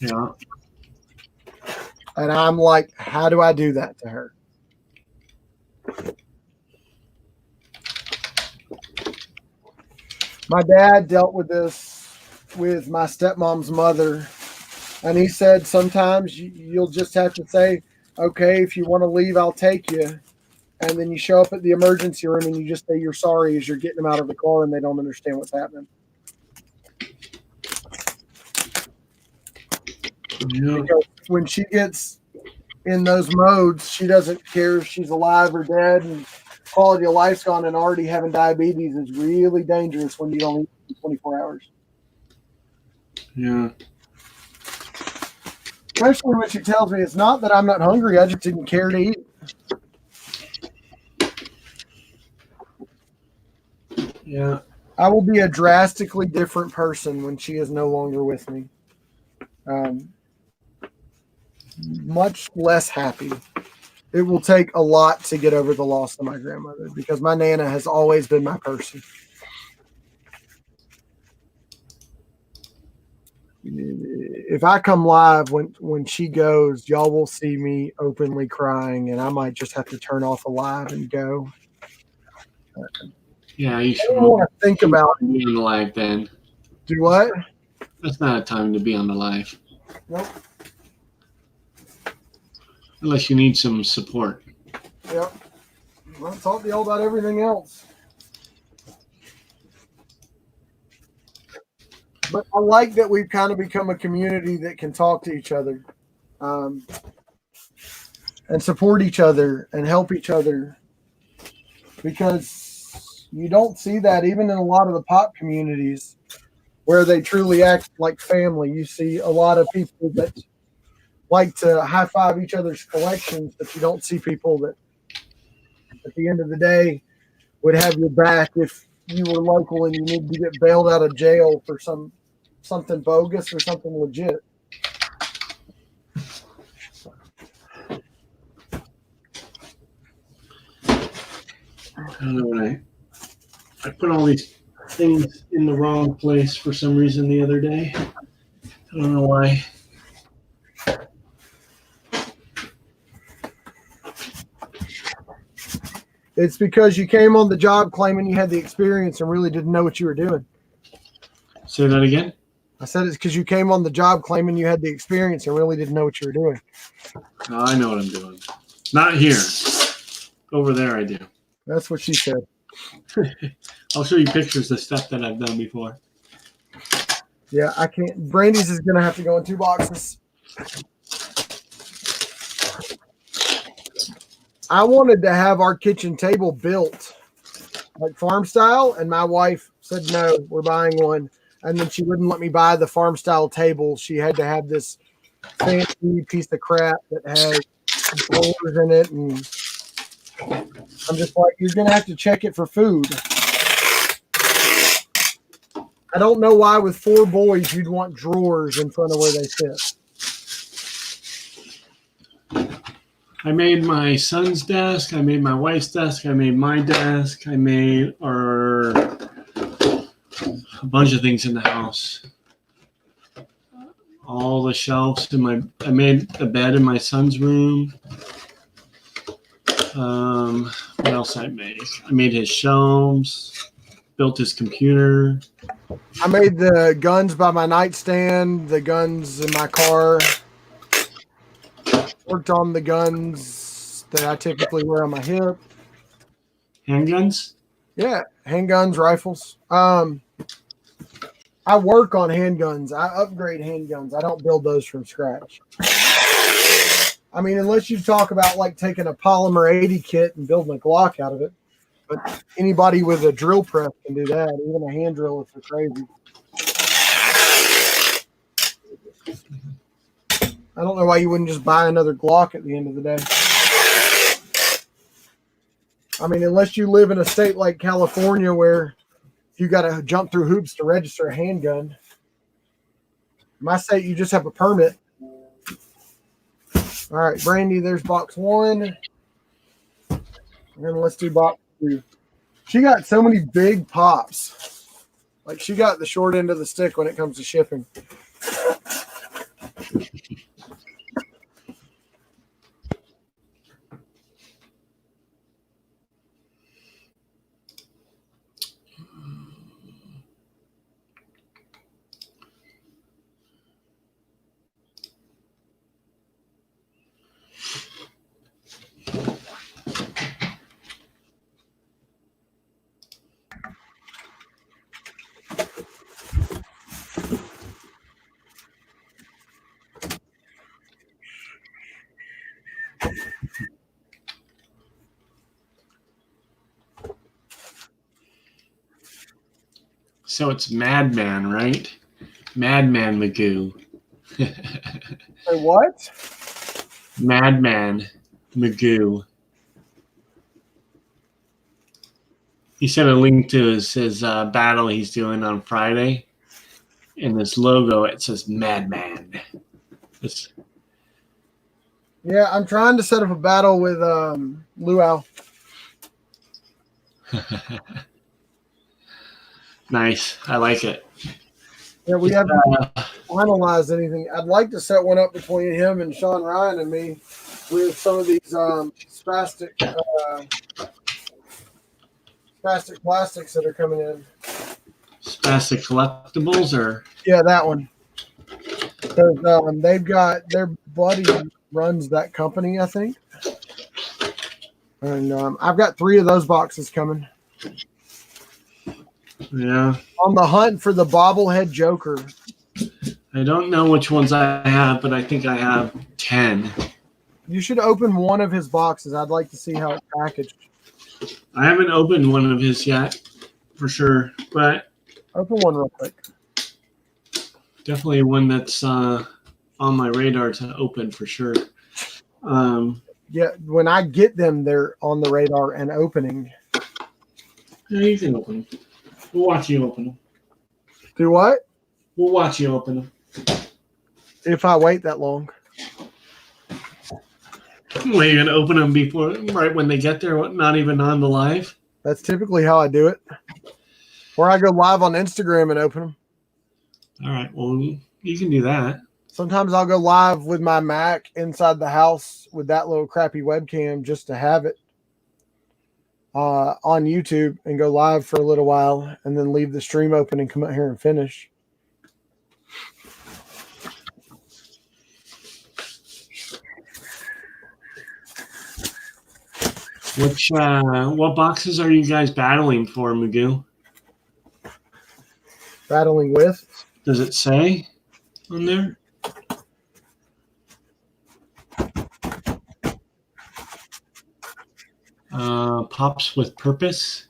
Yeah. And I'm like, how do I do that to her? My dad dealt with this with my stepmom's mother, and he said sometimes you'll just have to say, okay, if you want to leave, I'll take you. And then you show up at the emergency room and you just say you're sorry as you're getting them out of the car and they don't understand what's happening. Yeah. Because when she gets in those modes, she doesn't care if she's alive or dead, and quality of life's gone, and already having diabetes is really dangerous when you don't eat for 24 hours. Yeah. Especially when she tells me it's not that I'm not hungry, I just didn't care to eat. Yeah. I will be a drastically different person when she is no longer with me. Much less happy. It will take a lot to get over the loss of my grandmother because my Nana has always been my person. If I come live when she goes, y'all will see me openly crying, and I might just have to turn off a live and go. Yeah, you I should don't want to think about be on the live then. do what? That's not a time to be on the live. Nope. Unless you need some support. Yep. Well, talk to y'all about everything else. But I like that we've kind of become a community that can talk to each other, and support each other and help each other, because you don't see that even in a lot of the pop communities where they truly act like family. You see a lot of people that like to high five each other's collections, but you don't see people that at the end of the day would have your back if you were local and you need to get bailed out of jail for something bogus or something legit. I don't know when I put all these things in the wrong place for some reason the other day. I don't know why. It's because you came on the job claiming you had the experience and really didn't know what you were doing. Say that again? I said it's because you came on the job claiming you had the experience and really didn't know what you were doing. Oh, I know what I'm doing. Not here. Over there I do. That's what she said. I'll show you pictures of stuff that I've done before. Yeah, I can't. Brandy's is going to have to go in 2 boxes. I wanted to have our kitchen table built like farm style, and my wife said, no, we're buying one. And then she wouldn't let me buy the farm style table. She had to have this fancy piece of crap that has blowers in it, and I'm just like, you're gonna have to check it for food. I don't know why with 4 boys you'd want drawers in front of where they sit. I made my son's desk. I made my wife's desk. I made my desk. I made a bunch of things in the house. All the shelves in my. I made the bed in my son's room. What else I made? I made his shelves. Built his computer. I made the guns by my nightstand, the guns in my car. Worked on the guns that I typically wear on my hip. Handguns? Yeah, handguns, rifles. I work on handguns. I upgrade handguns. I don't build those from scratch. I mean, unless you talk about like taking a polymer 80 kit and building a Glock out of it. But anybody with a drill press can do that. Even a hand drill if they're crazy. I don't know why you wouldn't just buy another Glock at the end of the day. I mean, unless you live in a state like California where you got to jump through hoops to register a handgun. My state, you just have a permit. All right, Brandy, there's box 1. And then let's do box 2. She got so many big pops. Like, she got the short end of the stick when it comes to shipping. So it's Madman, right? Madman Magoo. Say what? Madman Magoo. He sent a link to his battle he's doing on Friday. In this logo, it says Madman. Yeah, I'm trying to set up a battle with Luau. Nice. I like it. Yeah, we haven't finalized anything. I'd like to set one up between him and Sean Ryan and me with some of these spastic plastics that are coming in. Spastic Collectibles, or Yeah, that one. Because they've got their buddy runs that company, I think. And I've got 3 of those boxes coming. yeah. On the hunt for the bobblehead Joker. I don't know which ones I have, but I think I have 10. You should open one of his boxes. I'd like to see how it's packaged. I haven't opened one of his yet, for sure, but Open one real quick. definitely one that's on my radar to open for sure. Yeah, when I get them, they're on the radar and opening. Yeah, you can open them. We'll watch you open them. Do what? We'll watch you open them. If I wait that long. Well, you're gonna open them right when they get there, not even on the live. That's typically how I do it. Or I go live on Instagram and open them. All right. Well, you can do that. Sometimes I'll go live with my Mac inside the house with that little crappy webcam just to have it on YouTube and go live for a little while and then leave the stream open and come out here and finish. What boxes are you guys battling for, Magoo? Battling with? Does it say on there? Pops with Purpose.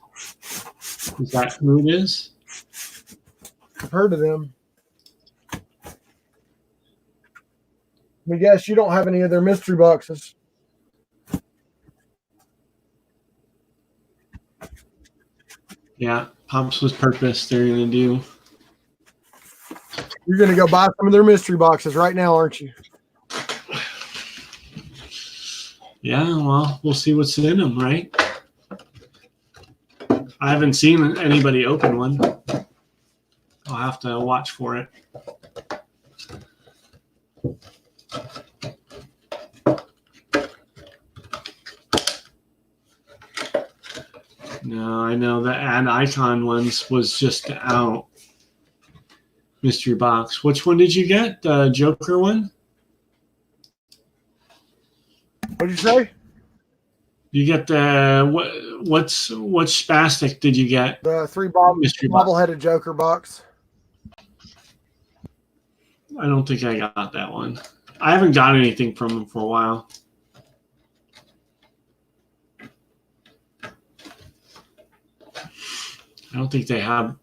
Is that who it is? I've heard of them. I guess you don't have any of their mystery boxes. Yeah, Pops with Purpose. They're gonna do. You're going to go buy some of their mystery boxes right now, aren't you? Yeah, well, we'll see what's in them, right? I haven't seen anybody open one. I'll have to watch for it. No, I know the Ad Icon ones was just out. Mystery box. Which one did you get? The Joker one? What did you say? You get the what spastic did you get? The three Mystery box. bobbleheaded Joker box. I don't think I got that one. I haven't got anything from them for a while. I don't think they have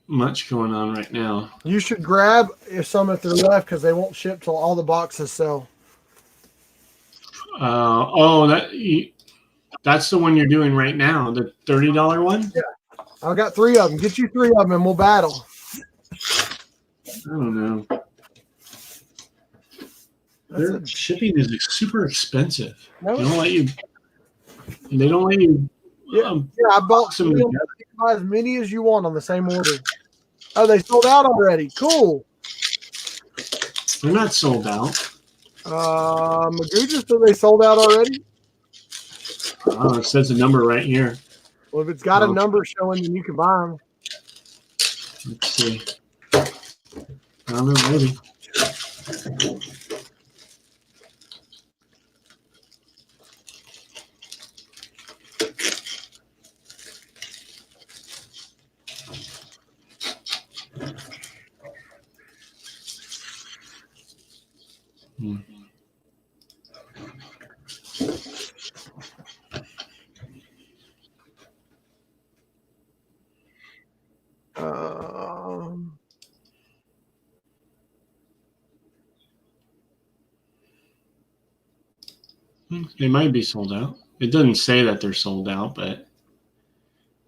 much going on right now. You should grab some if they're left because they won't ship till all the boxes sell. That's the one you're doing right now, the $30 one? Yeah. I've got 3 of them. Get you 3 of them and we'll battle. I don't know. Their shipping is super expensive. No. They don't let you. Yeah, I bought some. You can buy as many as you want on the same order. Oh, they sold out already. Cool. They're not sold out. Magoo just said they sold out already. Oh, it says a number right here. Well, if it's got a number showing, then you can buy them. Let's see. I don't know, maybe. They might be sold out. It doesn't say that they're sold out, but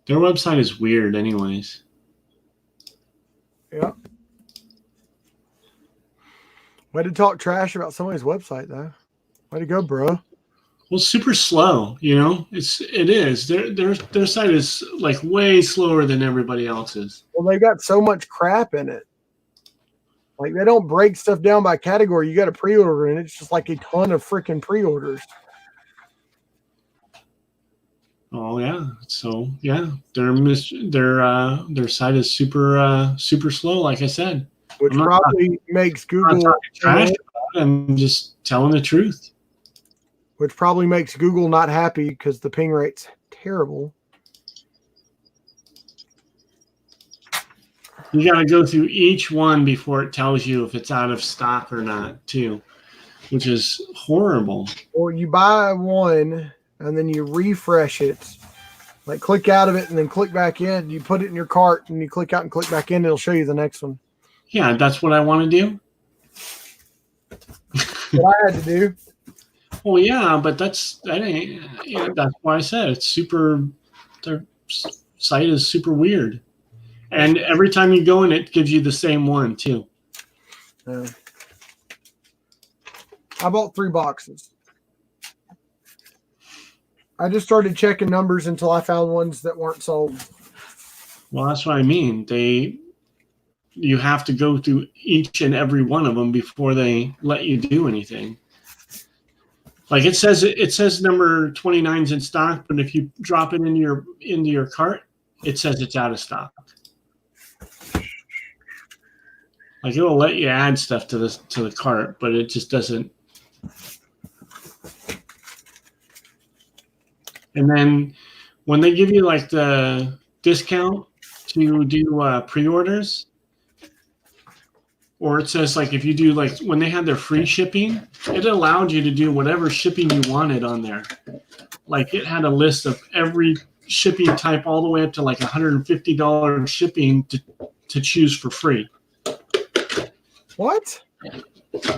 their website is weird anyways. Yeah. Way to talk trash about somebody's website, though. Way to go, bro. Well, super slow, you know. It is. Their site is like way slower than everybody else's. Well, they've got so much crap in it. Like, they don't break stuff down by category. You got to pre-order, and it's just like a ton of freaking pre-orders. Oh yeah. So yeah, their site is super slow, like I said. Which probably makes Google trash. I'm just telling the truth. Which probably makes Google not happy because the ping rate's terrible. You got to go through each one before it tells you if it's out of stock or not, too, which is horrible. Or you buy one and then you refresh it, like click out of it and then click back in. You put it in your cart and you click out and click back in. It'll show you the next one. Yeah, that's what I want to do. What I had to do. Well, yeah, but that's why I said it's super. Their site is super weird. And every time you go in, it gives you the same one, too. I bought 3 boxes. I just started checking numbers until I found ones that weren't sold. Well, that's what I mean. You have to go through each and every one of them before they let you do anything. Like it says number 29's in stock, but if you drop it into your cart, it says it's out of stock. Like it'll let you add stuff to the cart, but it just doesn't. And then when they give you like the discount to do pre-orders, or it says like if you do like when they had their free shipping, it allowed you to do whatever shipping you wanted on there. Like it had a list of every shipping type all the way up to like $150 shipping to choose for free. What?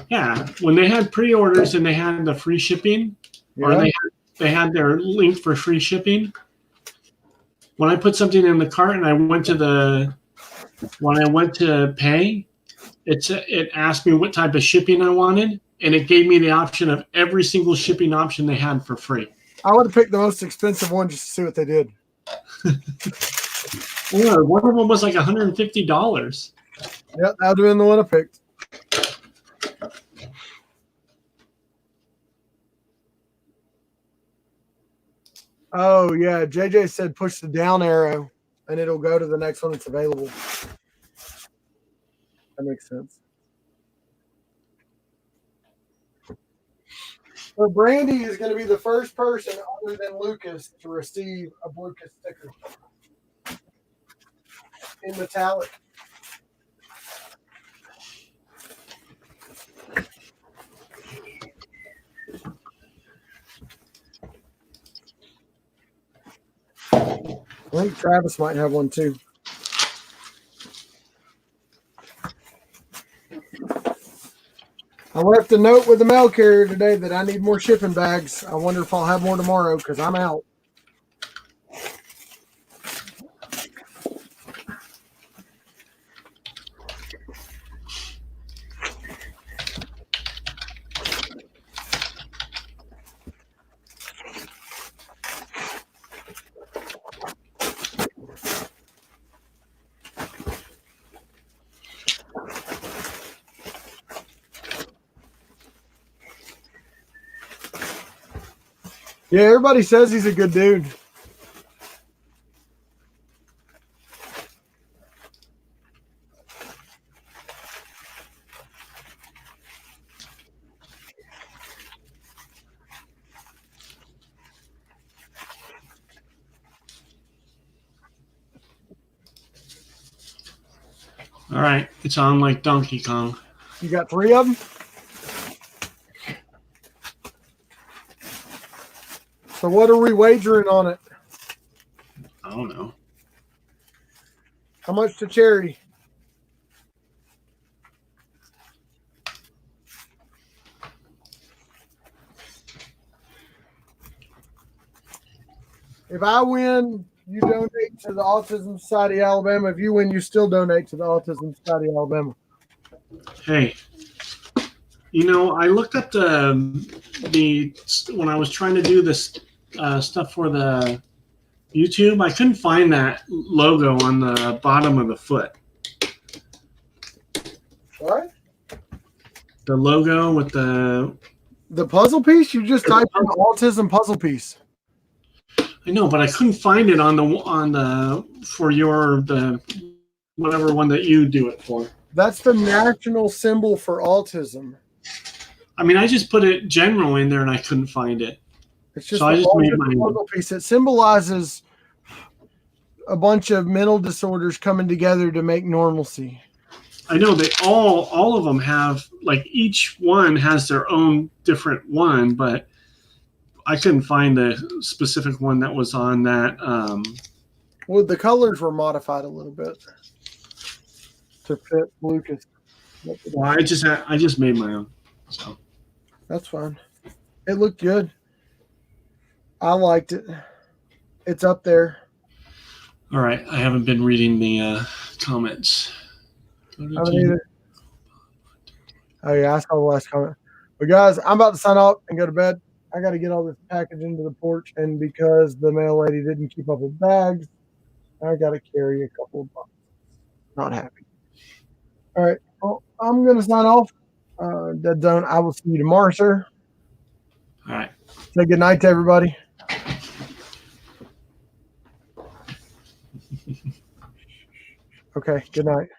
Yeah, when they had pre-orders and they had the free shipping, or Yeah. they had their link for free shipping. When I put something in the cart and I went to pay, it asked me what type of shipping I wanted, and it gave me the option of every single shipping option they had for free. I would have picked the most expensive one just to see what they did. Yeah, one of them was like $150. Yep, that would have been the one I picked. Oh, yeah. JJ said push the down arrow and it'll go to the next one that's available. That makes sense. So Brandy is going to be the first person other than Lucas to receive a Lucas sticker in metallic. I think Travis might have one too. I left a note with the mail carrier today that I need more shipping bags. I wonder if I'll have more tomorrow because I'm out. Yeah, everybody says he's a good dude. All right, it's on like Donkey Kong. You got 3 of them? So what are we wagering on it? I don't know. How much to charity? If I win, you donate to the Autism Society of Alabama. If you win, you still donate to the Autism Society of Alabama. Hey, you know, I looked up the when I was trying to do this stuff for the YouTube, I couldn't find that logo on the bottom of the foot. What? The logo with the puzzle piece? You just type in autism puzzle piece. I know, but I couldn't find it on the for the whatever one that you do it for. That's the national symbol for autism. I mean, I just put it general in there and I couldn't find it. It's just So I the just made autism my puzzle piece. It symbolizes a bunch of mental disorders coming together to make normalcy. I know they all of them have, like, each one has their own different one, but I couldn't find the specific one that was on that. Well, the colors were modified a little bit to fit Lucas. Well, I just made my own, so That's fine. It looked good. I liked it. It's up there. all right. I haven't been reading the comments. I haven't either. Oh yeah, I saw the last comment. But guys, I'm about to sign off and go to bed. I got to get all this package into the porch, and because the mail lady didn't keep up with bags, I got to carry a couple of boxes. Not happy. All right. Well, I'm going to sign off. Dead Zone. I will see you tomorrow, sir. All right. Say good night to everybody. Okay. Good night.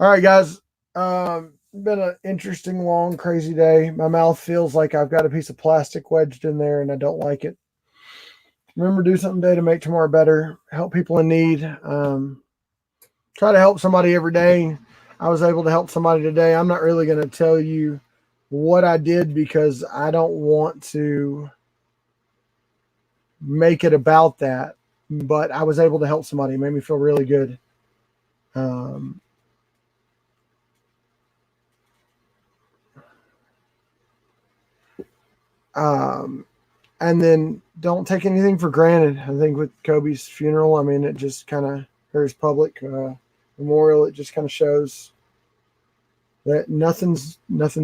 All right, guys. Been an interesting, long, crazy day. My mouth feels like I've got a piece of plastic wedged in there, and I don't like it. Remember, do something today to make tomorrow better. Help people in need. Try to help somebody every day. I was able to help somebody today. I'm not really going to tell you what I did because I don't want to make it about that. But I was able to help somebody. It made me feel really good. And then don't take anything for granted. I think with Kobe's funeral, I mean, it just kind of, or his public memorial, it just kind of shows that nothing's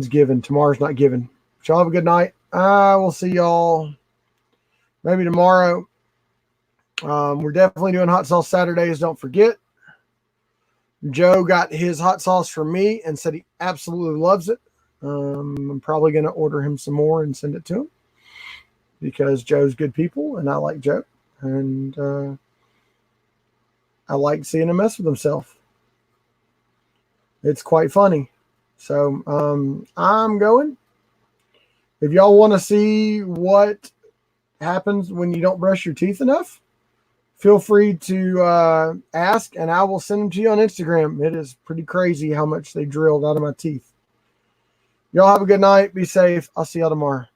given. Tomorrow's not given. But y'all have a good night. We'll see y'all maybe tomorrow. We're definitely doing hot sauce Saturdays. Don't forget. Joe got his hot sauce from me and said he absolutely loves it. I'm probably going to order him some more and send it to him because Joe's good people and I like Joe. And I like seeing him mess with himself. It's quite funny. So I'm going. If y'all want to see what happens when you don't brush your teeth enough, feel free to ask, and I will send them to you on Instagram. It is pretty crazy how much they drilled out of my teeth. Y'all have a good night. Be safe. I'll see y'all tomorrow.